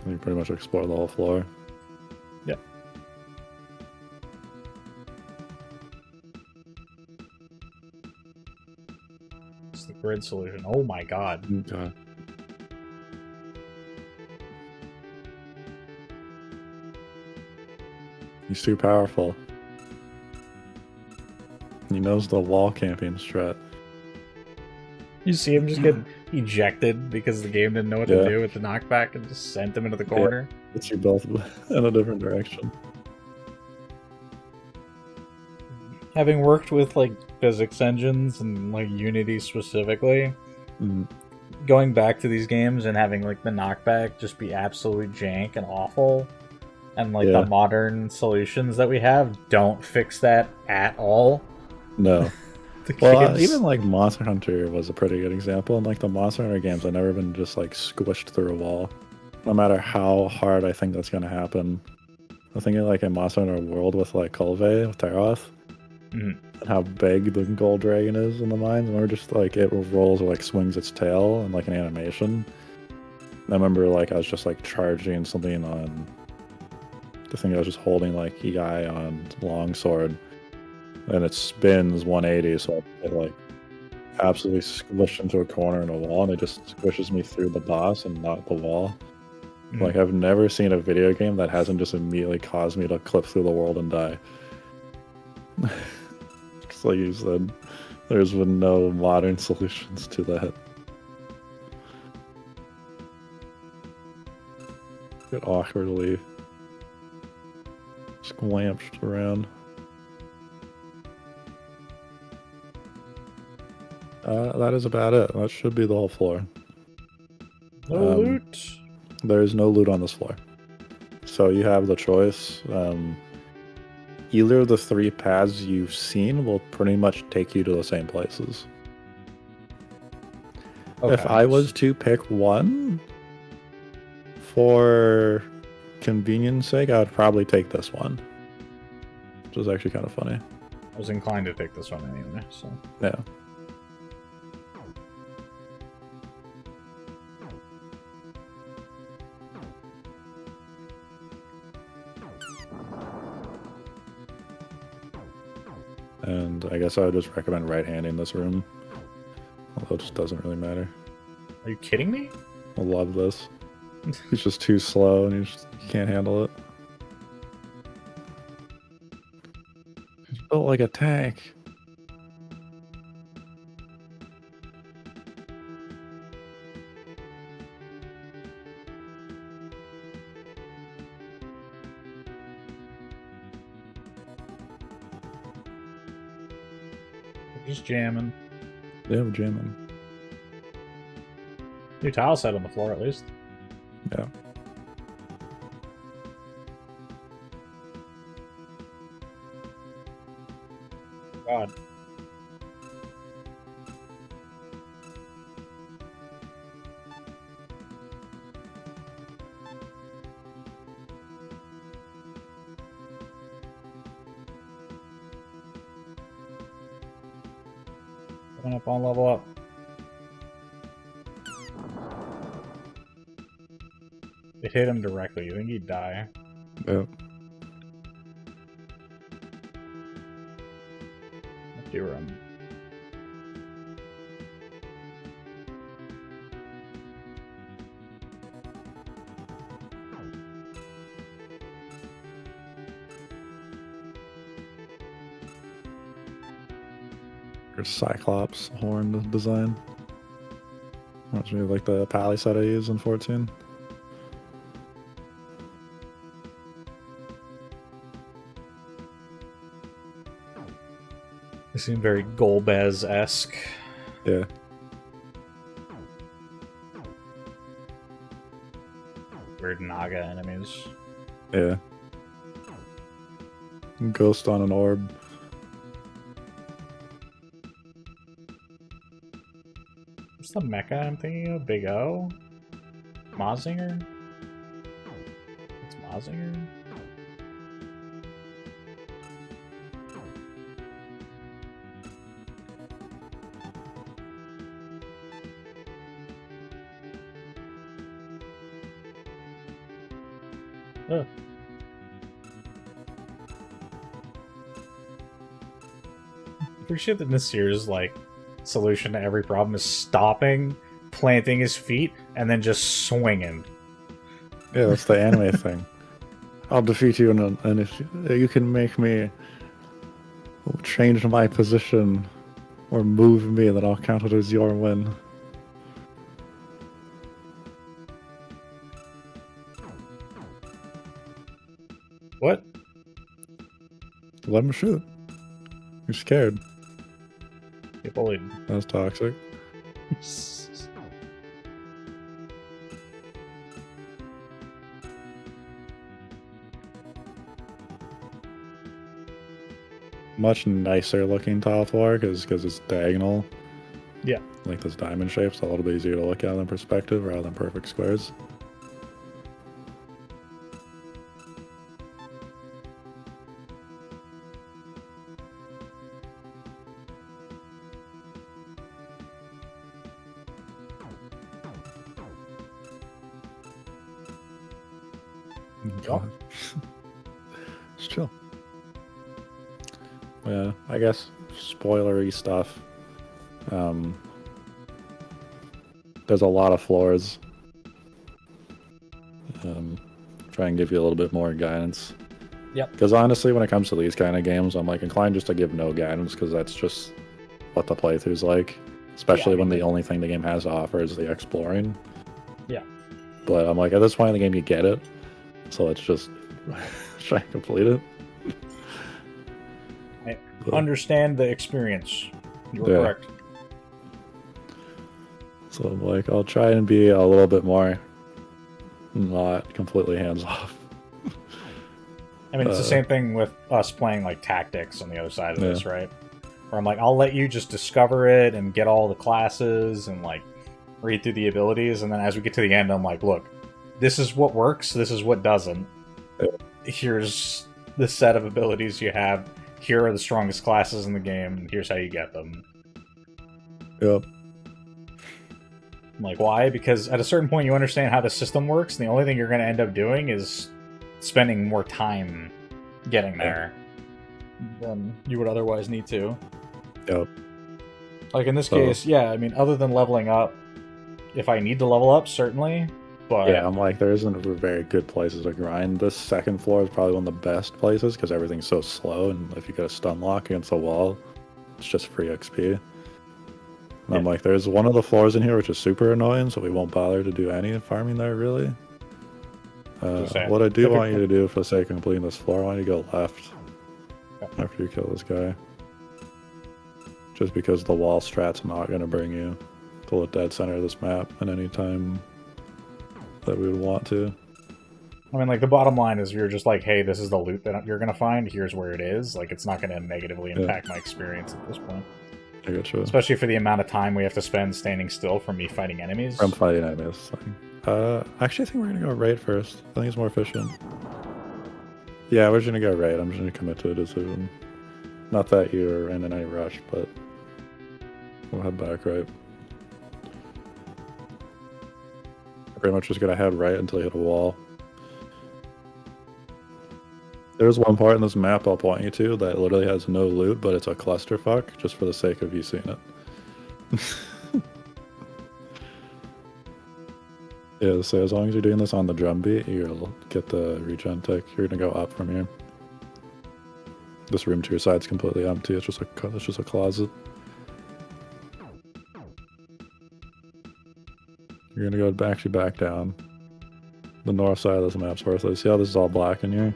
you pretty much explore the whole floor. Yep. It's the grid solution. Oh my god. Okay. He's too powerful. He knows the wall camping strat. You see him just get ejected because the game didn't know what to do with the knockback and just sent him into the corner. It's you both in a different direction. Having worked with like physics engines and like Unity specifically, going back to these games and having like the knockback just be absolutely jank and awful, and like the modern solutions that we have don't fix that at all. No. Well, even like Monster Hunter was a pretty good example. And like the Monster Hunter games, I've never been just like squished through a wall. No matter how hard I think that's going to happen. I'm thinking like in Monster Hunter World with like Kulve, with Taroth, and how big the gold dragon is in the mines. And we're just like, it rolls or like swings its tail in like an animation. And I remember like I was just like charging something on the thing I was just holding like EI on longsword. And it spins 180, so it like absolutely squished into a corner in a wall, and it just squishes me through the boss and not the wall. Like I've never seen a video game that hasn't just immediately caused me to clip through the world and die. Just like you said, there's been no modern solutions to that. Get awkwardly squamped around. That is about it. That should be the whole floor. No loot. There is no loot on this floor. So you have the choice. Either of the three paths you've seen will pretty much take you to the same places. Okay. If I was to pick one, for convenience sake, I would probably take this one. Which is actually kind of funny. was inclined to pick this one anyway, so... Yeah. And I guess I would just recommend right-handing this room. Although it just doesn't really matter. Are you kidding me? I love this. He's just too slow and you can't handle it. He's built like a tank. We're just jamming. Yeah, we're jamming. New tile set on the floor, at least. Yeah. God. Coming up on level up. It hit him directly. You think he'd die? Yeah. Empty room. Or Cyclops horn design. Reminds me of like the pally set I use in 14. They seem very Golbez-esque. Yeah. Weird Naga enemies. Yeah. Ghost on an orb. What's the mecha I'm thinking of? Big O? Mazinger? It's Mazinger? Ugh. Appreciate that Nasir's like solution to every problem is stopping, planting his feet, and then just swinging. Yeah, that's the anime thing. I'll defeat you, and if you can make me change my position or move me, then I'll count it as your win. What? Let him shoot. You're scared. Get bullied. That's toxic. Much nicer looking tile floor because it's diagonal. Yeah. Like this diamond shape, so a little bit easier to look at in perspective rather than perfect squares. Yup. Just chill. Yeah, I guess spoilery stuff. There's a lot of floors. Try and give you a little bit more guidance. Yep. Because honestly, when it comes to these kind of games, I'm like inclined just to give no guidance because that's just what the playthrough's like. Especially when the only thing the game has to offer is the exploring. Yeah. But I'm like, at this point in the game, you get it. So let's just try and complete it. I understand the experience. You were correct. So I'm like, I'll try and be a little bit more not completely hands off. I mean, it's the same thing with us playing like tactics on the other side of this, right? Where I'm like, I'll let you just discover it and get all the classes and like read through the abilities, and then as we get to the end, I'm like, look, this is what works, this is what doesn't. Here's the set of abilities you have. here are the strongest classes in the game, and here's how you get them. Yep. Like, why? Because at a certain point you understand how the system works, and the only thing you're going to end up doing is spending more time getting there than you would otherwise need to. Yep. Like, in this case, yeah, I mean, other than leveling up, if I need to level up, certainly, but... Yeah, I'm like, there isn't very good places to grind. This second floor is probably one of the best places, because everything's so slow, and if you get a stun lock against a wall, it's just free XP. And I'm like, there's one of the floors in here which is super annoying, so we won't bother to do any farming there, really. What I do want you to do for the sake of completing this floor, I want you to go left after you kill this guy. Just because the wall strat's not going to bring you to the dead center of this map at any time that we would want to. I mean, like, the bottom line is you're just like, hey, this is the loot that you're going to find, here's where it is. Like, it's not going to negatively impact my experience at this point. I get you. Especially for the amount of time we have to spend standing still from me fighting enemies. From fighting enemies. Actually, I think we're going to go right first. I think it's more efficient. Yeah, we're just going to go right. I'm just going to commit to a decision. Not that you're in any rush, but we'll head back right. Pretty much just going to head right until you hit a wall. There's one part in this map I'll point you to that literally has no loot, but it's a clusterfuck, just for the sake of you seeing it. Yeah, so as long as you're doing this on the drum beat, you'll get the regen tick. You're gonna go up from here. This room to your side's completely empty. It's just a closet. You're gonna go actually back down. The north side of this map's worthless. See how this is all black in here?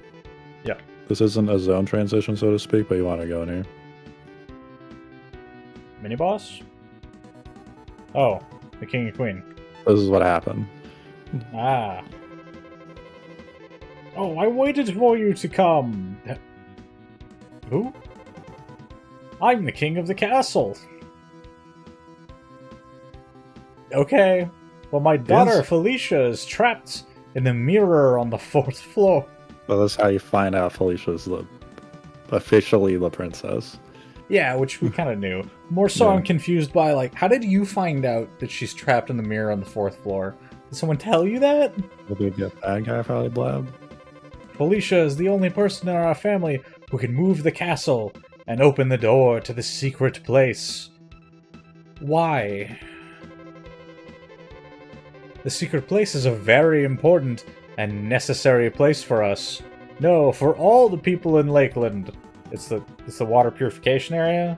Yeah. This isn't a zone transition, so to speak, but you want to go in here. Mini boss? Oh, the king and queen. This is what happened. Ah. Oh, I waited for you to come. Who? I'm the king of the castle. Okay. Well, my daughter Felicia is trapped in the mirror on the 4th floor. Well, that's how you find out Felicia's officially the princess. Yeah, which we kind of knew. More so, I'm confused by, like, how did you find out that she's trapped in the mirror on the 4th floor? Did someone tell you that? Will we get bad guy probably blab? Felicia is the only person in our family who can move the castle and open the door to the secret place. Why? The secret place is a very important and necessary place for us. No, for all the people in Lakeland. It's the water purification area?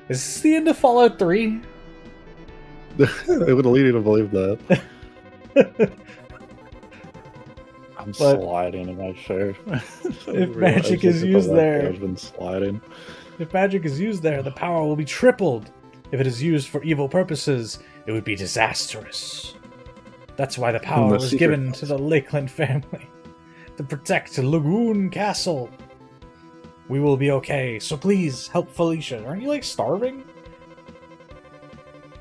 Is this the end of Fallout 3? It would lead you to believe that. I'm sliding in my shirt. If magic is used there... I've been sliding. If magic is used there, the power will be tripled. If it is used for evil purposes, it would be disastrous. That's why the power was given to the Lakeland family. To protect Lagoon Castle. We will be okay, so please help Felicia. Aren't you, like, starving?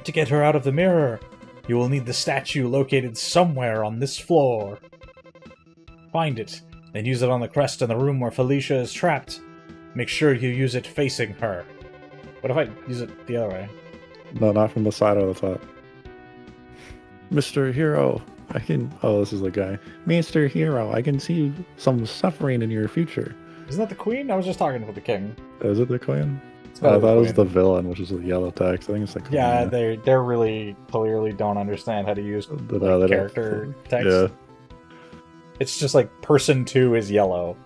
To get her out of the mirror, you will need the statue located somewhere on this floor. Find it, then use it on the crest in the room where Felicia is trapped. Make sure you use it facing her. What if I use it the other way? No, not from the side or the top. Mr. Hero, I can... Oh, this is the guy. Mr. Hero, I can see some suffering in your future. Isn't that the queen? I was just talking with the king. Is it the queen? I thought it was the villain, which is the yellow text. I think it's the queen. Yeah, they really clearly don't understand how to use character text. Yeah. It's just like person 2 is yellow.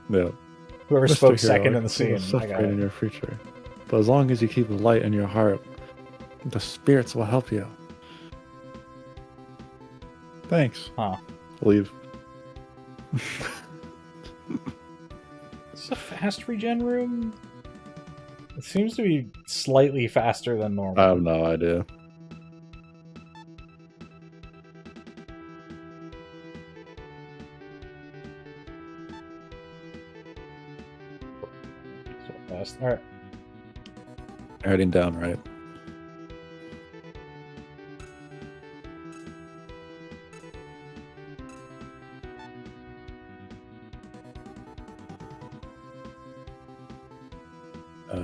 Yeah. Whoever Mr. spoke Hero, second in the I can see scene. suffering in your future. But as long as you keep the light in your heart, the spirits will help you. Thanks. Huh. Leave. Is this a fast regen room? It seems to be slightly faster than normal. I have no idea. So fast. Alright. Heading down, right?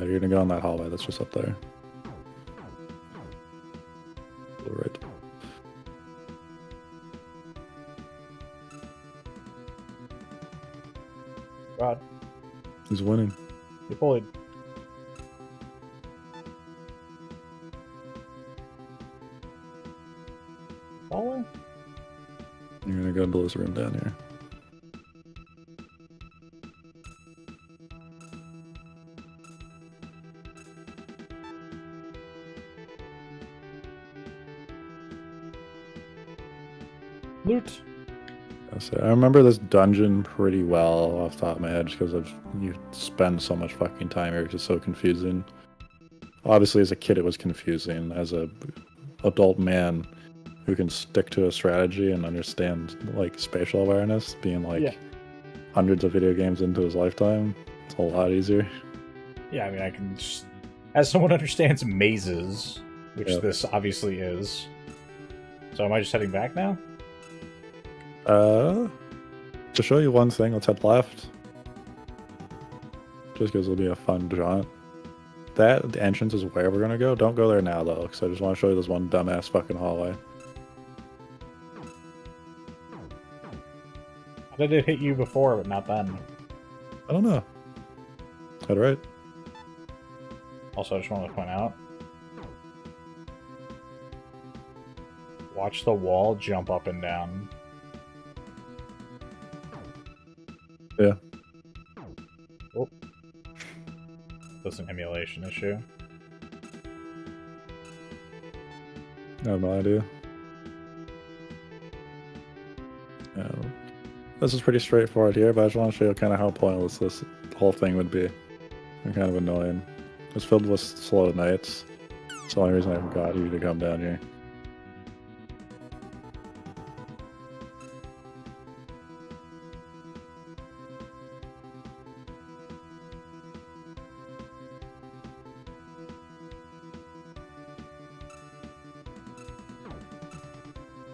You're gonna go in that hallway that's just up there. Right. God, He's winning. you bullied. Hallway? You're gonna go into this room down here. Loot. So I remember this dungeon pretty well off the top of my head because you spend so much fucking time here. It's just so confusing. Obviously, as a kid, it was confusing. As a adult man who can stick to a strategy and understand like spatial awareness, being like hundreds of video games into his lifetime, it's a lot easier. Yeah, I mean, I can just... As someone who understands mazes, which this obviously is. So am I just heading back now? To show you one thing, let's head left. Just because it'll be a fun jaunt. The entrance is where we're gonna go. Don't go there now though, because I just want to show you this one dumbass fucking hallway. How did it hit you before, but not then? I don't know. Head right. Also, I just want to point out. Watch the wall jump up and down. Yeah. Oh. That's an emulation issue. I have no idea. Yeah. This is pretty straightforward here, but I just want to show you kind of how pointless this whole thing would be. And kind of annoying. It's filled with slow nights. It's the only reason I got you to come down here.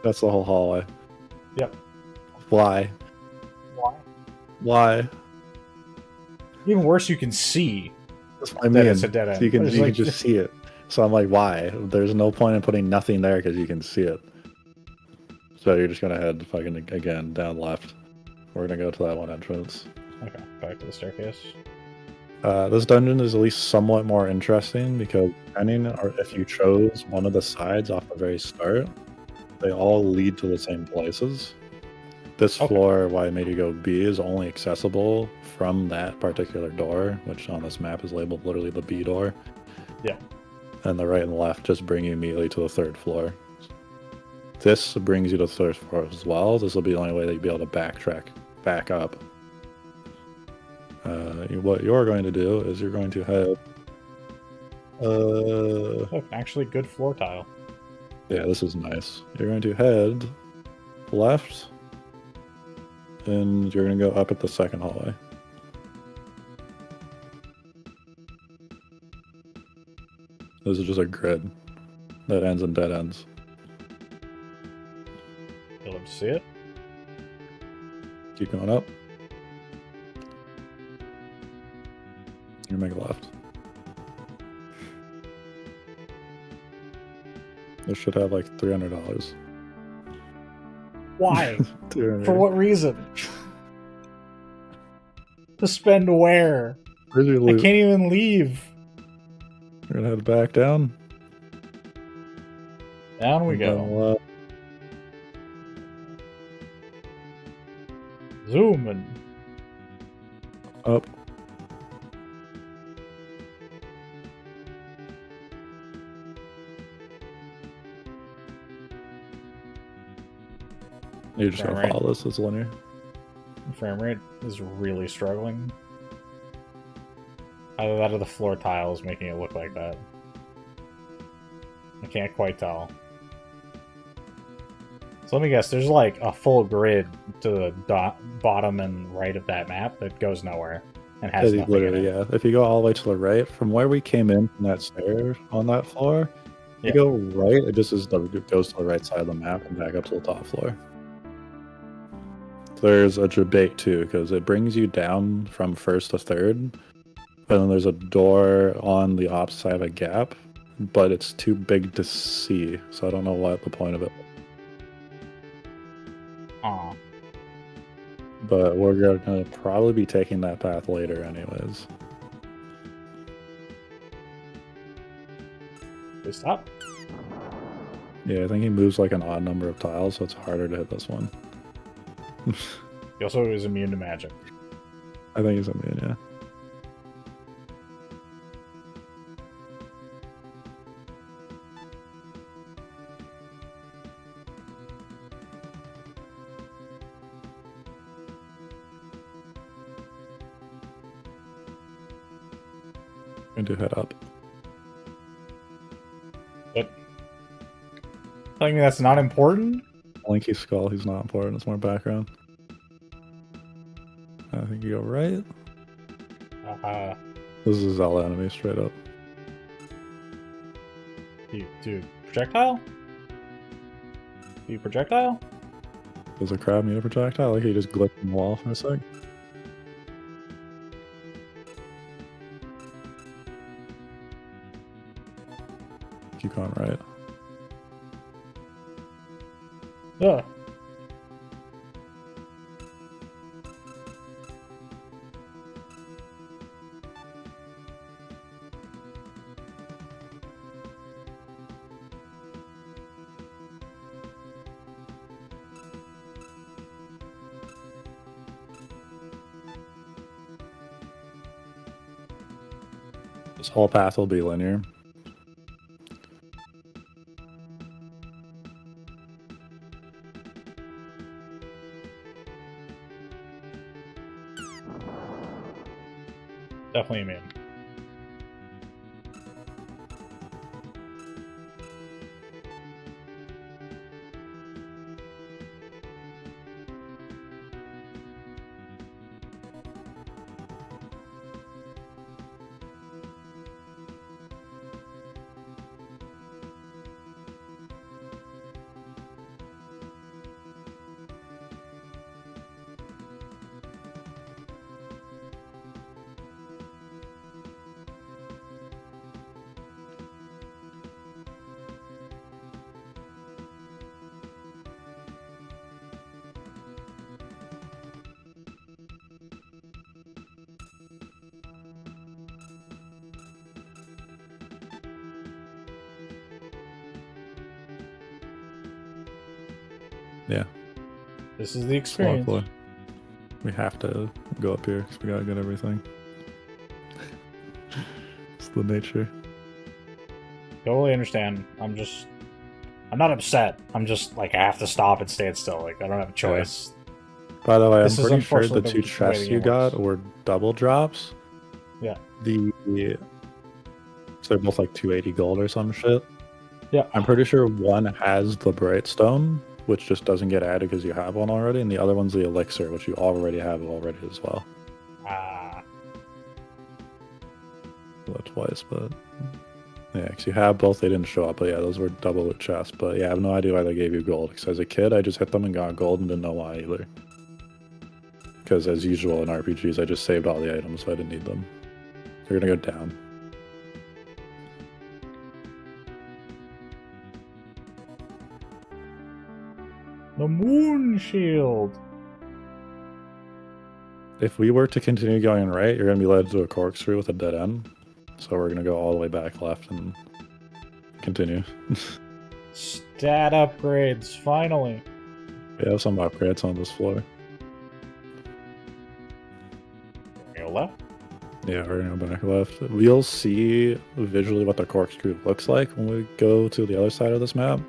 That's the whole hallway. Yep. Why? Why? Why? Even worse, you can see. That's what I that mean. it's a dead end. So you can Like, just see it. So I'm like, why? There's no point in putting nothing there because you can see it. So you're just gonna head fucking again down left. We're gonna go to that one entrance. Okay, back to the staircase. This dungeon is at least somewhat more interesting because depending on if you chose one of the sides off the very start, they all lead to the same places. This floor, why I made you go B, is only accessible from that particular door, which on this map is labeled literally the B door. Yeah. And the right and the left just bring you immediately to the third floor. This brings you to the third floor as well. This will be the only way that you'll be able to backtrack back up. What you're going to do is you're going to head... Look, actually good floor tile. Yeah, this is nice. You're going to head left, and you're going to go up at the second hallway. This is just a grid that ends in dead ends. You'll have to see it. Keep going up. You make a left. This should have like $300. Why? 200. For what reason? To spend where? Where's your I loot? can't even leave. We're gonna head back down. Down we go. Zoom and Up. You're just gonna follow this. It's linear. frame rate is really struggling. Either that or the floor tile is making it look like that. I can't quite tell. So let me guess, there's like a full grid to the bottom and right of that map that goes nowhere and has nothing literally, in it. yeah. If you go all the way to the right, from where we came in from that stair on that floor, you go right, it just it goes to the right side of the map and back up to the top floor. There's a debate too, because it brings you down from first to third, And then there's a door on the opposite side of a gap, but it's too big to see, so I don't know what the point of it. Aw. But we're gonna probably be taking that path later anyways. They stop. Yeah, I think he moves like an odd number of tiles, so it's harder to hit this one. He also is immune to magic. I think he's immune, yeah. Going to head up. But telling me that's not important? Linky Skull, he's not important, it's more background. I think you go right. This is a Zelda enemy straight up. Dude, projectile? Do you projectile? Does a crab need a projectile? Like he just glitched in the wall for a sec. Keep going right. Ugh. This whole path will be linear. Definitely immune. Yeah. This is the experience. Slowly. We have to go up here because we gotta get everything. It's the nature. Totally understand. I'm not upset. I'm just like, I have to stop and stand still. Like, I don't have a choice. By the way, This I'm is pretty sure the unfortunately two the way chests the you game got works. were double drops. Yeah. So they're both like 280 gold or some shit. Yeah. I'm pretty sure one has the Bright Stone, which just doesn't get added because you have one already, and the other one's the Elixir, which you already have already as well. Well, twice, but yeah, because you have both. They didn't show up, but yeah, those were double loot chests. But yeah, I have no idea why they gave you gold. Because as a kid, I just hit them and got gold and didn't know why either. Because as usual in RPGs, I just saved all the items, so I didn't need them. They're gonna go down. The moon shield. If we were to continue going right, you're gonna be led to a corkscrew with a dead end. So we're gonna go all the way back left and continue. Stat upgrades, finally. We have some upgrades on this floor. Go left. Yeah, we're gonna go back left. We'll see visually what the corkscrew looks like when we go to the other side of this map.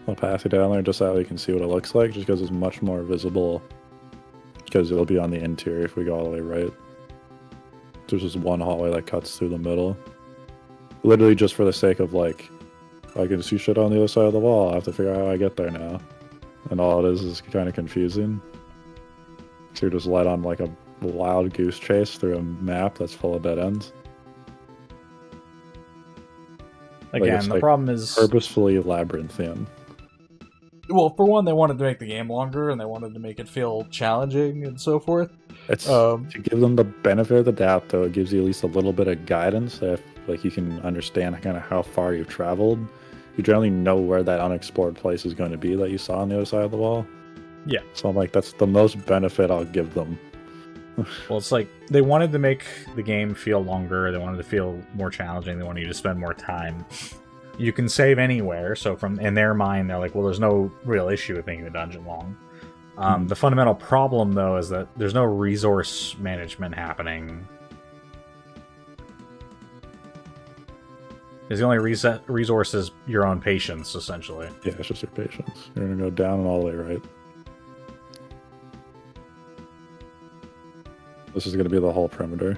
I'll pass you down there just so you can see what it looks like, just because it's much more visible. Because it'll be on the interior if we go all the way right. There's just one hallway that cuts through the middle. Literally just for the sake of like, I can see shit on the other side of the wall. I have to figure out how I get there now. And all it is kind of confusing. So you're just led on like a wild goose chase through a map that's full of dead ends. Again, it's the like problem is purposefully labyrinthian. Well, for one, they wanted to make the game longer, and they wanted to make it feel challenging and so forth. It's to give them the benefit of the doubt, though. It gives you at least a little bit of guidance, if like you can understand kind of how far you've traveled. You generally know where that unexplored place is going to be that you saw on the other side of the wall. Yeah. So I'm like, that's the most benefit I'll give them. Well, it's like they wanted to make the game feel longer. They wanted to feel more challenging. They wanted you to spend more time. You can save anywhere, so from in their mind, they're like, well, there's no real issue with making the dungeon long. The fundamental problem, though, is that there's no resource management happening. Because the only resource is your own patience, essentially. Yeah, it's just your patience. You're going to go down and all the way right. This is going to be the whole perimeter.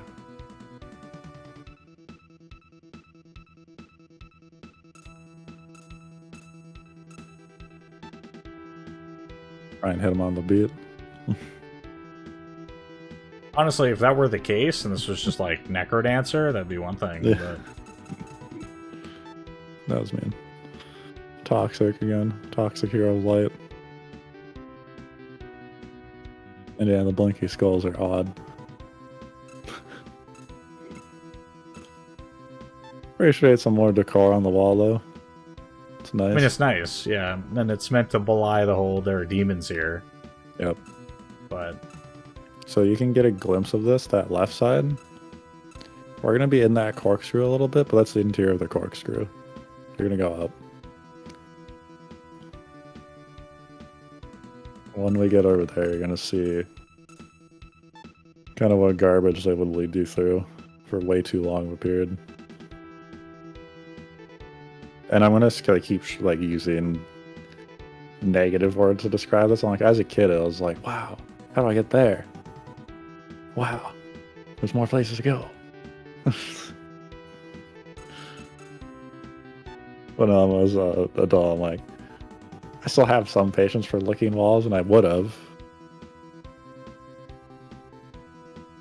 Try and hit him on the beat. Honestly, if that were the case, and this was just like Necrodancer, that'd be one thing. Yeah. But... That was mean. Toxic again. Toxic Hero Light. And yeah, the blinky skulls are odd. Pretty sure it's some more decor on the wall, though. It's nice. I mean, it's nice, yeah. And it's meant to belie the whole there are demons here. Yep. But... So you can get a glimpse of this, that left side. We're going to be in that corkscrew a little bit, but that's the interior of the corkscrew. You're going to go up. When we get over there, you're going to see kind of what garbage they would lead you through for way too long of a period. And I'm going to keep like using negative words to describe this. I'm like, as a kid, I was like, wow, how do I get there? Wow, there's more places to go. When I was an adult, I'm like, I still have some patience for licking walls, and I would have.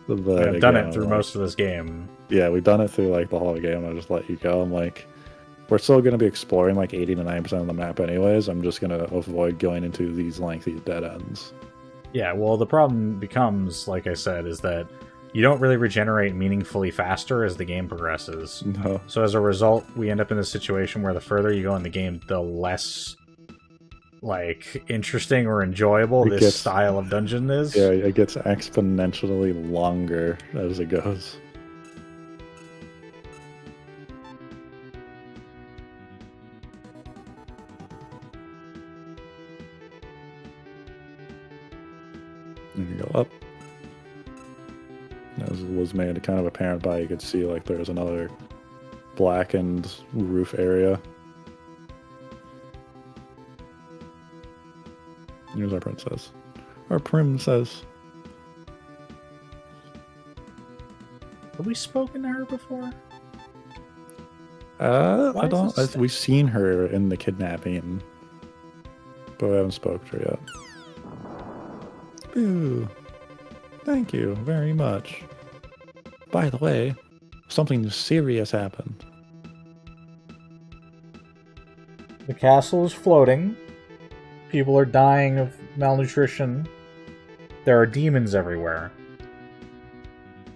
I've done it through most of this game. Yeah, we've done it through like the whole game. I just let you go. I'm like, we're still going to be exploring like 80 to 90% of the map anyways. I'm just going to avoid going into these lengthy dead ends. Yeah, well, the problem becomes, like I said, is that you don't really regenerate meaningfully faster as the game progresses. No. So as a result, we end up in a situation where the further you go in the game, the less like interesting or enjoyable this style of dungeon is. Yeah, it gets exponentially longer as it goes. And you go up. As was made kind of apparent by, you could see like there's another blackened roof area. Here's our princess. Our princess. Have we spoken to her before? I don't. We've seen her in the kidnapping, but we haven't spoken to her yet. Boo. Thank you very much. By the way, something serious happened. The castle is floating. People are dying of malnutrition. There are demons everywhere.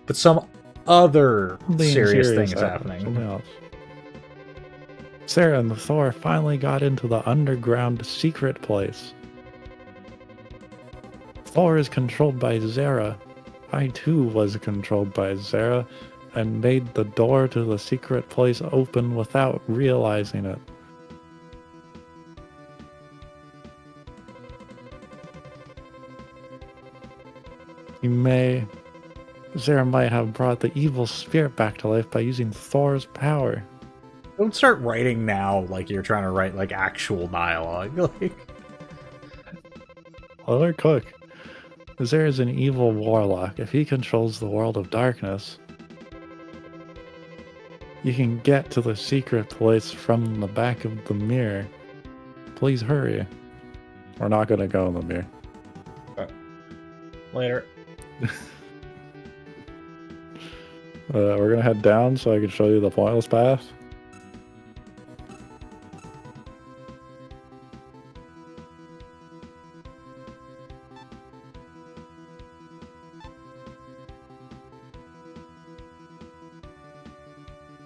But some other serious thing is happening. Something else. Sarah and Thor finally got into the underground secret place. Thor is controlled by Zara. I too was controlled by Zara and made the door to the secret place open without realizing it. Zara might have brought the evil spirit back to life by using Thor's power. Don't start writing now like you're trying to write like actual dialogue. Let her cook. Zara is an evil warlock. If he controls the world of darkness, you can get to the secret place from the back of the mirror. Please hurry. We're not going to go in the mirror. Later. We're going to head down so I can show you the pointless path.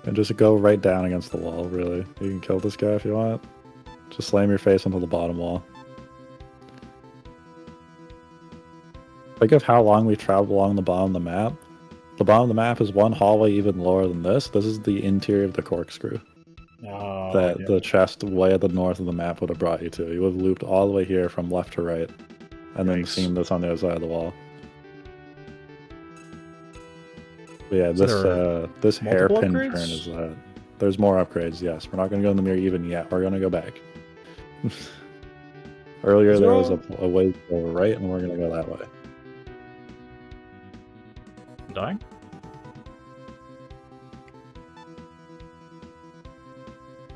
And just go right down against the wall, really. You can kill this guy if you want. Just slam your face into the bottom wall. Think of how long we traveled along the bottom of the map. The bottom of the map is one hallway even lower than this. This is the interior of the corkscrew. Oh, That yeah. the chest way at the north of the map would have brought you to. You would have looped all the way here from left to right. And then seen this on the other side of the wall. But yeah, this hairpin turn is that. There's more upgrades, yes. We're not going to go in the mirror even yet. We're going to go back. Earlier there was a way to go right, and we're going to go that way. I'm dying?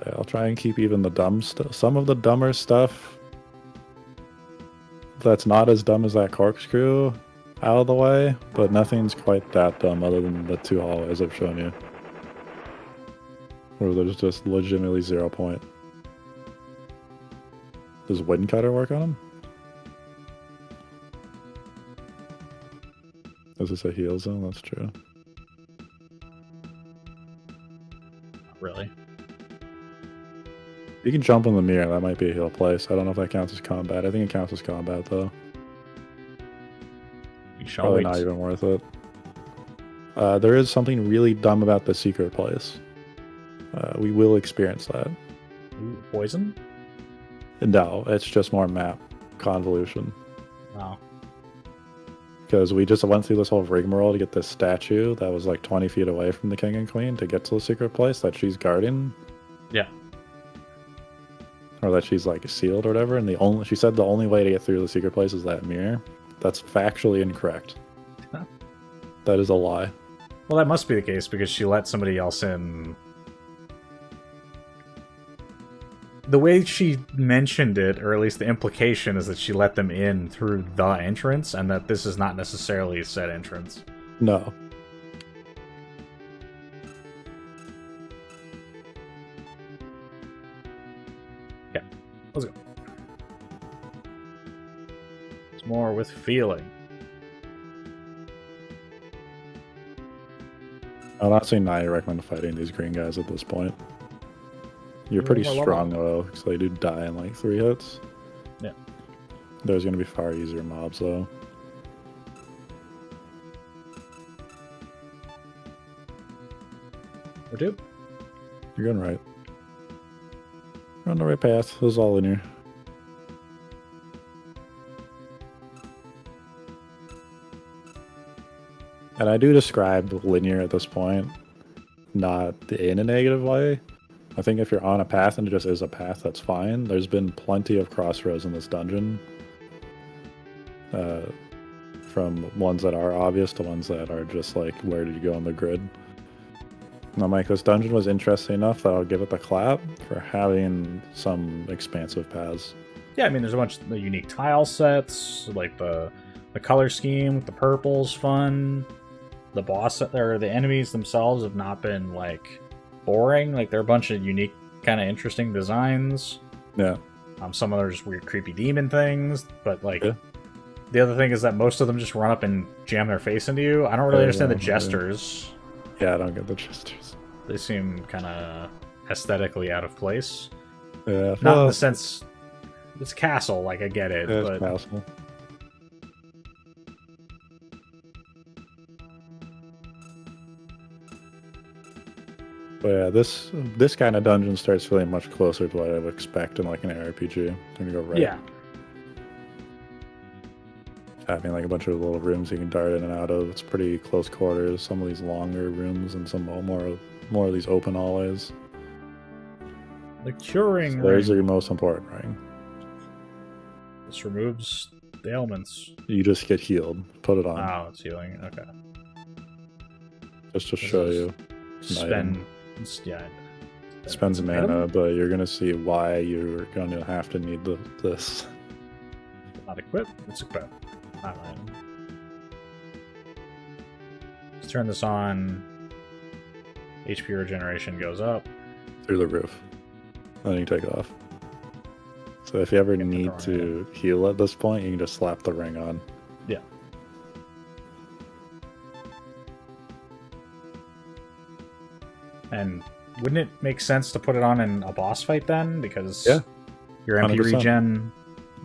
Yeah, I'll try and keep even the dumb stuff. Some of the dumber stuff that's not as dumb as that corkscrew out of the way, but nothing's quite that dumb other than the 2 hallways I've shown you. Where there's just legitimately 0 point. Does Wind Cutter work on him? Is this a heal zone? That's true. Not really. You can jump in the mirror, that might be a heal place. I don't know if that counts as combat. I think it counts as combat though. Probably not even worth it. There is something really dumb about the secret place. We will experience that. Ooh, poison? No, it's just more map convolution. Oh. Because we just went through this whole rigmarole to get this statue that was like 20 feet away from the king and queen to get to the secret place that she's guarding. Yeah. Or that she's like sealed or whatever, and she said the only way to get through the secret place is that mirror. That's factually incorrect. Huh. That is a lie. Well, that must be the case because she let somebody else in. The way she mentioned it, or at least the implication, is that she let them in through the entrance, and that this is not necessarily said entrance. No. Yeah, let's go. It's more with feeling. I'm not saying I recommend fighting these green guys at this point. You're pretty strong though, because they do die in like 3 hits. Yeah. There's going to be far easier mobs though. We're due. You're going right. You're on the right path. This is all linear. And I do describe linear at this point, not in a negative way. I think if you're on a path and it just is a path, that's fine. There's been plenty of crossroads in this dungeon. From ones that are obvious to ones that are just like, where did you go on the grid? And I'm like, this dungeon was interesting enough that I'll give it the clap for having some expansive paths. Yeah, I mean, there's a bunch of unique tile sets, like the color scheme, the purple's fun. The boss, or the enemies themselves have not been, like, boring. Like, they're a bunch of unique, kind of interesting designs. Yeah. Some of there's weird, creepy demon things, but, like, the other thing is that most of them just run up and jam their face into you. I don't really understand the jesters. Yeah, I don't get the jesters. They seem kind of aesthetically out of place. Yeah. Not in the sense... It's castle, like, I get it, it's but... castle. But yeah, this kind of dungeon starts feeling much closer to what I would expect in like an RPG. I'm gonna go right. Yeah. Having like a bunch of little rooms you can dart in and out of. It's pretty close quarters. Some of these longer rooms and some more of these open hallways. The curing so those are your most important, right? This removes the ailments. You just get healed. Put it on. Oh, it's healing. Okay. Just to show you. Spend. Yeah. Spends mana, but you're gonna see why you're gonna have to need this. Not equip. It's equip. Not item. Let's turn this on. HP regeneration goes up through the roof. And then you take it off. So if you ever need to heal at this point, you can just slap the ring on. Yeah. And wouldn't it make sense to put it on in a boss fight then? Because Yeah, your MP 100%. regen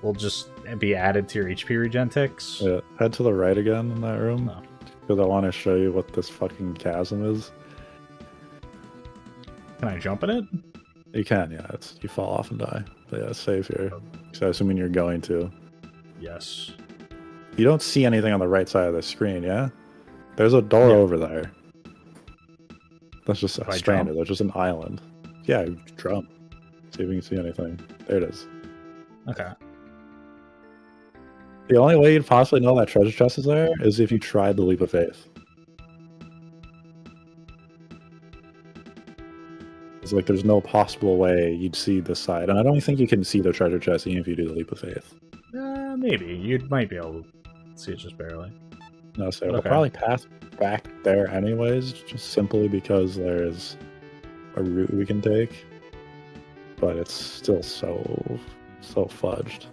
will just be added to your HP regen ticks. Yeah, head to the right again in that room. Oh. Because I want to show you what this fucking chasm is. Can I jump in it? You can, yeah. You fall off and die. But yeah, save here. So assuming you're going to. Yes. You don't see anything on the right side of the screen, yeah? There's a door over there. That's just stranded. There's just an island. Yeah, jump. See if you can see anything. There it is. Okay. The only way you'd possibly know that treasure chest is there is if you tried the leap of faith. It's like there's no possible way you'd see this side. And I don't think you can see the treasure chest even if you do the leap of faith. Maybe. You might be able to see it just barely. No, so we'll probably pass back there anyways, just simply because there's a route we can take. But it's still so fudged.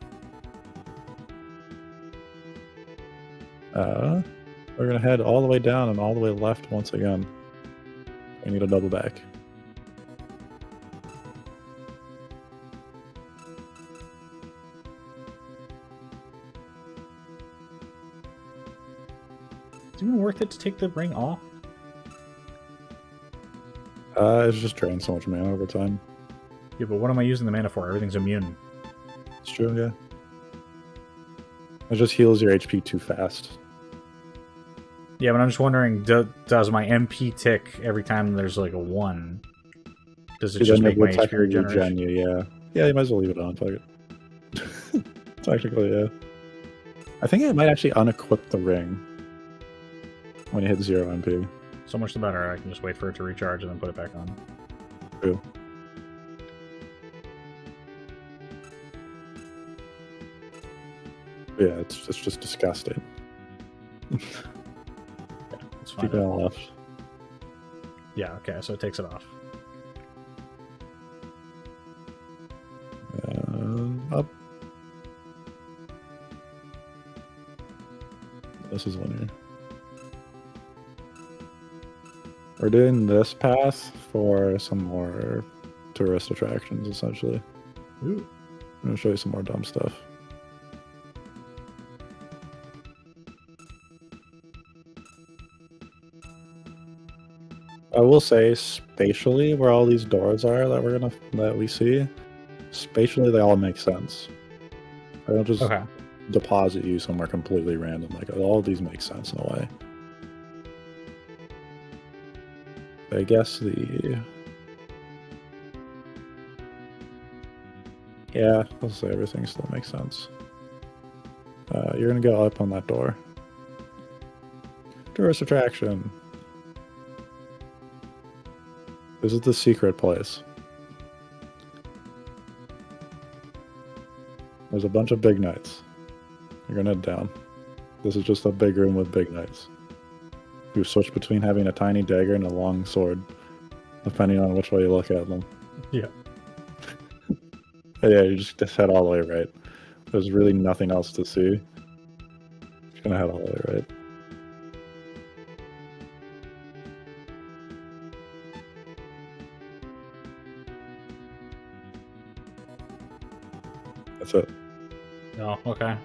We're gonna head all the way down and all the way left once again. We need a double back. Is it even worth it to take the ring off? It's just drained so much mana over time. Yeah, but what am I using the mana for? Everything's immune. It's true, yeah. It just heals your HP too fast. Yeah, but I'm just wondering, does my MP tick every time there's like a 1? Does it just make my HP regeneration? Yeah, you might as well leave it on. Fuck it. Technically, yeah. I think it might actually unequip the ring when you hit 0 MP. So much the better. I can just wait for it to recharge and then put it back on. True. Yeah, it's just disgusting. It's fine. Keep it on left. Yeah, okay, so it takes it off. Up. This is linear. We're doing this path for some more tourist attractions, essentially. Ooh. I'm going to show you some more dumb stuff. I will say, spatially, where all these doors are that we see, spatially they all make sense. I don't just deposit you somewhere completely random. Like all of these make sense in a way. I guess yeah, I'll say everything still makes sense. You're gonna go up on that door. Tourist attraction. This is the secret place. There's a bunch of big knights. You're gonna head down. This is just a big room with big knights. You switch between having a tiny dagger and a long sword, depending on which way you look at them. Yeah. Yeah, you just head all the way right. There's really nothing else to see. Just gonna head all the way right. That's it. Oh, okay.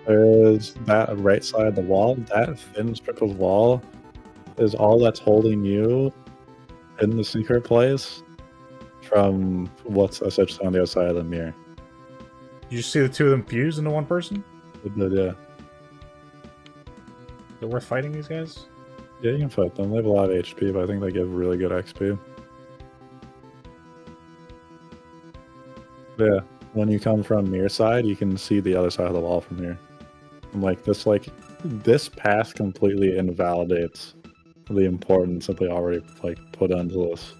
There's that right side of the wall. That thin strip of wall is all that's holding you in the secret place from what's essentially on the other side of the mirror. Did you see the two of them fuse into one person? It did, yeah. Is it worth fighting these guys? Yeah, you can fight them. They have a lot of HP, but I think they give really good XP. Yeah, when you come from mirror side, you can see the other side of the wall from here. And this path completely invalidates the importance that they already put into this.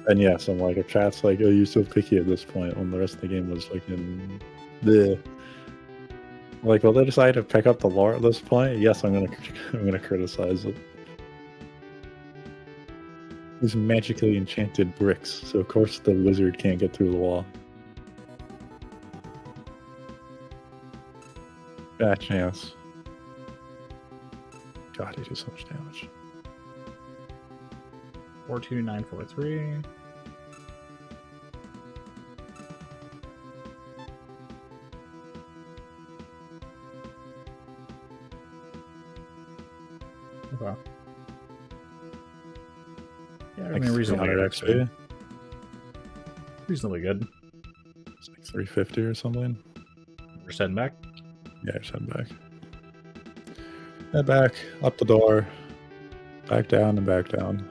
And yes, I'm like, if chat's like, oh, you're so picky at this point, when the rest of the game was like in the like, will they decide to pick up the lore at this point? Yes, I'm gonna criticize it. These magically enchanted bricks, so of course the wizard can't get through the wall. Bad chance. God, you do so much damage. 42943. Okay. Yeah, I Like mean, reasonably 300 good. XP. Reasonably good. It's like 350 or something. We're just heading back. Yeah, just head back. Head back, up the door, back down and back down.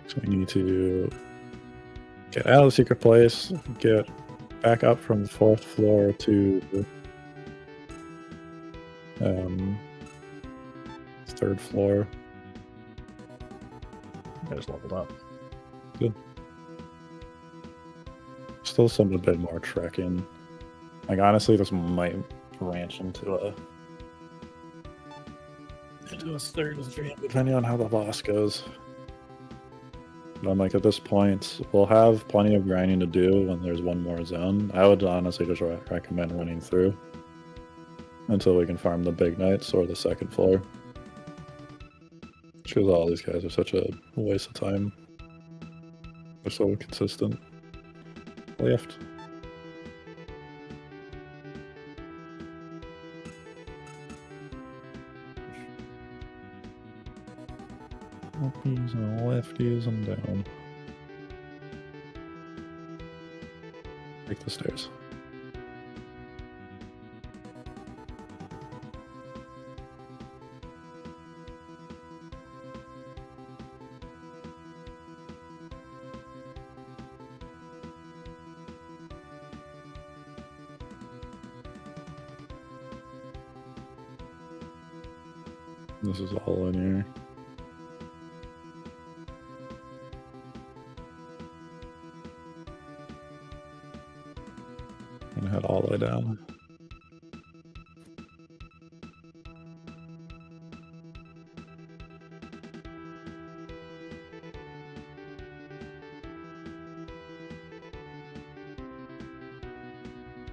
So we need to get out of the secret place, get back up from the 4th floor to 3rd floor. I just leveled up. Good. Still some a bit more trekking. Like honestly, this might branch into a 3rd stream, depending on how the boss goes. But I'm like, at this point, we'll have plenty of grinding to do when there's one more zone. I would honestly just recommend running through until we can farm the big knights or the 2nd floor. Because all these guys are such a waste of time. They're so consistent. Left. Uppies and lefties and down. Take the stairs. This is all linear. I'm gonna head all the way down.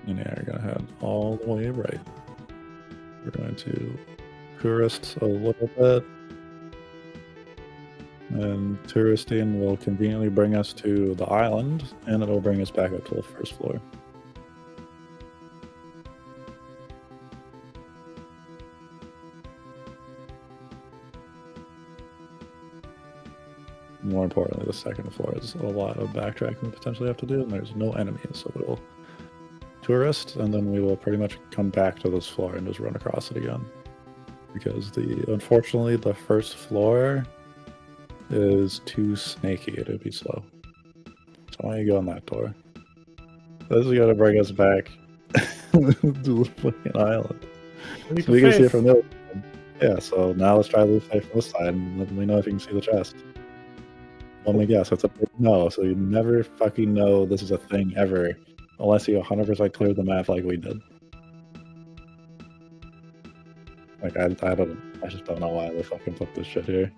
And yeah, we're gonna head all the way right. We're going to tourist a little bit. And touristing will conveniently bring us to the island, and it'll bring us back up to the 1st floor. More importantly, the 2nd floor is a lot of backtracking we potentially have to do, and there's no enemies, so we'll tourist, and then we will pretty much come back to this floor and just run across it again. Because unfortunately, the 1st floor is too snaky to be slow. So why don't you go on that door? This is gonna bring us back to the fucking island. So we can see it from the other side. Yeah, so now let's try Loot Faith from this side and let me know if you can see the chest. Let me guess, it's a big no, so you never fucking know this is a thing ever. Unless you 100% cleared the map like we did. Like, I just don't know why they fucking put this shit here.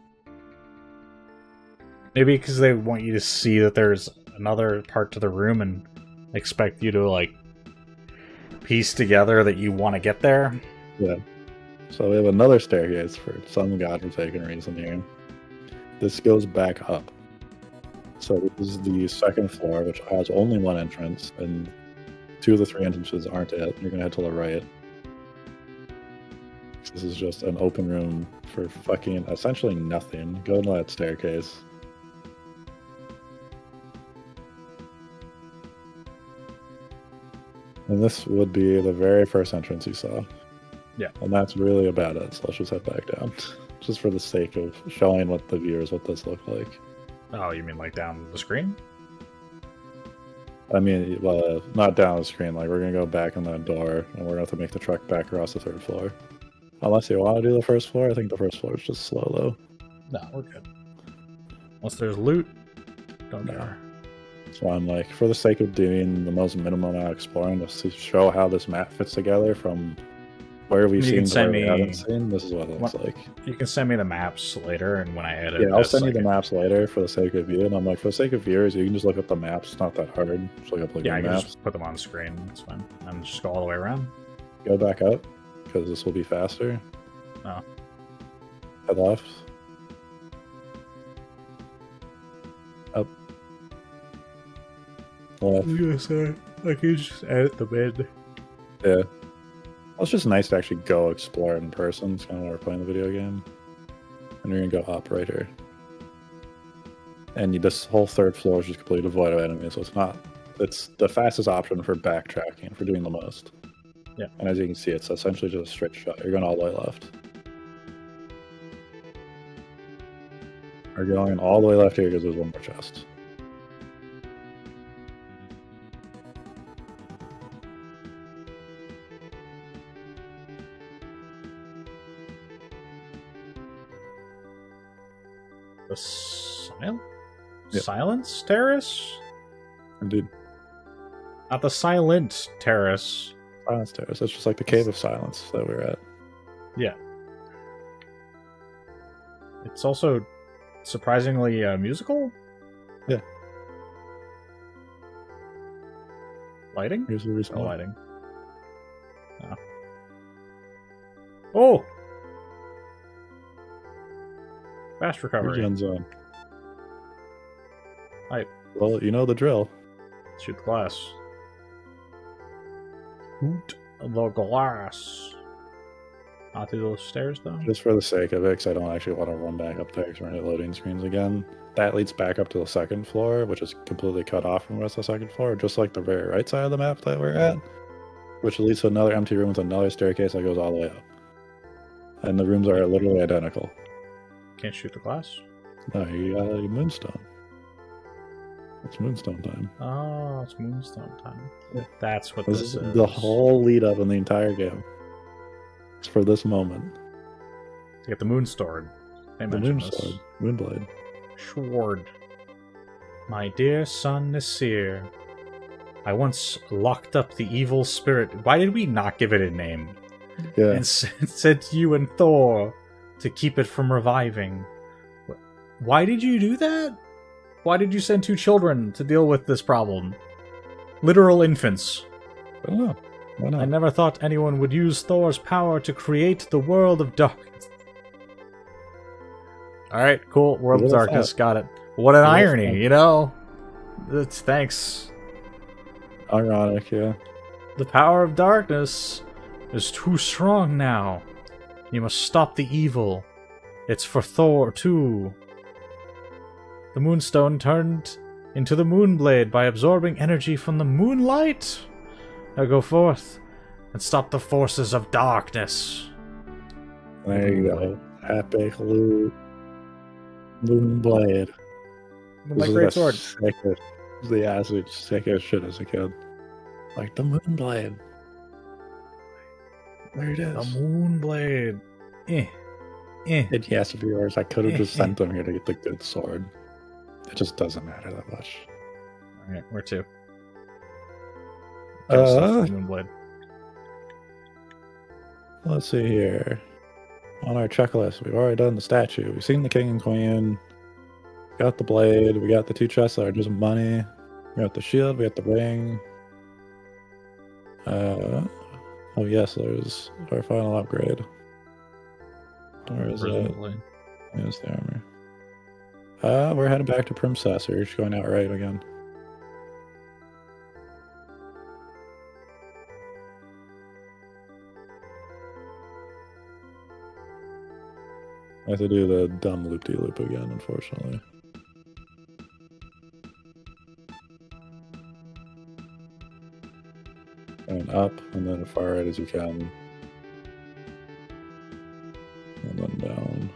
Maybe because they want you to see that there's another part to the room and expect you to, like, piece together that you want to get there. Yeah. So we have another staircase for some godforsaken reason here. This goes back up. So this is the 2nd floor, which has only one entrance, and 2 of the 3 entrances aren't it. You're gonna head to the right. This is just an open room for fucking essentially nothing. Go to that staircase. And this would be the very first entrance you saw. Yeah. And that's really about it, so let's just head back down. Just for the sake of showing what the viewers what this looked like. Oh, you mean like down the screen? I mean, not down the screen. Like, we're going to go back in that door, and we're going to have to make the trek back across the 3rd floor. Unless you want to do the 1st floor. I think the 1st floor is just slow, though. No, we're good. Unless there's loot, don't care. So I'm like, for the sake of doing the most minimum amount of exploring, just to show how this map fits together from where we've seen to where we haven't seen, this is what it looks like. You can send me the maps later, and when I edit, Yeah, I'll send you the maps later for the sake of view. And I'm like, for the sake of viewers, you can just look up the maps. It's not that hard. Just look up Lagoon yeah, I can maps. just put them on the screen. It's fine. And just go all the way around. Go back up, because this will be faster. Oh. Head left. Up. Left. I can just edit the mid. Yeah. Well, it's just nice to actually go explore in person. It's kind of why we're playing the video game. And we're going to go up right here. And this whole third floor is just completely devoid of enemies, so it's the fastest option for backtracking, for doing the most. Yeah. And as you can see, it's essentially just a straight shot. You're going all the way left. We're going all the way left here because there's one more chest. The Yep. Silence Terrace? Indeed. Not the Silent Terrace. Silence Terrace. That's just like the Cave of Silence that we're at. Yeah. It's also surprisingly musical? Yeah. Lighting? Here's the reason No why. lighting. Oh! Fast recovery. Regen zone. Right. Well, you know the drill. Shoot the glass. Shoot the glass. Not through those stairs, though? Just for the sake of it, because I don't actually want to run back up there because we're going to hit loading screens again. That leads back up to the second floor, which is completely cut off from the rest of the second floor, just like the very right side of the map that we're at, which leads to another empty room with another staircase that goes all the way up. And the rooms are literally identical. Can't shoot the glass? No, you got a moonstone. It's moonstone time. Oh, it's Moonstone time. Yeah. That's what This this is is. the whole lead up in the entire game. It's for this moment. To get the Moonstone. They The mentioned this. moonstone. Moonblade. Sword. My dear son Nasir, I once locked up the evil spirit. Why did we not give it a name? Yeah. And said to you and Thor to keep it from reviving. Why did you do that? Why did you send 2 children to deal with this problem? Literal infants. I don't know. Why not? I never thought anyone would use Thor's power to create the world of darkness. Alright, cool. World of Little Darkness. thought. Got it. What an Little irony, thought. you know? Thanks. Ironic, yeah. The power of darkness is too strong now. You must stop the evil. It's for Thor, too. The Moonstone turned into the Moonblade by absorbing energy from the moonlight. Now go forth and stop the forces of darkness. There you go. Epic loot. Moonblade. My great sword. The acid sick as shit as a kid. Like the Moonblade. There it The is. Moonblade. And yes, of yours, I could have just sent them here to get the good sword. It just doesn't matter that much. Alright, where to? Uh, Moonblade. Let's see here. On our checklist, we've already done the statue. We've seen the king and queen. Got the blade. We got the 2 chests that are just money. We got the shield. We got the ring. Oh yes, there's our final upgrade. Where is it? Presumably. Here's the armor. We're heading back to Princess. We're just going out right again. I have to do the dumb loop-de-loop again, unfortunately. And up, and then as far right as you can. And then down.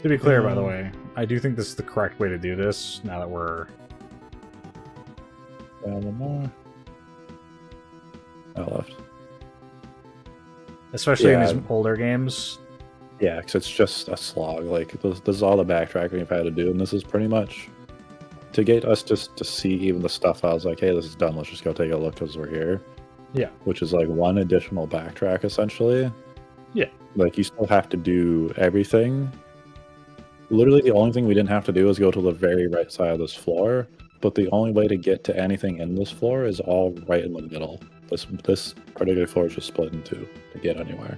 To be clear, by the way, I do think this is the correct way to do this, now that we're... Down one more. Out left. Especially in Yeah. these older games. Yeah, because it's just a slog. Like, this is all the backtracking we've had to do, and this is pretty much to get us just to see even the stuff. I was like, hey, this is done. Let's just go take a look because we're here. Yeah. Which is like one additional backtrack, essentially. Yeah. Like, you still have to do everything. Literally, the only thing we didn't have to do is go to the very right side of this floor. but the only way to get to anything in this floor is all right in the middle. This particular floor is just split in two to get anywhere.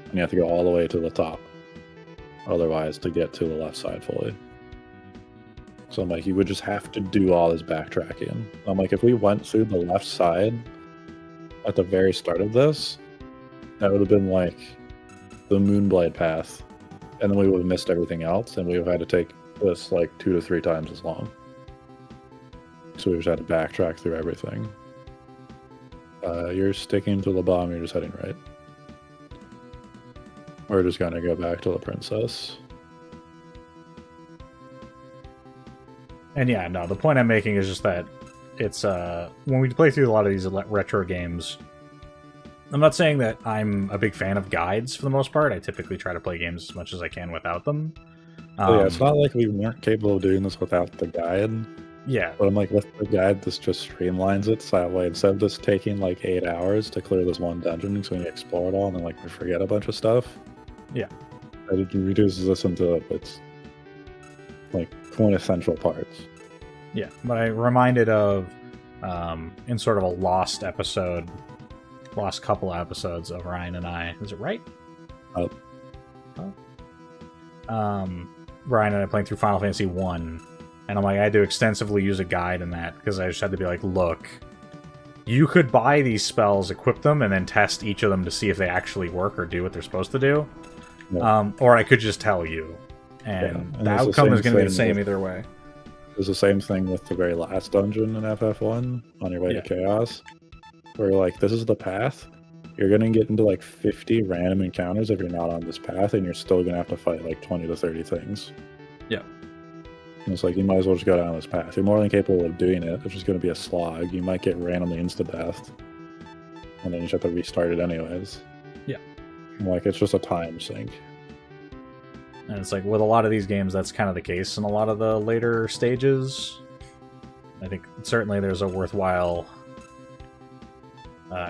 And you have to go all the way to the top. Otherwise, to get to the left side fully. So I'm like, you would just have to do all this backtracking. I'm like, if we went through the left side at the very start of this, that would have been like the Moonblade path. And then we would have missed everything else, and we would have had to take this like 2 to 3 times as long. So we just had to backtrack through everything. You're sticking to the bomb, you're just heading right. We're just gonna go back to the princess. And yeah, no, the point I'm making is just that it's when we play through a lot of these retro games, I'm not saying that I'm a big fan of guides for the most part. I typically try to play games as much as I can without them. Yeah, it's not like we weren't capable of doing this without the guide. Yeah. But I'm like, with the guide, this just streamlines it. So that way, instead of this taking like 8 hours to clear this one dungeon, so we explore it all and then like we forget a bunch of stuff. Yeah. It reduces this into its like quintessential parts. Yeah, but I reminded of in sort of a lost couple episodes of Ryan and I. Is it right? Oh. Ryan and I playing through Final Fantasy 1, and I'm like, I had to extensively use a guide in that because I just had to be like, look, you could buy these spells, equip them, and then test each of them to see if they actually work or do what they're supposed to do. Yeah. Or I could just tell you, and the outcome is going to be the same either way. It's the same thing with the very last dungeon in FF1 on your way to Chaos, where like, this is the path. You're going to get into like 50 random encounters if you're not on this path, and you're still going to have to fight like 20 to 30 things. Yeah. And it's like, you might as well just go down this path. You're more than capable of doing it. It's just going to be a slog. You might get randomly insta-deathed, and then you just have to restart it anyways. Yeah. Like, it's just a time sink. And it's like, with a lot of these games, that's kind of the case in a lot of the later stages. I think certainly there's a worthwhile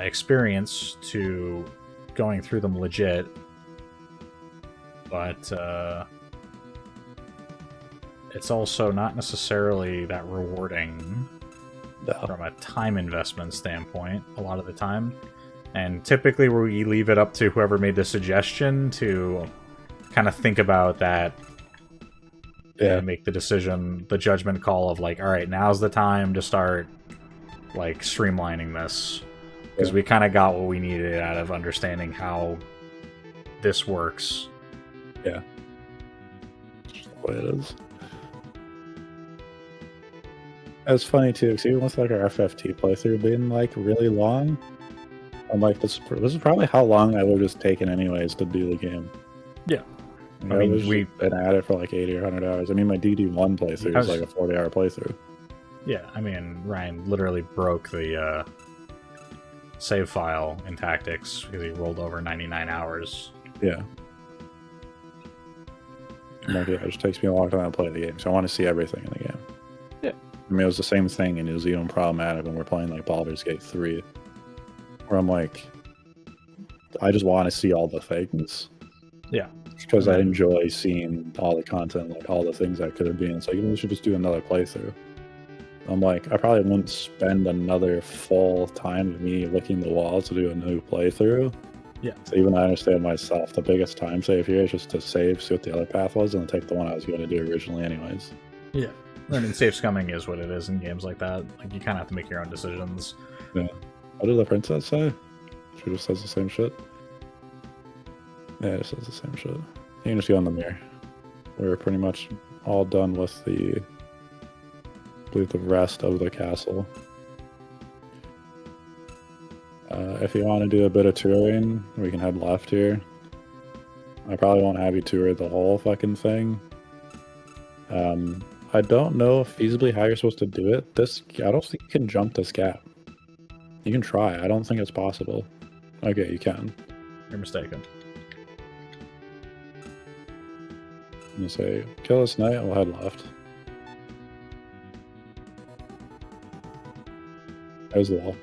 experience to going through them legit. But it's also not necessarily that rewarding from a time investment standpoint a lot of the time. And typically we leave it up to whoever made the suggestion to kind of think about that and make the decision, the judgment call of like, all right, now's the time to start like streamlining this, because we kind of got what we needed out of understanding how this works. Yeah, just the way it is. It's funny too, because even with like our FFT playthrough being like really long, I'm like, this is probably how long I would have just taken anyways to do the game. Yeah. I mean, we've been at it for like 80 or 100 hours. I mean, my DD1 playthrough is like a 40-hour playthrough. Yeah, I mean, Ryan literally broke the save file in Tactics because he rolled over 99 hours. Yeah. Like, yeah, it just takes me a long time to play the game, so I want to see everything in the game. Yeah. I mean, it was the same thing, and it was even problematic when we're playing like Baldur's Gate 3, where I'm like, I just want to see all the things. Yeah. Because I enjoy seeing all the content, like all the things that could have been. It's like, we should just do another playthrough. I'm like, I probably wouldn't spend another full time of me licking the walls to do a new playthrough. Yeah. So even I understand myself, the biggest time save here is just to save, see what the other path was, and take the one I was going to do originally anyways. Yeah. I mean, save scumming is what it is in games like that. Like, you kind of have to make your own decisions. Yeah. What did the princess say? She just says the same shit. Yeah, it says the same shit. You can just go in the mirror. We're pretty much all done with the rest of the castle. If you want to do a bit of touring, we can head left here. I probably won't have you tour the whole fucking thing. I don't know feasibly how you're supposed to do it. I don't think you can jump this gap. You can try. I don't think it's possible. Okay, you can. You're mistaken. You say, kill this knight, and we'll head left. There's the wall.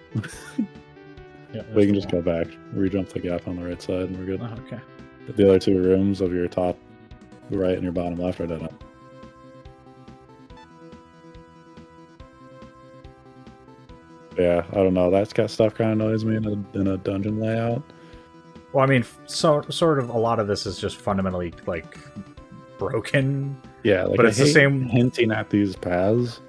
Yeah, we can just go back, re-jump the gap on the right side, and we're good. Oh, okay. The other two rooms of your top right and your bottom left are dead up. Yeah, I don't know. That kind of stuff kind of annoys me in a dungeon layout. Well, I mean, sort of a lot of this is just fundamentally like broken. Yeah, like but I it's the hate same. hinting at these paths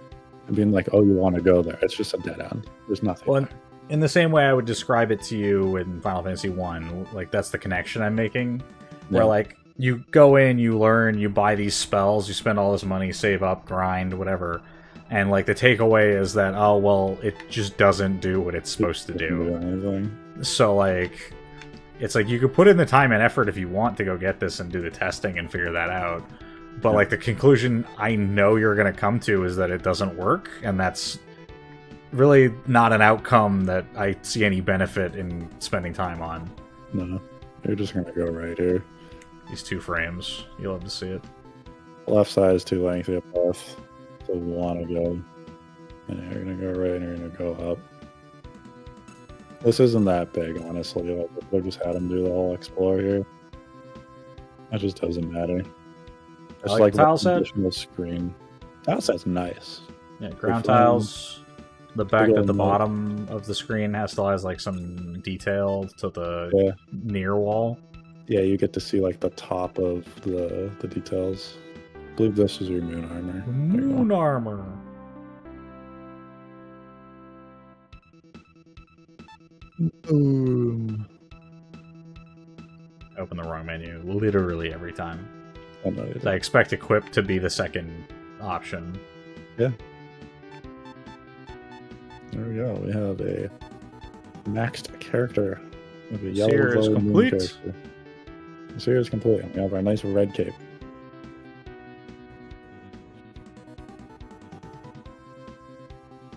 and being like, "Oh, you want to go there?" It's just a dead end. There's nothing. Well, there. in the same way I would describe it to you in Final Fantasy 1, like that's the connection I'm making. Where Yeah. like you go in, you learn, you buy these spells, you spend all this money, save up, grind, whatever. And like the takeaway is that, oh well, it just doesn't do what it's supposed to do. Anything. So like it's like you could put in the time and effort if you want to go get this and do the testing and figure that out. But like the conclusion I know you're gonna come to is that it doesn't work, and that's really not an outcome that I see any benefit in spending time on. No, you're just gonna go right here. These 2 frames, you'll have to see it. Left side is too lengthy of path, so you want to go. And you're gonna go right, and you're gonna go up. This isn't that big, honestly. Like, if I just had him do the whole explore here, that just doesn't matter. It's like the tile set. Additional screen. Tile set's nice. Yeah, ground tiles. The back at the bottom of the screen still has like some detail to the near wall. Yeah, you get to see like the top of the details. I believe this is your moon armor. Moon armor. Boom. Open the wrong menu literally every time. I expect equip to be the second option. Yeah. There we go. We have a maxed character with a yellow Seer is complete. Seer is complete. We have our nice red cape.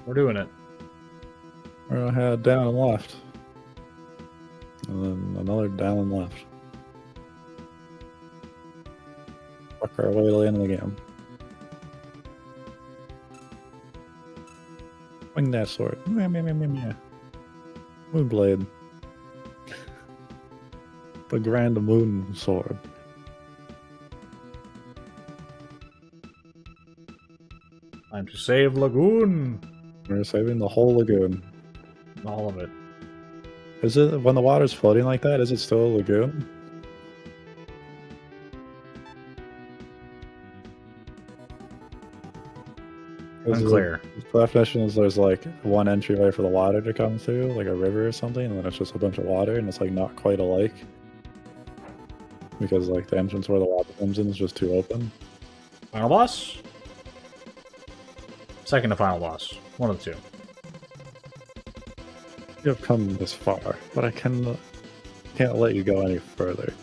We're doing it. We're gonna head down and left. And then another down and left. Fuck our way to the end of the game. Swing that sword. Moonblade. The Grand Moon Sword. Time to save Lagoon. We're saving the whole lagoon. All of it. Is it, when the water's floating like that, is it still a lagoon? Unclear. The definition is there's like one entryway for the water to come through, like a river or something, and then it's just a bunch of water, and it's like not quite a lake. Because like the entrance where the water comes in is just too open. Final boss? Second to final boss. One of the 2. You have come this far, but I can't let you go any further.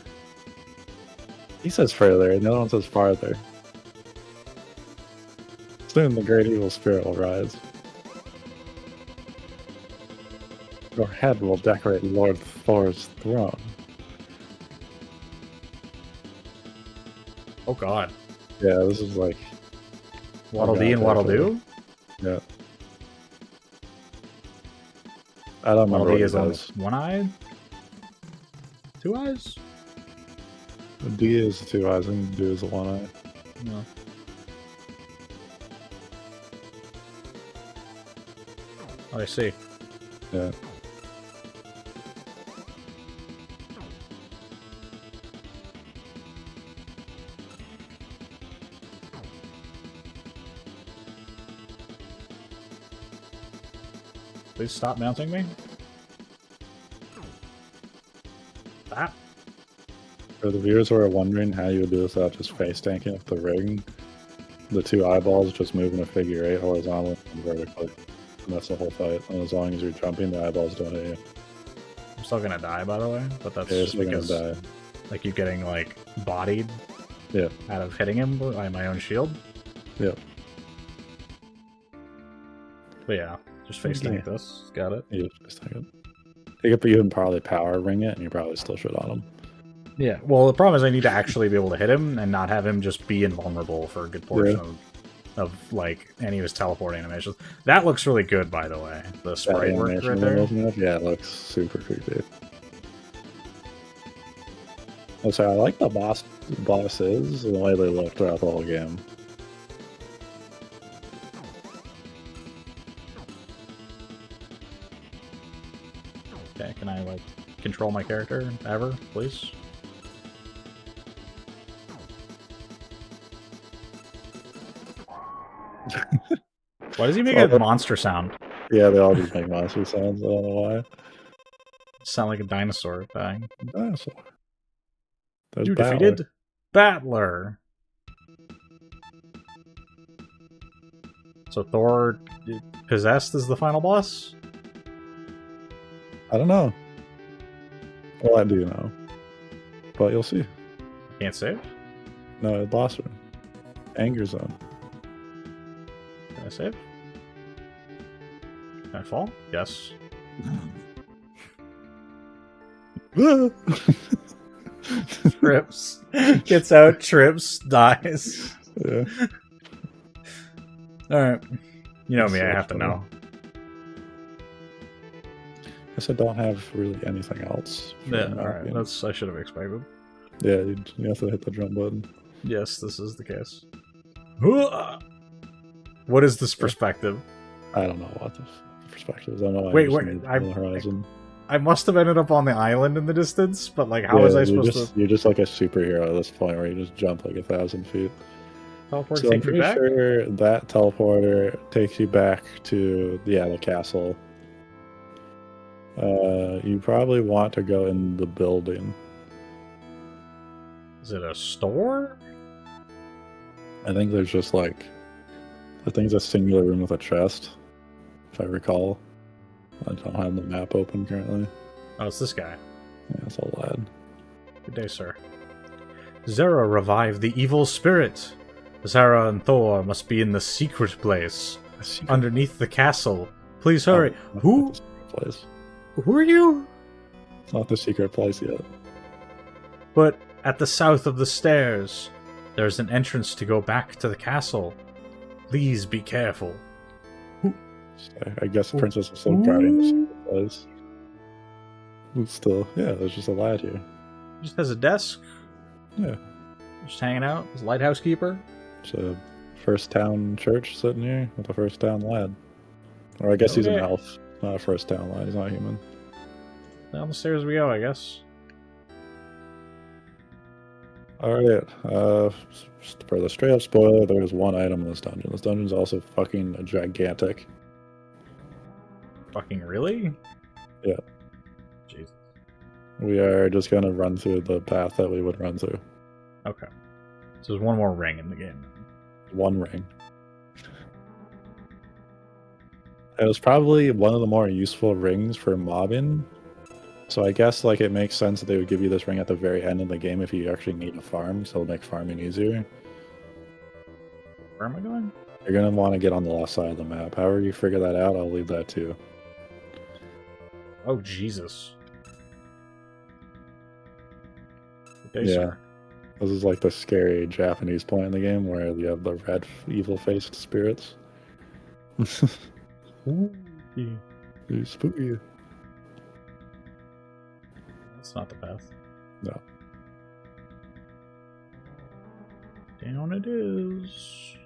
He says further, and the other one says farther. Soon the great evil spirit will rise. Your head will decorate Lord Thor's throne. Oh god. Yeah, this is like... Waddle Dee and Waddle Do? Yeah. I don't remember Waddle what Dee it is on does. 1 eye? 2 eyes? D is 2 eyes and D is 1 eye. No. Oh, I see. Yeah. Please stop mounting me. That. For the viewers who are wondering how you would do this without just face tanking with the ring, the 2 eyeballs just move in a figure 8 horizontally and vertically. And that's the whole fight. And as long as you're jumping, the eyeballs don't hit you. I'm still gonna die, by the way, but that's Yeah, just because die. like you getting like bodied Yeah. out of hitting him by my own shield. Yep. But yeah, just face tank this. Got it. You just take it. You can probably power ring it, and you probably still should on him. Yeah. Well, the problem is I need to actually be able to hit him and not have him just be invulnerable for a good portion of like any of his teleporting animations. That looks really good, by the way. The sprite work right there. Yeah, it looks super creepy. So I like the bosses and the way they look throughout the whole game. Can I, like, control my character ever, please? Why does he make a monster sound? Yeah, they all just make monster sounds. I don't know why. Sound like a dinosaur thing. Dinosaur. There's You Battler. defeated Battler. So Thor possessed is the final boss? I don't know. Well, I do know. But you'll see. Can't save? No, boss room. Anger zone. Can I save? Can I fall? Yes. Trips. Gets out, trips, dies. Yeah. Alright. You know me, So I have to funny. know. I guess I don't have really anything else. for Yeah, my alright. game. That's I should have expected. Yeah, you have to hit the jump button. Yes, this is the case. What is this perspective? I don't know what the perspective is. I don't know why Wait, I just wait, moved I- to the horizon. I must have ended up on the island in the distance, but like, how was I supposed to You're just like a superhero at this point where you just jump like 1,000 feet. teleport? So I'm Take me pretty back? sure that teleporter takes you back to the castle. You probably want to go in the building. Is it a store? I think there's just like, I think it's a singular room with a chest, if I recall. I don't have the map open currently. Oh, it's this guy. Yeah, it's all lad. Good day, sir. Zera revived the evil spirit. Zara and Thor must be in the secret place underneath the castle. Please hurry. Oh, Who? not the secret place. Who are you? It's not the secret place yet. But at the south of the stairs, there's an entrance to go back to the castle. Please be careful. I guess Princess is still guarding the secret place. It's still, yeah, there's just a lad here. Just has a desk. Yeah. Just hanging out. His lighthouse keeper. It's a first town church sitting here with a first town lad. Or I guess he's an Okay. elf, not a first town lad. He's not human. Down the stairs we go, I guess. Alright, for the straight up spoiler, there is one item in this dungeon. This dungeon's also fucking gigantic. Fucking really? Yeah. Jesus. We are just gonna run through the path that we would run through. Okay. So there's one more ring in the game. One ring. It was probably one of the more useful rings for mobbing. So I guess like it makes sense that they would give you this ring at the very end of the game if you actually need a farm, so it'll make farming easier. Where am I going? You're gonna want to get on the left side of the map. However you figure that out, I'll leave that too. Oh, Jesus. Good day, Yeah. sir. This is like the scary Japanese point in the game where you have the red evil-faced spirits. Ooh. They're spooky. That's not the path. No. Down it is.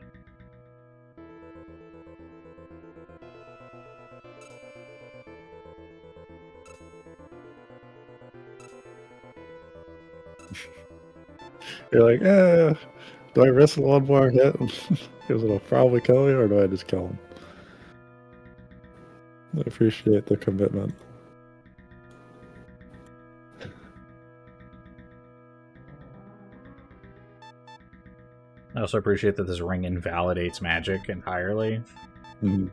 You're like, do I risk one more hit? Because it'll probably kill me, or do I just kill him? I appreciate the commitment. I also appreciate that this ring invalidates magic entirely. Mhm.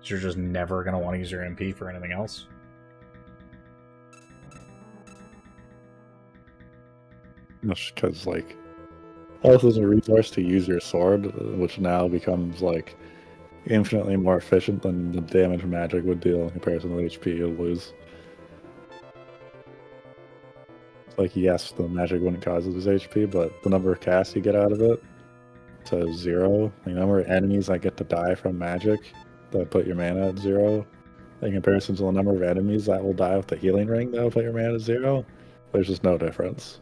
You're just never going to want to use your MP for anything else. Just because, like, health is a resource to use your sword, which now becomes, like, infinitely more efficient than the damage magic would deal in comparison to the HP you'll lose. It's like, yes, the magic wouldn't cause you to lose HP, but the number of casts you get out of it to 0, the number of enemies that get to die from magic that put your mana at 0, in comparison to the number of enemies that will die with the healing ring that will put your mana at 0, there's just no difference.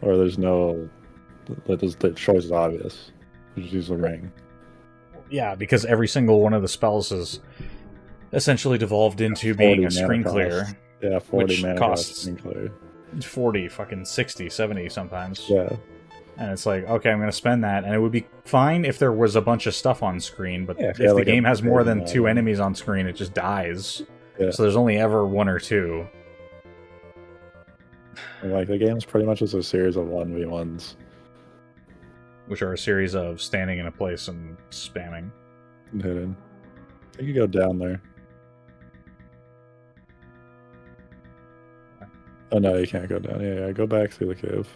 Or there's no, the choice is obvious. You just use the ring. Yeah, because every single one of the spells is essentially devolved into 40 being a mana screen cost. clear, Yeah, 40 which mana cost costs screen clear. 40, fucking 60, 70 sometimes. Yeah. And it's like, okay, I'm going to spend that. And it would be fine if there was a bunch of stuff on screen, but Yeah, if you had, the like, a game has more than big 2 model. enemies on screen, it just dies. Yeah. So there's only ever 1 or 2. And, like, the game's pretty much just a series of 1v1s. Which are a series of standing in a place and spamming. And hitting. You could go down there. Oh no, you can't go down. Yeah, go back through the cave.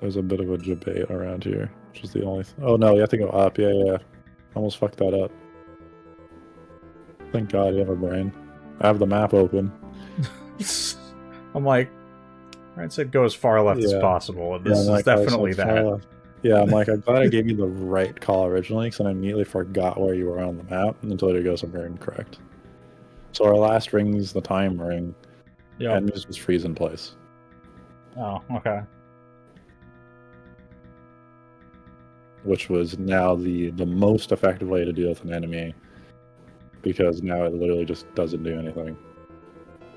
There's a bit of a debate around here, which is the only oh no, you have to go up. Yeah. Almost fucked that up. Thank God you have a brain. I have the map open. I'm like, I said go as far left as possible. This is like, definitely that. Yeah, I'm like, I'm glad I gave you the right call originally, because I immediately forgot where you were on the map until you go somewhere incorrect. So our last ring is the time ring. Yeah. Enemies just freeze in place. Oh, okay. Which was now the most effective way to deal with an enemy, because now it literally just doesn't do anything.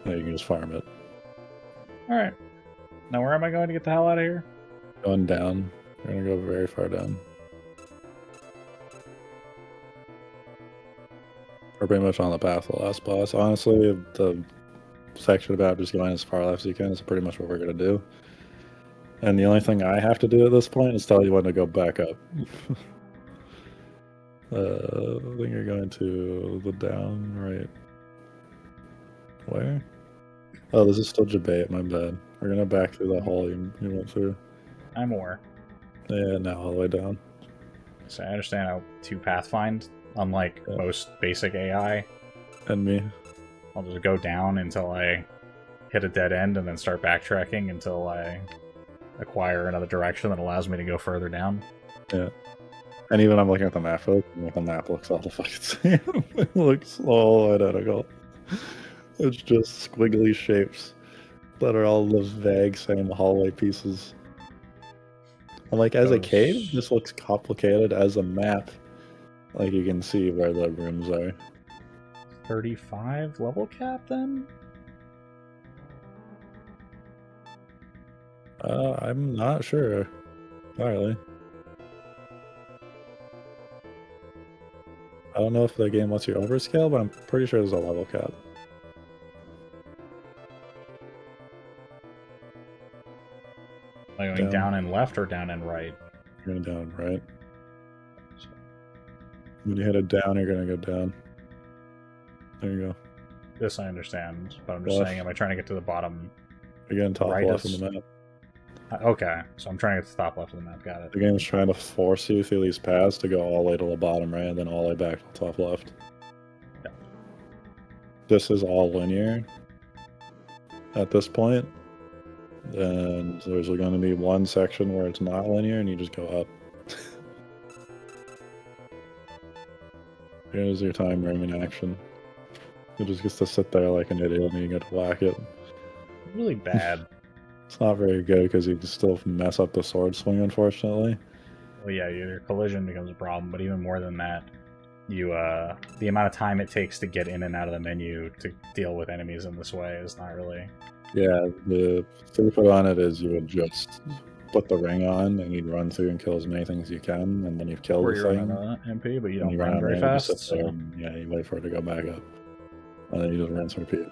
And you can just farm it. Alright. Now where am I going to get the hell out of here? Going down. We're gonna go very far down. We're pretty much on the path to the last boss. Honestly, the section about just going as far left as you can is pretty much what we're gonna do. And the only thing I have to do at this point is tell you when to go back up. I think you're going to the down right. Where? Oh, this is still Jabate, my bad. We're gonna back through the hall you went through. I'm aware. Yeah, now all the way down. So I understand how to pathfind, unlike most basic AI. And me. I'll just go down until I hit a dead end and then start backtracking until I acquire another direction that allows me to go further down. Yeah. And even I'm looking at the map, and the map looks all the fucking same. It looks all identical. It's just squiggly shapes that are all those vague same hallway pieces. And like as a cave, this looks complicated. As a map, like you can see where the rooms are. 35 level cap then? I'm not sure. Entirely. I don't know if the game lets you overscale, but I'm pretty sure there's a level cap. Like going down and left or down and right? You're going down and right. When you hit it down, you're going to go down. There you go. This I understand, but I'm just saying, am I trying to get to the bottom? You're getting top left of the map. Okay, so I'm trying to get to the top left of the map, got it. The game's trying to force you through these paths to go all the way to the bottom right, and then all the way back to the top left. Yeah. This is all linear at this point, and there's going to be one section where it's not linear, and you just go up. Here's your time ring in action. It just gets to sit there like an idiot, and you get to whack it. Really bad. It's not very good because you can still mess up the sword swing, unfortunately. Well, yeah, your collision becomes a problem, but even more than that, you the amount of time it takes to get in and out of the menu to deal with enemies in this way is not really... Yeah, the throughput on it is you would just put the ring on and you'd run through and kill as many things as you can, and then you've killed the thing. MP, but you don't run very fast. So... And, yeah, you wait for it to go back up, and then you just rinse and repeat.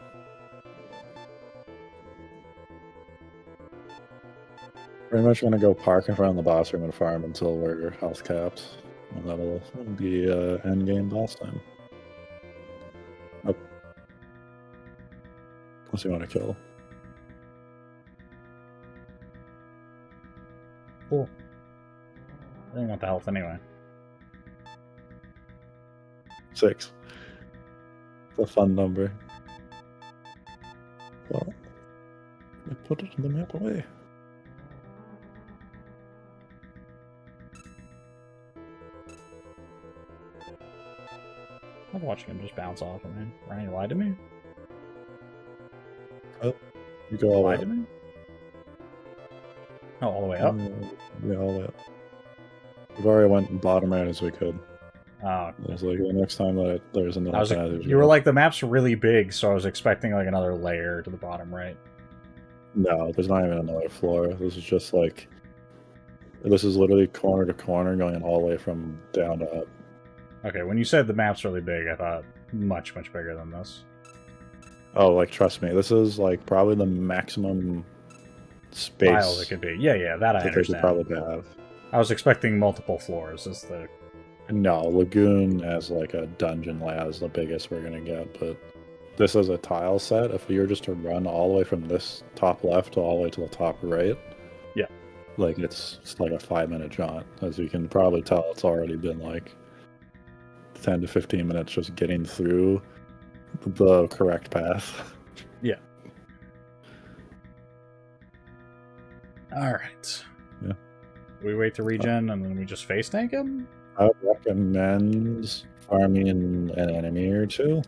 Pretty much gonna go park in front of the boss room and farm until we're health capped, and that'll be end game boss time. Oh. Unless you want to kill. Cool. I didn't want the health anyway. 6. It's a fun number. Well, I put it in the map away. I'm watching him just bounce off of me. Ryan, you lied to me? Oh, you go all the way up. To me? Oh, all the way up? Yeah, all the way up. We've already went bottom right as we could. Oh, It was like the next time that there's another path. you were like, the map's really big, so I was expecting like another layer to the bottom right. No, there's not even another floor. This is just like, this is literally corner to corner going all the way from down to up. Okay, when you said the map's really big, I thought much, much bigger than this. Oh, like, trust me, this is like probably the maximum space Tiles it could be. Yeah, yeah, that I that they could understand. probably have. I was expecting multiple floors as the... No, Lagoon as like a dungeon layout is the biggest we're gonna get, but this is a tile set. If we were just to run all the way from this top left to all the way to the top right, yeah, like it's like a 5-minute jaunt. As you can probably tell, it's already been like 10 to 15 minutes just getting through the correct path. Yeah. All right. Yeah. We wait to regen and then we just face tank him? I would recommend farming an enemy or two.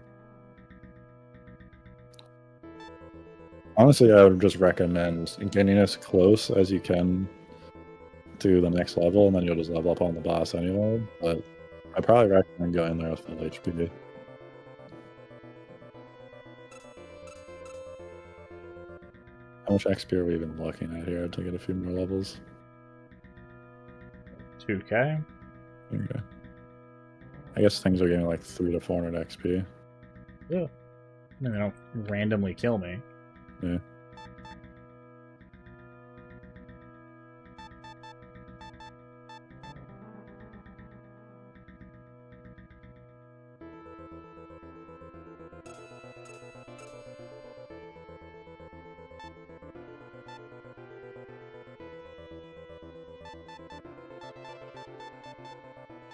Honestly, I would just recommend getting as close as you can to the next level, and then you'll just level up on the boss anyway. But I probably recommend going there with full HP. How much XP are we even looking at here to get a few more levels? 2k? Okay. I guess things are getting like 300 to 400 XP. Yeah. They don't randomly kill me. Yeah.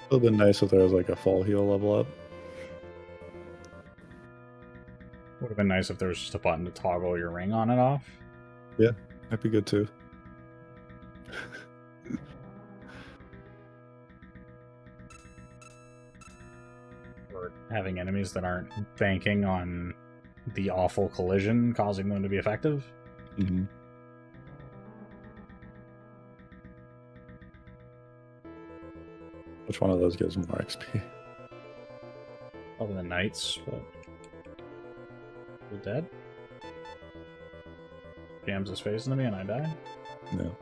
It would have been nice if there was like a full heal level up. Would have been nice if there was just a button to toggle your ring on and off. Yeah, that'd be good too. Or having enemies that aren't banking on the awful collision causing them to be effective. Mm-hmm. Which one of those gives more XP? Other than knights, but... They're dead? Jams his face into me and I die? No.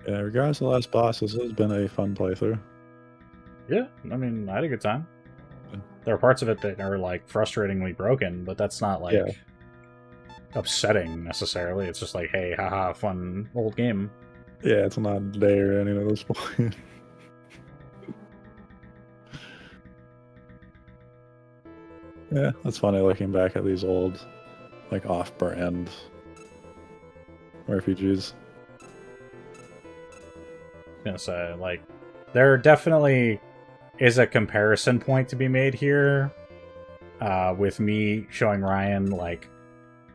Yeah, regardless of the last boss, this has been a fun playthrough. Yeah, I mean, I had a good time. Yeah. There are parts of it that are, like, frustratingly broken, but that's not, like, upsetting, necessarily. It's just like, hey, haha, fun old game. Yeah, it's not there any at this point. Yeah, that's funny looking back at these old, like, off-brand RPGs. Gonna say, like, there definitely is a comparison point to be made here, with me showing Ryan, like,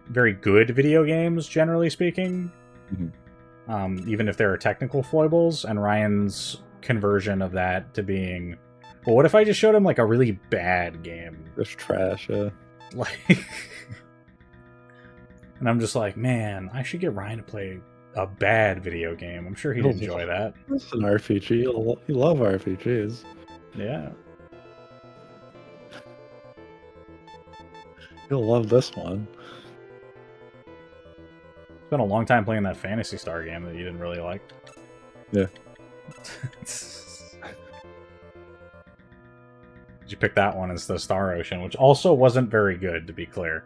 very good video games, generally speaking. Mm-hmm. Even if there are technical foibles, and Ryan's conversion of that to being, well, what if I just showed him, like, a really bad game? Just trash, yeah. Like, and I'm just like, man, I should get Ryan to play a bad video game. I'm sure he'd enjoy that. It's an RPG. You love RPGs. Yeah. You'll love this one. It's been a long time playing that Phantasy Star game that you didn't really like. Yeah. You picked that one as the Star Ocean, which also wasn't very good, to be clear.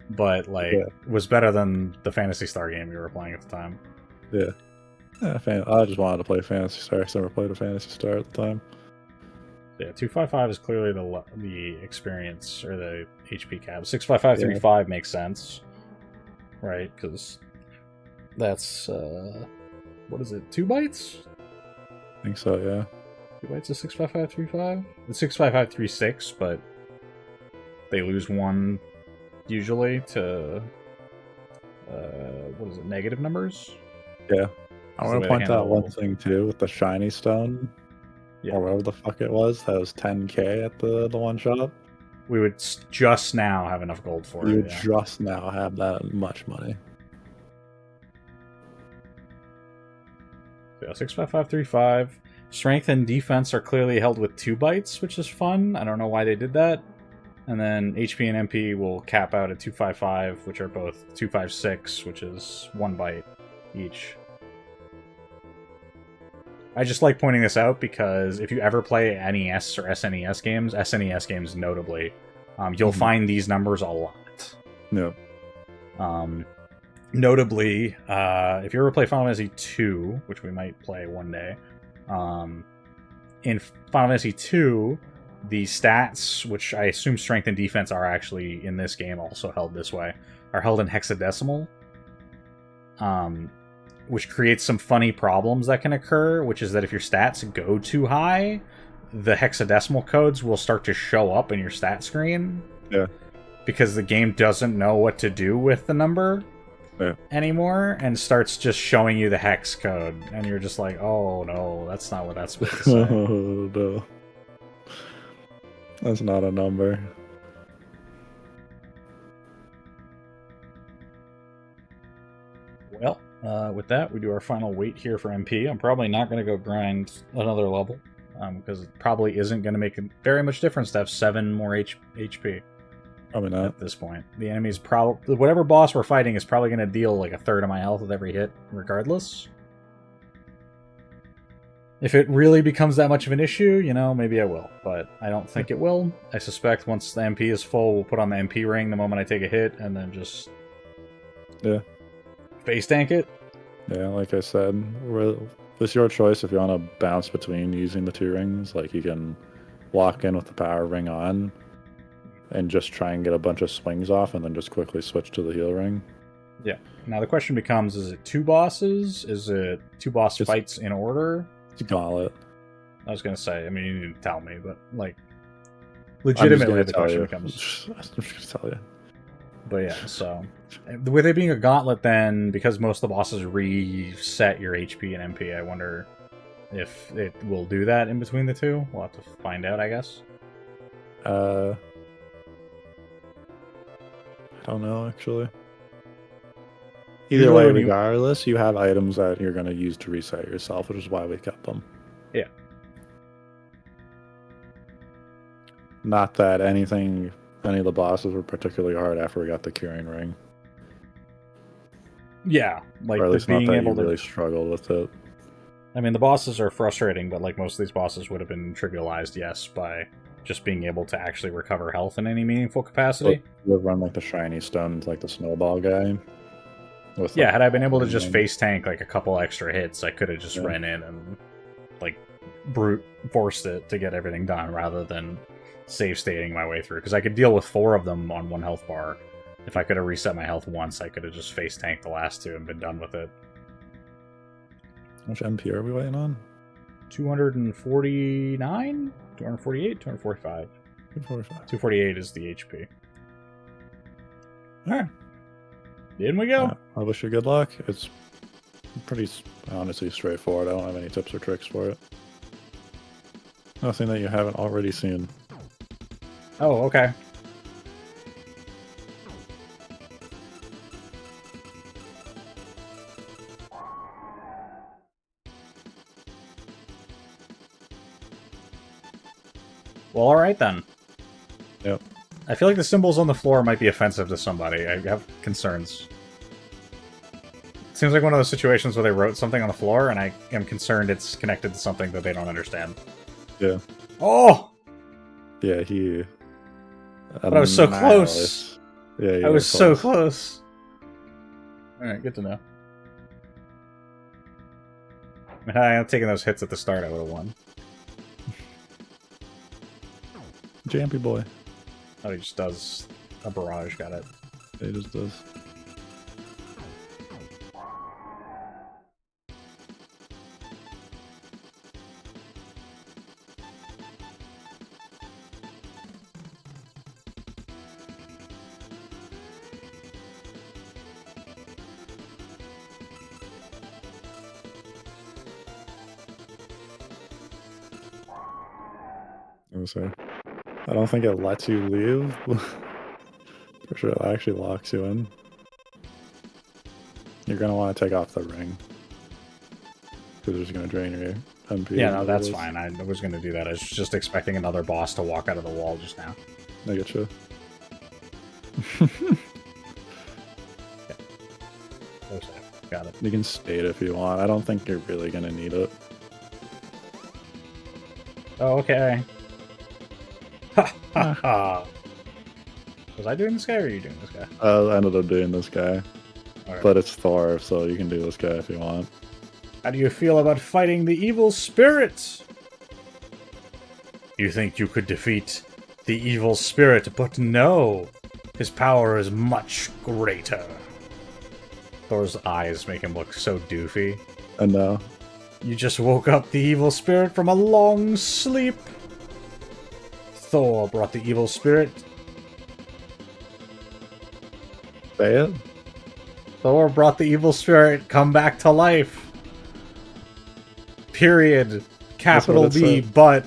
But, like, was better than the Phantasy Star game you were playing at the time. Yeah. I just wanted to play Phantasy Star because I never played a Phantasy Star at the time. Yeah, 255 is clearly the experience, or the HP cap. 65535 makes sense. Right, because that's, what is it, 2 bytes? I think so, yeah. 2 bytes of 65535? It's 65536, but they lose 1 usually to, what is it, negative numbers? Yeah. I want to point out one thing too with the shiny stone, or whatever the fuck it was. That was 10k at the one shop. We would just now have enough gold for it. You would just now have that much money. Yeah, 65535. Strength and defense are clearly held with 2 bytes, which is fun. I don't know why they did that. And then HP and MP will cap out at 255, which are both 256, which is 1 byte each. I just like pointing this out because if you ever play NES or SNES games notably, you'll find these numbers a lot. Yeah. Notably, if you ever play Final Fantasy II, which we might play one day, in Final Fantasy II, the stats, which I assume strength and defense are actually in this game also held this way, are held in hexadecimal, which creates some funny problems that can occur, which is that if your stats go too high, the hexadecimal codes will start to show up in your stat screen. Yeah. Because the game doesn't know what to do with the number anymore, and starts just showing you the hex code, and you're just like, oh no, that's not what that's supposed to say. Oh no. That's not a number. Well, with that, we do our final wait here for MP. I'm probably not going to go grind another level, because it probably isn't going to make very much difference to have 7 more HP. Probably not. At this point. The enemy's probably... Whatever boss we're fighting is probably going to deal like a third of my health with every hit, regardless. If it really becomes that much of an issue, you know, maybe I will. But I don't think it will. I suspect once the MP is full, we'll put on the MP ring the moment I take a hit, and then just... Yeah. Face tank it. Yeah, like I said, it's your choice if you want to bounce between using the 2 rings. Like, you can walk in with the power ring on and just try and get a bunch of swings off and then just quickly switch to the heal ring. Yeah. Now the question becomes, is it 2 bosses? Is it 2 boss fights in order? It's a gauntlet. I was going to say, I mean, you need to tell me, but, like, legitimately the question becomes... I'm just going to tell you. But yeah, so... With it being a gauntlet, then, because most of the bosses reset your HP and MP, I wonder if it will do that in between the 2. We'll have to find out, I guess. I don't know, actually. Either way, regardless, you have items that you're going to use to reset yourself, which is why we kept them. Yeah. Not that any of the bosses were particularly hard after we got the curing ring. Yeah, like, or at least being not that able you really to... struggled with it. I mean, the bosses are frustrating, but, like, most of these bosses would have been trivialized, yes, by just being able to actually recover health in any meaningful capacity. You run, like, the shiny stones, like the snowball guy. Yeah, had I been able to just face tank, like, a couple extra hits, I could have just ran in and, like, brute forced it to get everything done, rather than save stating my way through. Because I could deal with 4 of them on 1 health bar. If I could have reset my health once, I could have just face tanked the last 2 and been done with it. How much MP are we waiting on? 249? 248? 245. 248 is the HP. Alright. In we go. I wish you good luck. It's pretty, honestly, straightforward. I don't have any tips or tricks for it. Nothing that you haven't already seen. Oh, okay. Well, alright then. Yep. I feel like the symbols on the floor might be offensive to somebody. I have concerns. It seems like one of those situations where they wrote something on the floor, and I am concerned it's connected to something that they don't understand. Yeah. Oh! Yeah, he... But I was so close! Yeah, I was so close! Alright, good to know. I mean, had I taken those hits at the start, I would have won. Jampy boy. Oh, he just does a barrage, got it. He just does. I don't think it lets you leave. For sure, it actually locks you in. You're gonna want to take off the ring. Because it's going to drain your MP. Yeah, no, that's fine. I was going to do that. I was just expecting another boss to walk out of the wall just now. I get you. Got it. You can spade if you want. I don't think you're really going to need it. Oh, okay. Ha ha ha. Was I doing this guy or are you doing this guy? I ended up doing this guy. Right. But it's Thor, so you can do this guy if you want. How do you feel about fighting the evil spirits? You think you could defeat the evil spirit, but no. His power is much greater. Thor's eyes make him look so doofy. I know. You just woke up the evil spirit from a long sleep. Thor brought the evil spirit. Say it? Thor brought the evil spirit come back to life. Period. Capital B, said. but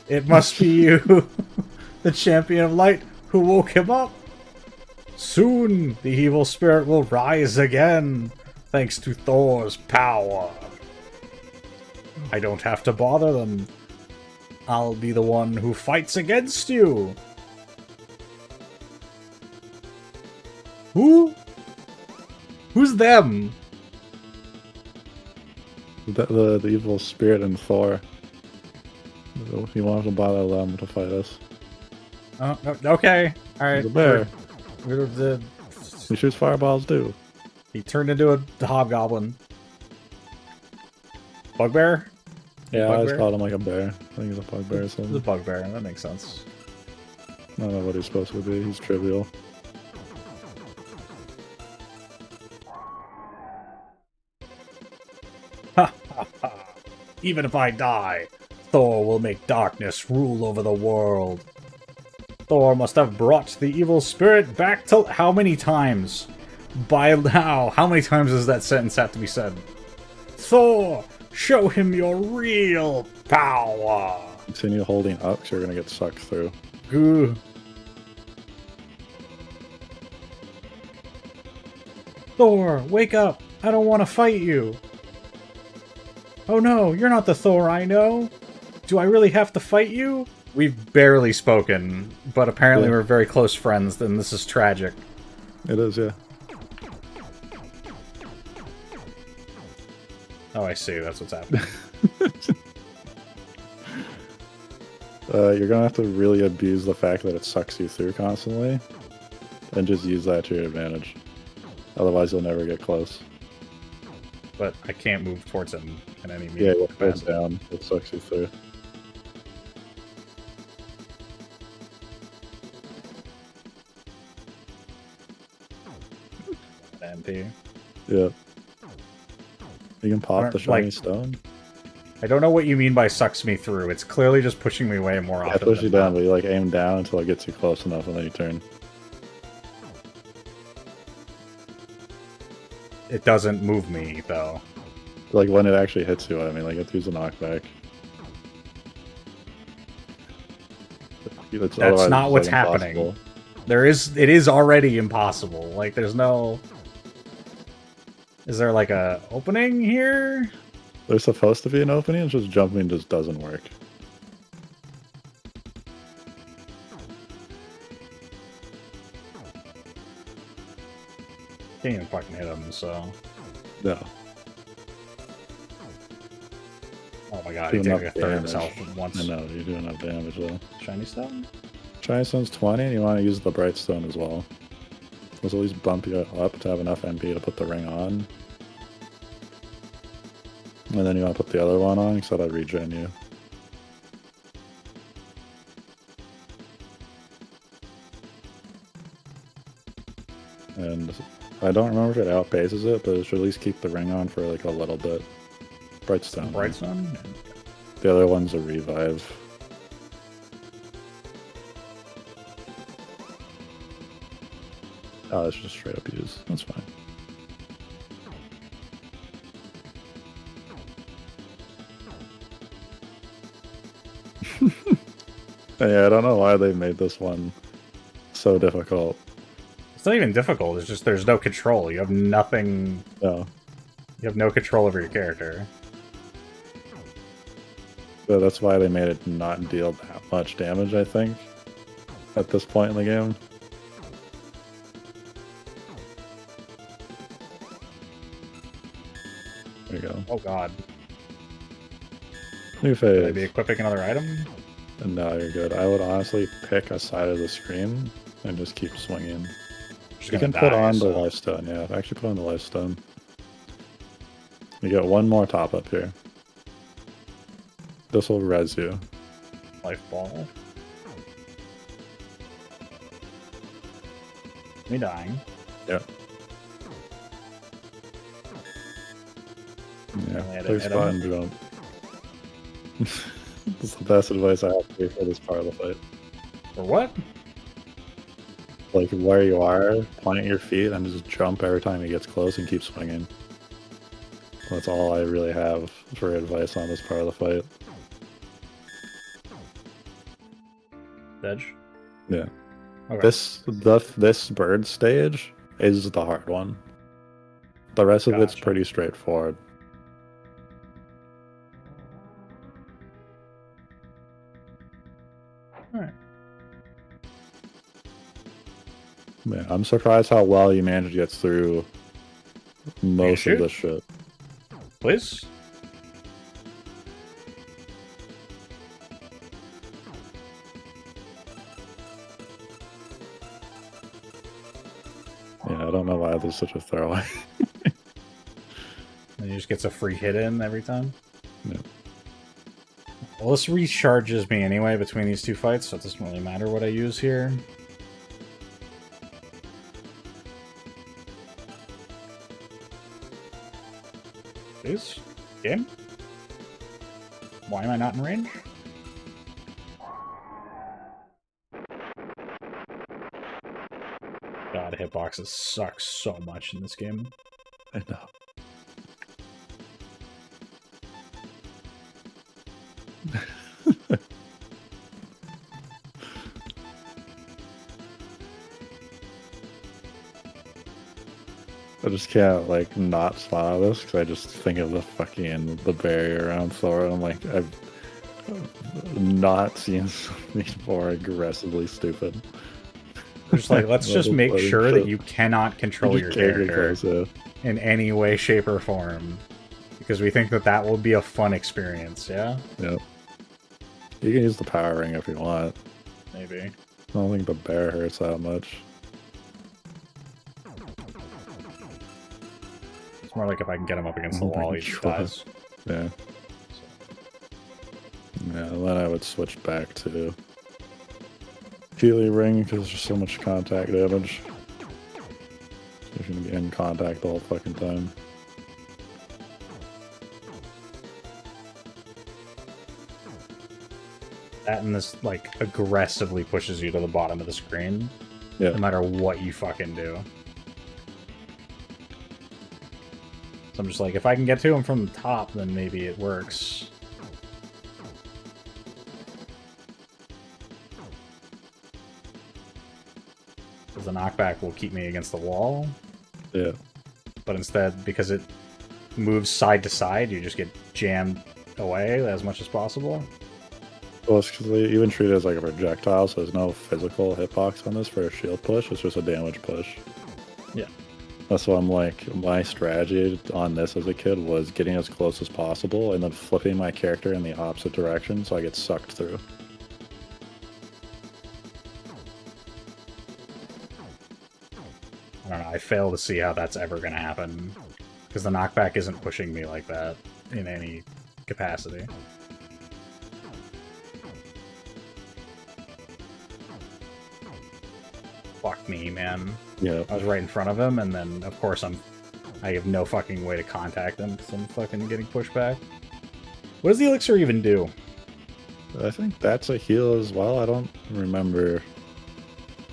it must be you, the champion of light, who woke him up. Soon, the evil spirit will rise again, thanks to Thor's power. I don't have to bother them. I'll be the one who fights against you. Who? Who's them? The evil spirit in Thor. He wanted to bother them to fight us. Oh, okay. Alright. He's a bear. The He shoots fireballs too. He turned into a hobgoblin. Bugbear? Yeah, I just Bugbear? called him like a bear. I think he's a bugbear or The something. bugbear, that makes sense. I don't know what he's supposed to be. He's trivial. Ha ha ha. Even if I die, Thor will make darkness rule over the world. Thor must have brought the evil spirit back to... How many times? By now, how many times does that sentence have to be said? Thor, show him your real power. Continue holding up because you're going to get sucked through. Goo. Thor, wake up. I don't want to fight you. Oh no, you're not the Thor I know. Do I really have to fight you? We've barely spoken, but apparently Yeah. we're very close friends, then this is tragic. It is, yeah. Oh, I see. That's what's happening. You're going to have to really abuse the fact that it sucks you through constantly. And just use that to your advantage. Otherwise, you'll never get close. But I can't move towards him in any Yeah, meaningful it goes capacity. down. It sucks you through. MP. Yeah. You can pop the shiny Like- stone. I don't know what you mean by sucks me through. It's clearly just pushing me away more Yeah, it often pushes you than down, not. but you like aim down until it gets you close enough and then you turn. It doesn't move me, though. Like when it actually hits you, I mean, like it gives a knockback. That's That's not just, what's like, happening. impossible. It is already impossible. Like, there's no... Is there, like, a opening here? There's supposed to be an opening, it's just jumping just doesn't work. Can't even fucking hit him, so... No. Oh my god, Do he did enough like a third damage. himself once. I know, you're doing enough damage though. Shiny stone? Shiny Stone's 20, and you want to use the Bright Stone as well. Those at least bump you up to have enough MP to put the ring on. And then you want to put the other one on, so that'll regen you. And I don't remember if it outpaces it, but it should at least keep the ring on for like a little bit. Bright Stone. Bright stone? The other one's a revive. Oh, it's just straight up use. That's fine. Yeah, I don't know why they made this one so difficult. It's not even difficult, it's just there's no control. You have nothing... No. You have no control over your character. But that's why they made it not deal that much damage, I think, at this point in the game. There you go. Oh god. New Could I be phase. equipping another item? No, you're good. I would honestly pick a side of the screen and just keep swinging. Just You gonna can put die, on the so- lifestone, yeah. Actually put on the lifestone. You get one more top up here. This will res you. Life ball. Me dying. Yep. Yeah, Only had to place hit spot him. and jump. That's the best advice I have for you for this part of the fight. For what? Like, where you are, plant your feet and just jump every time he gets close and keep swinging. That's all I really have for advice on this part of the fight. Edge? Yeah. Okay. This bird stage is the hard one. The rest of it's Gotcha. pretty straightforward. Alright. Man, I'm surprised how well you managed to get through most shoot? of this shit. Please? Yeah, I don't know why this is such a throwaway. And he just gets a free hit in every time? Yeah. Well, this recharges me anyway between these two fights, so it doesn't really matter what I use here. Please? Game? Why am I not in range? God, hitboxes suck so much in this game. I know. I just can't, like, not smile this, because I just think of the barrier around Thor, and I'm like, I've not seen something more aggressively stupid. Just like, let's just make sure that you cannot control your character in any way, shape, or form. Because we think that that will be a fun experience, yeah? Yep. You can use the power ring if you want. Maybe. I don't think the bear hurts that much. It's more like if I can get him up against the wall, he just dies. Yeah. Yeah, and then I would switch back to Healy Ring because there's so much contact damage. You're gonna be in contact the whole fucking time. That and this, like, aggressively pushes you to the bottom of the screen. Yeah. No matter what you fucking do. So I'm just like, if I can get to him from the top, then maybe it works. Because the knockback will keep me against the wall. Yeah. But instead, because it moves side to side, you just get jammed away as much as possible. Well, it's because they even treat it as like a projectile, so there's no physical hitbox on this for a shield push. It's just a damage push. Yeah. That's why I'm like, my strategy on this as a kid was getting as close as possible and then flipping my character in the opposite direction so I get sucked through. I don't know, I fail to see how that's ever going to happen. Because the knockback isn't pushing me like that in any capacity. Fuck me, man. Yeah. I was right in front of him, and then, of course, I have no fucking way to contact him because I'm fucking getting pushed back. What does the elixir even do? I think that's a heal as well. I don't remember.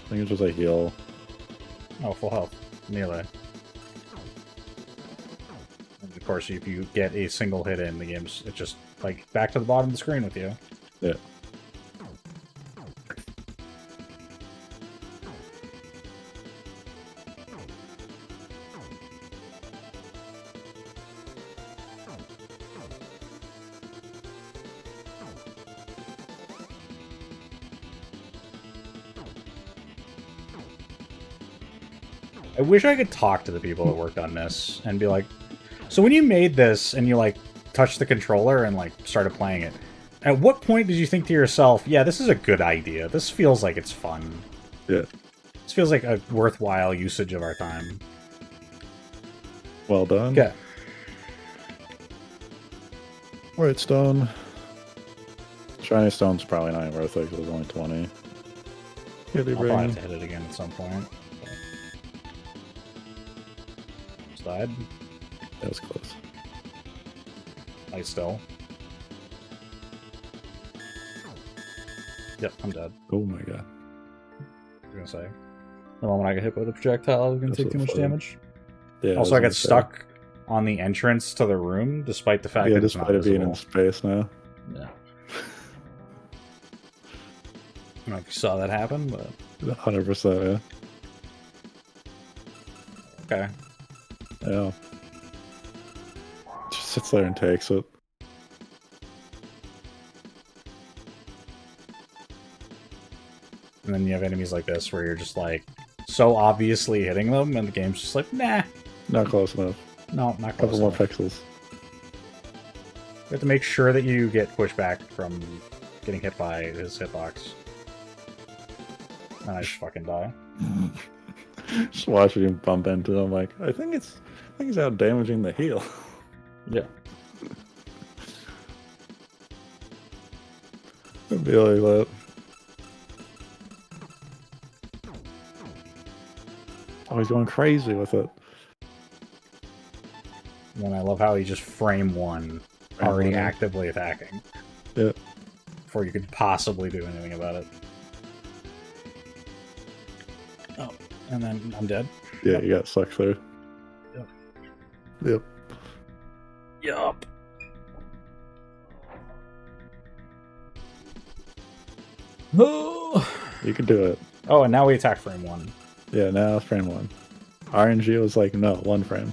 I think it's just a heal. Oh, full health. Melee. And of course, if you get a single hit in, the game's it's just, like, back to the bottom of the screen with you. Yeah. I wish I could talk to the people that worked on this and be like, so when you made this and you, like, touched the controller and, like, started playing it, at what point did you think to yourself, yeah, this is a good idea. This feels like it's fun. Yeah. This feels like a worthwhile usage of our time. Well done. Okay. White stone. Shiny stone's probably not even worth it because it's only 20. I'll probably have to hit it again at some point. Just died. That was close. I still. Yep, I'm dead. Oh my god. I was gonna say. The moment I get hit by the projectile, I was gonna take too much damage. Yeah. Also, I got stuck on the entrance to the room, despite the fact that it's not despite it being visible. in space now. Yeah. I don't know if you saw that happen, but 100%, yeah. okay. Yeah. Just sits there and takes it. And then you have enemies like this where you're just like so obviously hitting them, and the game's just like, nah. Not close enough. No, not close Couple more enough. pixels. You have to make sure that you get pushed back from getting hit by his hitbox. And I just fucking die. Just watching him bump into him, like, I think he's out damaging the heel. Yeah. It'd be like that. Oh, he's going crazy with it. And I love how he just frame one, already actively attacking. Yeah. Before you could possibly do anything about it. Oh, and then I'm dead. Yeah, Yep. you got sucked through. Yep. Yep. Yup. Oh. You can do it. Oh, and now we attack frame one. Yeah, now it's frame 1. RNG was like, no, 1 frame.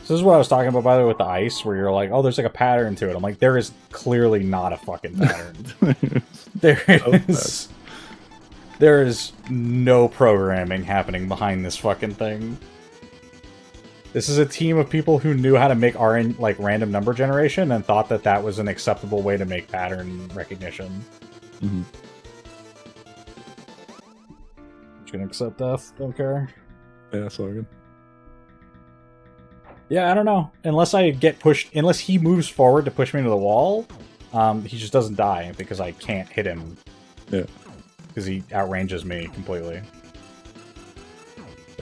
So this is what I was talking about, by the way, with the ice, where you're like, oh, there's like a pattern to it. I'm like, there is clearly not a fucking pattern. There is no programming happening behind this fucking thing. This is a team of people who knew how to make like random number generation and thought that that was an acceptable way to make pattern recognition. Mm-hmm. Just gonna accept death. Don't care. Yeah, that's all good. Yeah, I don't know. Unless I get pushed, unless he moves forward to push me into the wall, he just doesn't die because I can't hit him. Yeah. Because he outranges me completely.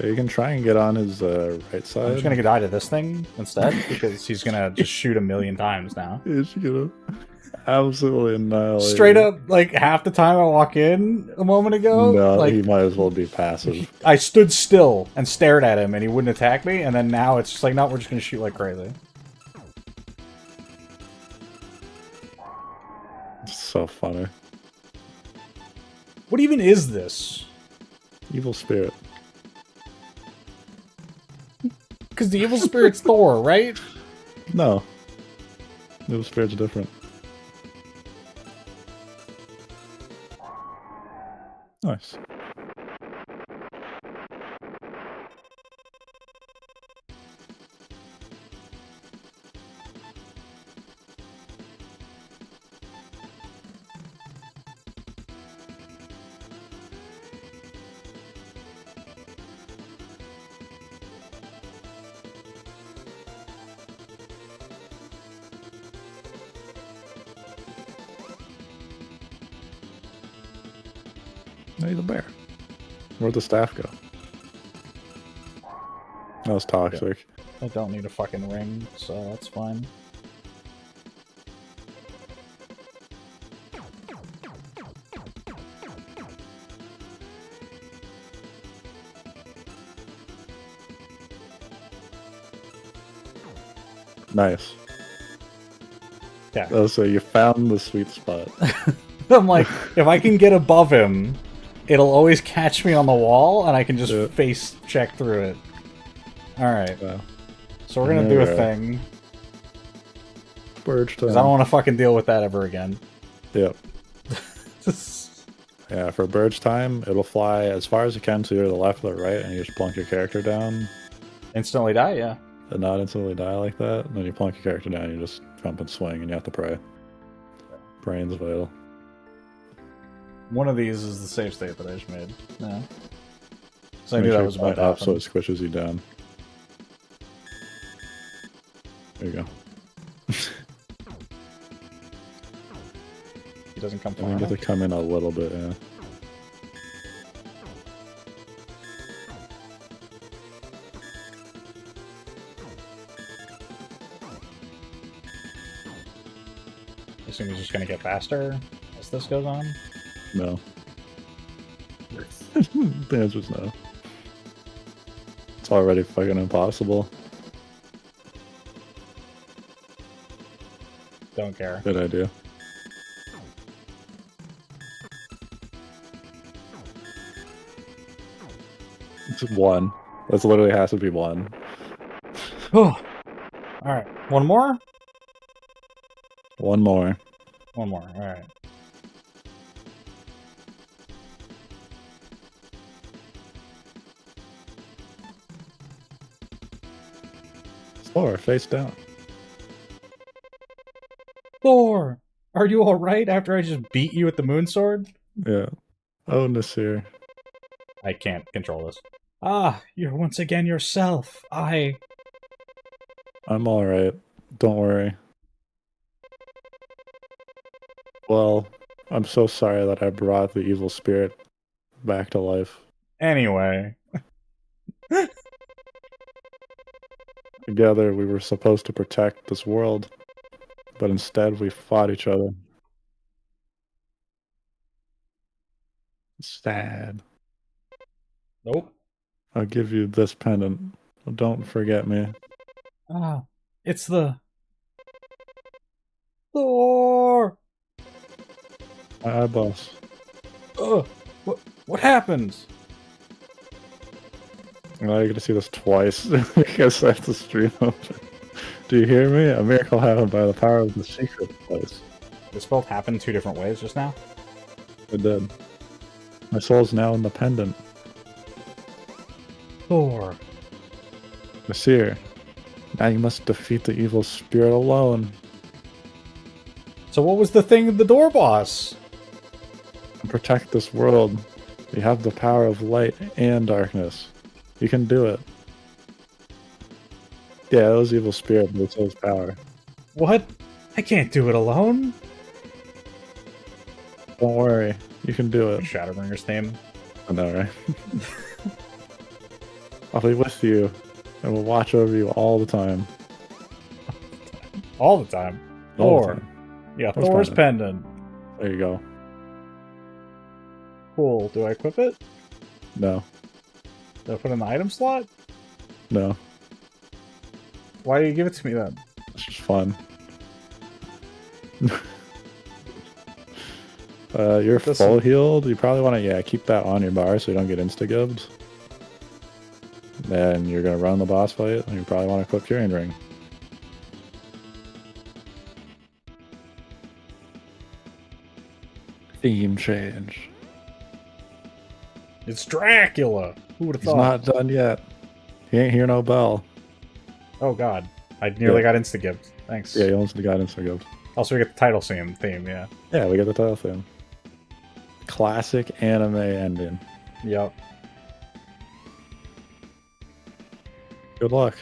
You can try and get on his right side. I'm just gonna die to this thing instead because he's gonna just shoot a million times now. He's gonna absolutely annihilate. Straight up, like half the time I walk in a moment ago, No, like he might as well be passive. I stood still and stared at him and he wouldn't attack me, and then now it's just like, no, we're just gonna shoot like crazy. It's so funny. What even is this? Evil spirit. Because the evil spirit's Thor, right? No. Evil spirit's different. Nice. Hey, the bear. Where'd the staff go? That was toxic. I don't need a fucking ring, so that's fine. Nice. Yeah. Oh, so you found the sweet spot. I'm like, if I can get above him, it'll always catch me on the wall, and I can just face check through it. Alright. Wow. So we're gonna do a thing. Birch time. Because I don't want to fucking deal with that ever again. Yep. Yeah, for Bird's Time, it'll fly as far as it can to either the left or the right, and you just plunk your character down. Instantly die, yeah. And not instantly die like that. And then you plunk your character down, you just jump and swing, and you have to pray. Praying's vital. One of these is the save state that I just made. No. So I knew that was about to up so happen. it squishes you down. There you go. He doesn't come And you far get to come in a little bit, yeah. I assume he's just gonna get faster as this goes on. No. The answer's no. It's already fucking impossible. Don't care. Good idea. It's one. That's literally has to be one. Oh. Alright. One more? One more. One more. Alright. Thor, face down. Thor! Are you alright after I just beat you with the moon sword? Yeah. Oh, Nasir. I can't control this. Ah, you're once again yourself. I'm alright. Don't worry. Well, I'm so sorry that I brought the evil spirit back to life. Anyway. Together, we were supposed to protect this world, but instead we fought each other. Sad. Nope. I'll give you this pendant. Don't forget me. Ah, it's the... Thor! Hi, boss. Ugh, what happened? Now you're gonna see this twice because I have to stream open. Do you hear me? A miracle happened by the power of the secret place. This both happened 2 different ways just now? It did. My soul's now in the pendant. Thor. Nasir, now you must defeat the evil spirit alone. So what was the thing of the door boss? And protect this world. You have the power of light and darkness. You can do it. Yeah, it was evil spirit, but it's his power. What? I can't do it alone. Don't worry, you can do it. Shadowbringer's theme. I know, right? I'll be with you, and we'll watch over you all the time. All the time. All the Thor. time. Yeah, Thor's pendant. There you go. Cool. Do I equip it? No. Do I put it in the item slot? No. Why do you give it to me then? It's just fun. You're full healed. You probably want to, keep that on your bar so you don't get insta-gibbed. Then you're going to run the boss fight, and you probably want to equip Curing Ring. Theme change. It's Dracula! Who would have He's thought? not done yet. He ain't hear no bell. Oh god. I nearly got insta-gibbed. Thanks. Yeah, he almost got insta-gibbed. Also, we get the title theme, yeah. Yeah, we get the title theme. Classic anime ending. Yep. Good luck.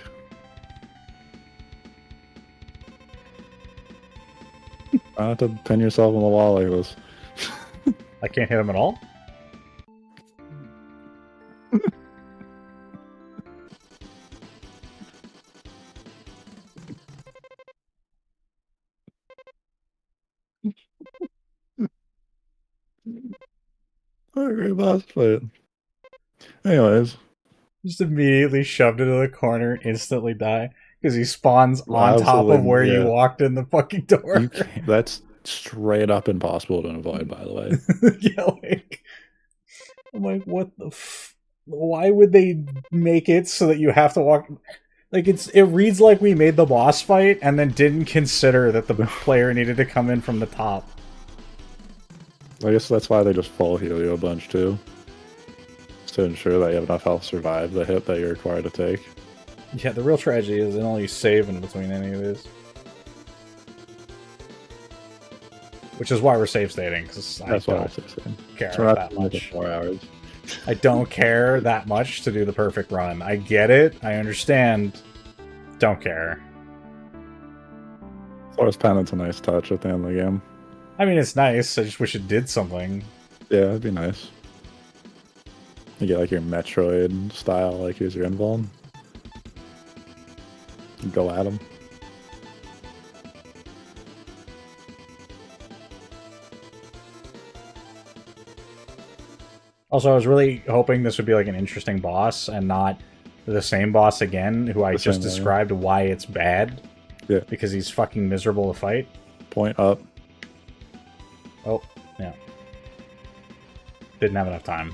I have to pin yourself on the wall like this. I can't hit him at all? Great boss fight. Anyways. Just immediately shoved into the corner, instantly die. Because he spawns on top of where you walked in the fucking door. That's straight up impossible to avoid, by the way. Yeah, like... I'm like, what the why would they make it so that you have to walk... Like, it reads like we made the boss fight and then didn't consider that the player needed to come in from the top. I guess that's why they just full heal you a bunch too. Just to ensure that you have enough health to survive the hit that you're required to take. Yeah, the real tragedy is they don't let you save in between any of these. Which is why we're save stating, because I That's why I don't was saying. care So we're not that doing it much. for 4 hours. I don't care that much to do the perfect run. I get it. I understand. Don't care. Forest Pendant's a nice touch at the end of the game. I mean, it's nice. I just wish it did something. Yeah, it'd be nice. You get like your Metroid style, like use your invuln. Go at him. Also, I was really hoping this would be like an interesting boss and not the same boss again, who I The just same one, yeah. described why it's bad. Yeah. Because he's fucking miserable to fight. Point up. Oh, yeah. Didn't have enough time.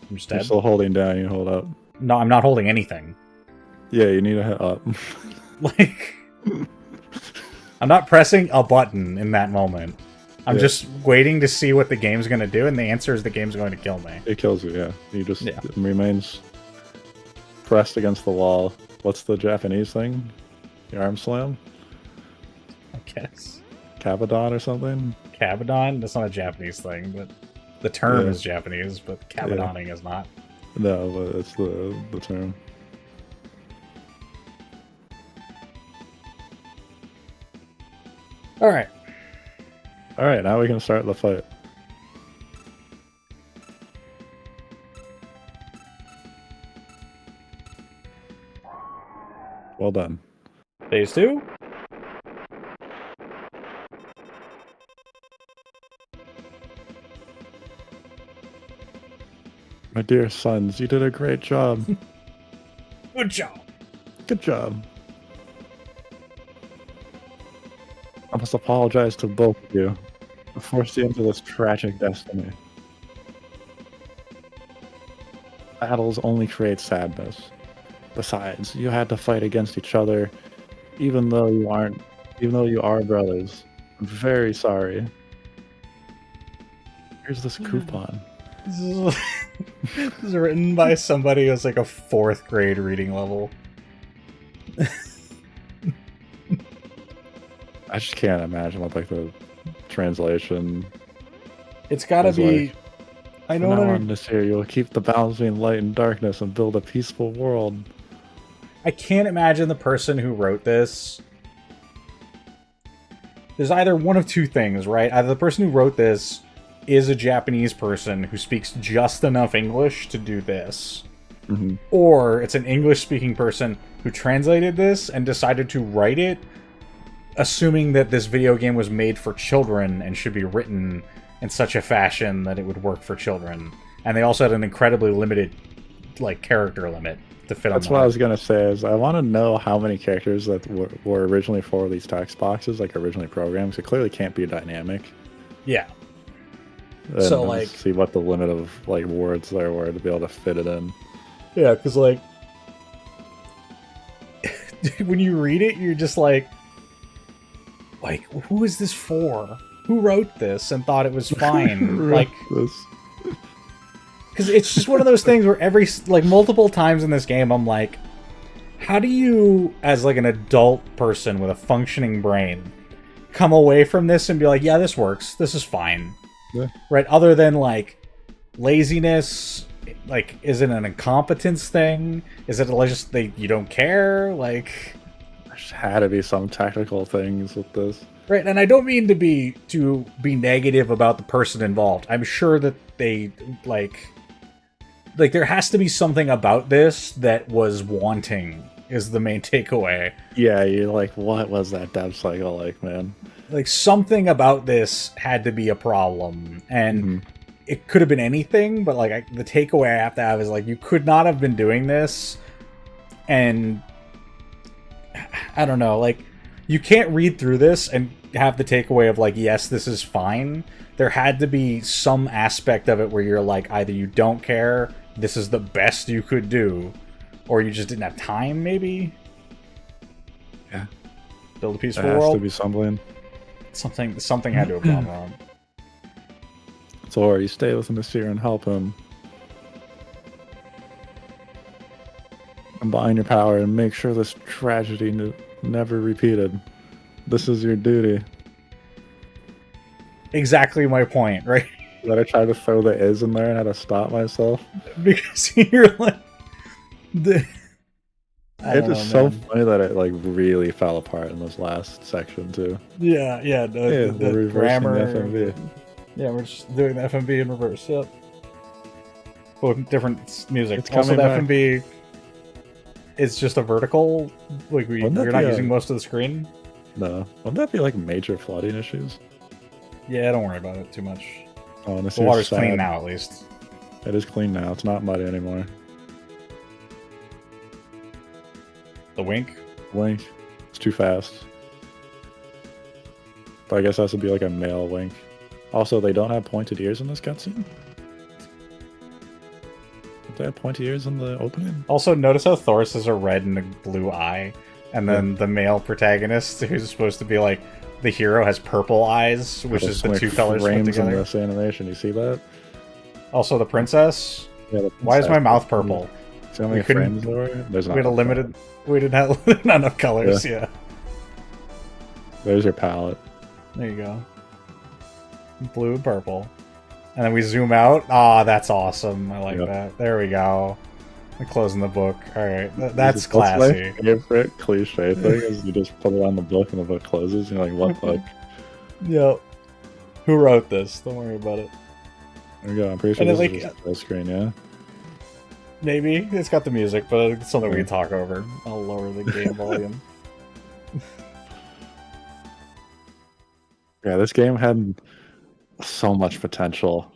I'm just You're dead. still holding down, you hold up. No, I'm not holding anything. Yeah, you need to hit up. Like, I'm not pressing a button in that moment. I'm Yeah. just waiting to see what the game's going to do, and the answer is the game's going to kill me. It kills you, yeah. You just Yeah. it remains pressed against the wall. What's the Japanese thing? Your arm slam? I guess. Kabadon or something? Kabadon? That's not a Japanese thing, but the term Yeah. is Japanese, but Kabadoning is not. No, but it's the term. Alright. Alright, now we can start the fight. Well done. Phase 2? My dear sons, you did a great job. Good job. Good job. I must apologize to both of you. I forced you into this tragic destiny. Battles only create sadness. Besides, you had to fight against each other, even though you are brothers. I'm very sorry. Here's this coupon. This is written by somebody who's like a 4th grade reading level. I just can't imagine what like the translation. It's gotta is be... like. I From don't now know. on this year, you'll keep the balance between light and darkness and build a peaceful world. I can't imagine the person who wrote this. There's either one of two things, right? Either the person who wrote this is a Japanese person who speaks just enough English to do this, Mm-hmm. or it's an English-speaking person who translated this and decided to write it, assuming that this video game was made for children and should be written in such a fashion that it would work for children. And they also had an incredibly limited, like, character limit to fit on That's what I was gonna say. Is I want to know how many characters that were originally for these text boxes, like originally programmed. 'Cause it clearly can't be dynamic. Yeah. And So, just like- see what the limit of like words there were to be able to fit it in. Yeah, because, like, when you read it, you're just like, who is this for? Who wrote this and thought it was fine? Like, This. because it's just one of those things where multiple times in this game, I'm like, how do you, as, like, an adult person with a functioning brain, come away from this and be like, yeah, this works. This is fine. Yeah. Right? Other than, like, laziness, like, is it an incompetence thing? Is it just you don't care? Like, There just had to be some technical things with this. right? And I don't mean to be negative about the person involved. I'm sure that they like there has to be something about this that was wanting. Is the main takeaway. Yeah, you're like, what was that dev cycle like, man? Like, something about this had to be a problem, and Mhm. it could have been anything. But like, the takeaway I have to have is like, you could not have been doing this, and I don't know, like, you can't read through this and have the takeaway of like, yes, this is fine. There had to be some aspect of it where you're like, either you don't care, this is the best you could do, or you just didn't have time, maybe. Yeah. Build a peaceful There has world. to be something. Something had to have gone wrong. Thor, you stay with Nasir and help him. Combine your power and make sure this tragedy never repeated. This is your duty. Exactly my point, right? That I tried to throw the is in there and had to stop myself. Because you're like... It is so funny that it like really fell apart in this last section too. Yeah. The grammar. The FMV. Yeah, we're just doing the FMV in reverse. Yep. Both different music. It's Also, the coming back. FMV is just a vertical. Like you're not using most of the screen. No, wouldn't that be like major flooding issues? Yeah, don't worry about it too much. Oh, The water's clean now, at least. It is clean now. It's not muddy anymore. The wink. Wink. It's too fast. But I guess that would be like a male wink. Also, they don't have pointed ears in this cutscene. Did they have pointed ears in the opening? Also, notice how Thoris has a red and a blue eye, and then the male protagonist, who's supposed to be like the hero, has purple eyes, which is the two colors put frames in together. this animation. You see that? Also, the princess. Yeah. Why is my mouth purple? See how many frames there were? There's not. We had a limited. We didn't have not enough colors. Yeah. There's your palette. There you go. Blue and purple. And then we zoom out. Ah, that's awesome. I like that. There we go. We're closing the book. Alright. That's classy. My favorite cliche thing is you just put it on the book and the book closes. And you're like, what book? Yep. Who wrote this? Don't worry about it. There we go. I'm pretty sure And this then, is just full screen, yeah? Maybe. It's got the music, but it's something we can talk over. I'll lower the game volume. Yeah, this game had so much potential.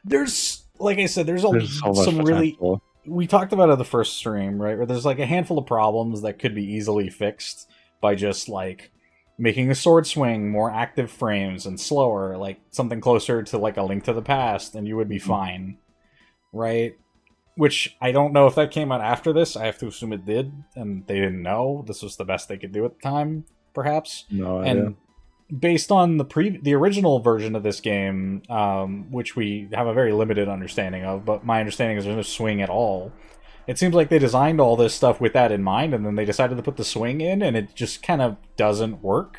There's, like I said, there's so much some really... potential. We talked about it at the first stream, right? Where there's like a handful of problems that could be easily fixed by just like making the sword swing more active frames and slower, like something closer to like a Link to the Past, and you would be fine, right? Which I don't know if that came out after this. I have to assume it did, and they didn't know this was the best they could do at the time, perhaps. No idea. And based on the original version of this game, which we have a very limited understanding of, but my understanding is there's no swing at all. It seems like they designed all this stuff with that in mind, and then they decided to put the swing in, and it just kind of doesn't work.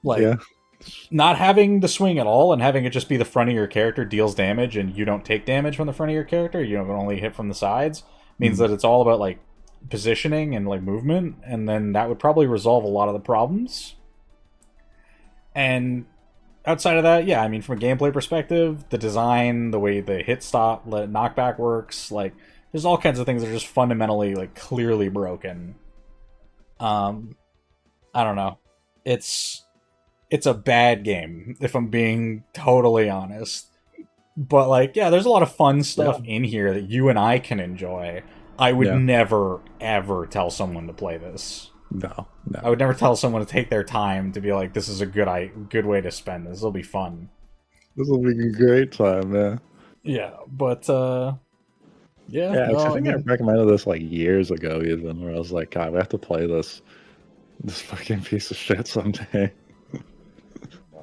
Like, not having the swing at all and having it just be the front of your character deals damage, and you don't take damage from the front of your character, you don't only hit from the sides, means that it's all about, like, positioning and like movement, and then that would probably resolve a lot of the problems. And outside of that, yeah, I mean, from a gameplay perspective, the design, the way the hit stop, the knockback works, like there's all kinds of things that are just fundamentally like clearly broken. I don't know. It's a bad game, if I'm being totally honest. But like, yeah, there's a lot of fun stuff in here that you and I can enjoy. I would never, ever tell someone to play this. No. I would never tell someone to take their time to be like, this is a good way to spend this. It'll be fun. This will be a great time, man. Yeah, but, I think I recommended this like years ago even, where I was like, God, we have to play this fucking piece of shit someday.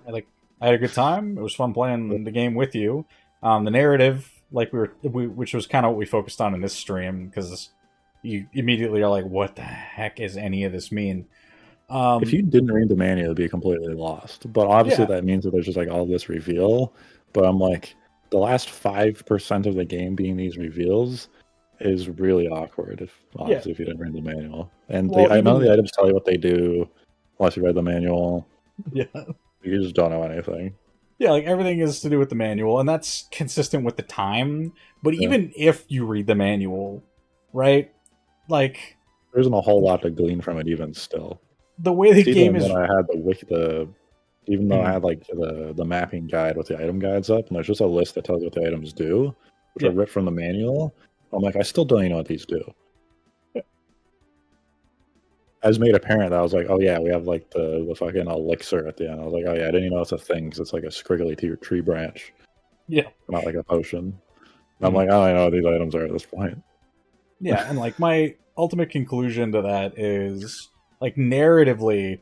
I had a good time. It was fun playing the game with you. The narrative, like which was kind of what we focused on in this stream, because you immediately are like, what the heck is any of this mean? If you didn't read the manual, you'd be completely lost. But obviously that means that there's just like all this reveal. But I'm like, the last 5% of the game being these reveals is really awkward, if you didn't read the manual. And I know the items tell you what they do, unless you read the manual. Yeah. You just don't know anything. Yeah, like everything is to do with the manual, and that's consistent with the time. But even if you read the manual, right? Like, there isn't a whole lot to glean from it, even still. The way the game is, I had even though I had like the mapping guide with the item guides up, and there's just a list that tells you what the items do, which are ripped from the manual. I'm like, I still don't even know what these do. I was made apparent that I was like, oh yeah, we have like the fucking elixir at the end. I was like, oh yeah, I didn't even know it's a thing because it's like a squiggly tree branch. Yeah. Not like a potion. And I'm like, I don't know what these items are at this point. Yeah, and like my ultimate conclusion to that is, like, narratively,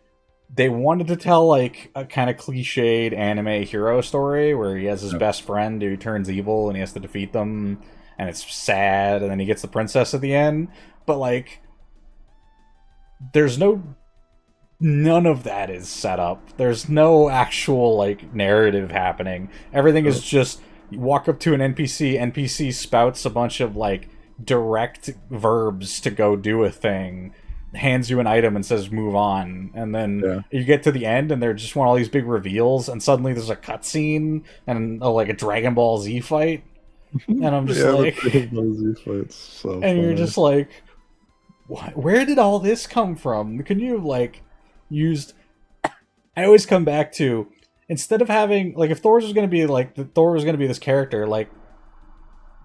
they wanted to tell like a kind of cliched anime hero story where he has his best friend who turns evil and he has to defeat them, and it's sad, and then he gets the princess at the end. But like, there's none of that is set up. There's no actual like narrative happening. Everything is just you walk up to an NPC spouts a bunch of like direct verbs to go do a thing, hands you an item and says move on, and then you get to the end and they're just want all these big reveals, and suddenly there's a cutscene and like a Dragon Ball Z fight, and I'm just like, Dragon Ball Z fight's so and funny. you're just like, where did all this come from? Couldn't you have like used? I always come back to, instead of having like, if Thor was going to be like, Thor was going to be this character, like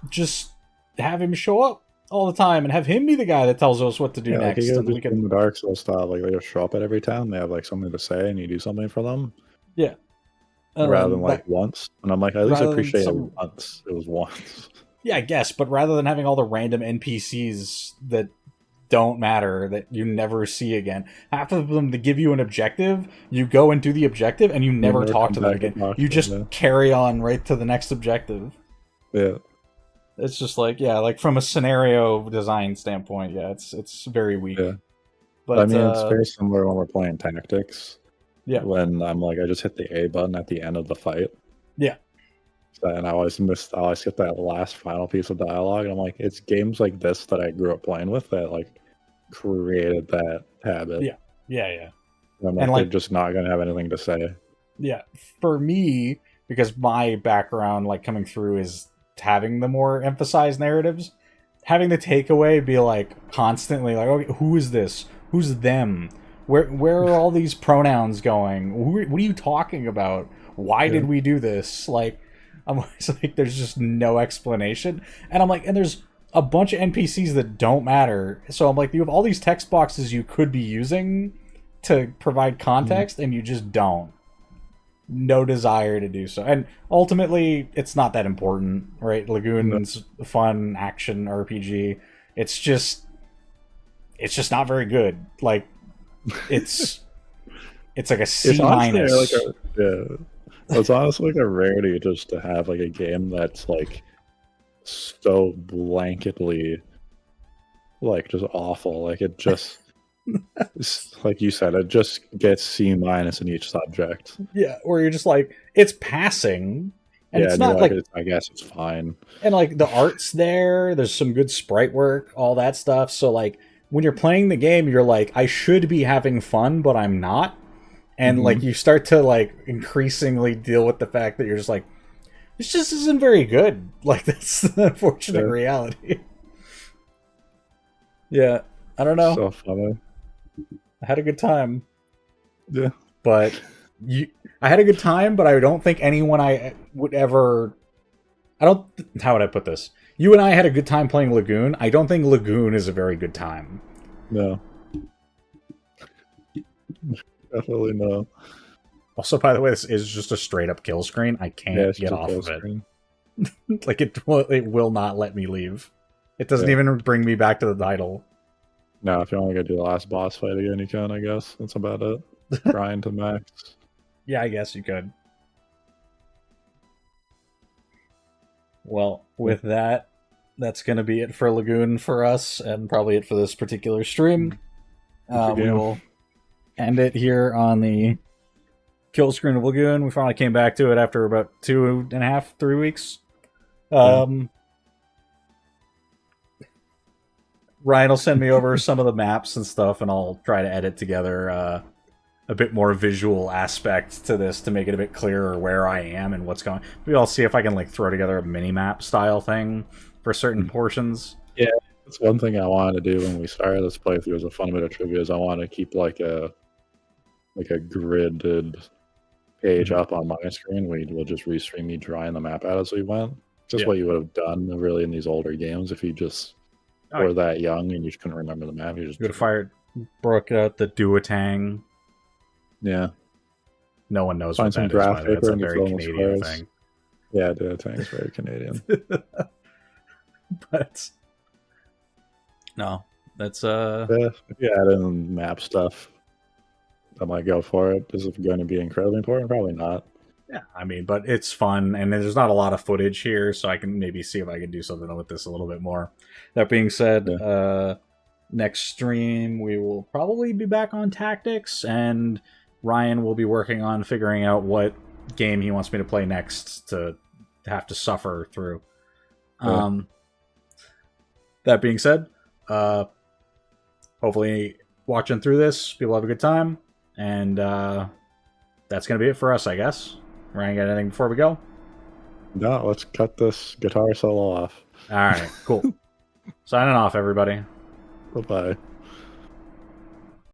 just have him show up all the time and have him be the guy that tells us what to do next. Like, and we can... in the Dark Souls style, like they just show up at every town, they have like something to say, and you do something for them. Yeah. Rather than like once, and I'm like, at least I appreciate it once. It was once. Yeah, I guess, but rather than having all the random NPCs that don't matter, that you never see again, half of them to give you an objective, you go and do the objective, and you never talk to them again. You just carry on right to the next objective. Yeah. It's just like, yeah, like from a scenario design standpoint, yeah, it's very weak. Yeah. But I mean, it's very similar when we're playing tactics. Yeah. When I'm like, I just hit the A button at the end of the fight. Yeah. And I always get that last final piece of dialogue, and I'm like, it's games like this that I grew up playing with that like created that habit. Yeah. Yeah, yeah. And I'm like, they're just not gonna have anything to say. Yeah. For me, because my background, like coming through, is having the more emphasized narratives, having the takeaway be like constantly like, okay, who is this? Who's them? Where are all these pronouns going? What are you talking about? Why did we do this? Like, I'm always like, there's just no explanation. And I'm like, and there's a bunch of NPCs that don't matter. So I'm like, you have all these text boxes you could be using to provide context, and you just don't. No desire to do so. And ultimately, it's not that important, right? Lagoon's a fun action RPG. It's just not very good. Like, it's like a C minus. It's honestly like a rarity just to have like a game that's like so blanketly like just awful. Like it just like you said, it just gets C minus in each subject. Yeah, or you're just like, it's passing, and it's not like I guess it's fine. And like the art's there's some good sprite work, all that stuff. So like when you're playing the game, you're like, I should be having fun, but I'm not. And like you start to like increasingly deal with the fact that you're just like, this just isn't very good. Like, that's the unfortunate reality. Yeah, I don't know. So funny. I had a good time. Yeah. But I had a good time, but I don't think anyone I would ever... how would I put this? You and I had a good time playing Lagoon. I don't think Lagoon is a very good time. No. Definitely no. Also, by the way, this is just a straight up kill screen. I can't get off of it. Like, it will not let me leave. It doesn't even bring me back to the title. No, if you only gotta do the last boss fight again, you can, I guess. That's about it. Grind to max. Yeah, I guess you could. Well, with that, that's going to be it for Lagoon for us, and probably it for this particular stream. We will end it here on the kill screen of Lagoon. We finally came back to it after about 2.5, 3 weeks. Ryan will send me over some of the maps and stuff, and I'll try to edit together a bit more visual aspect to this to make it a bit clearer where I am and what's going on. Maybe I'll see if I can like throw together a mini-map style thing for certain portions. Yeah, that's one thing I wanted to do when we started this playthrough as a fun bit of trivia, is I want to keep like a gridded page up on my screen where we'll just restream me drawing the map out as we went. Just what you would have done really in these older games if you just were that young and you just couldn't remember the map. You would have broke out the Duotang. Yeah. No one knows Find what some that graph is. paper It's a and very Canadian thing. Yeah, Duotang is very Canadian. But no, that's yeah, if you add in map stuff, I might go for it. Is it going to be incredibly important? Probably not. Yeah, I mean, but it's fun, and there's not a lot of footage here, so I can maybe see if I can do something with this a little bit more. That being said, Yeah. next stream we will probably be back on tactics, and Ryan will be working on figuring out what game he wants me to play next to have to suffer through. Yeah. That being said, hopefully watching through this, people have a good time, and that's gonna be it for us, I guess. Ryan, got anything before we go? No, let's cut this guitar solo off. All right, cool. Signing off, everybody. Bye-bye.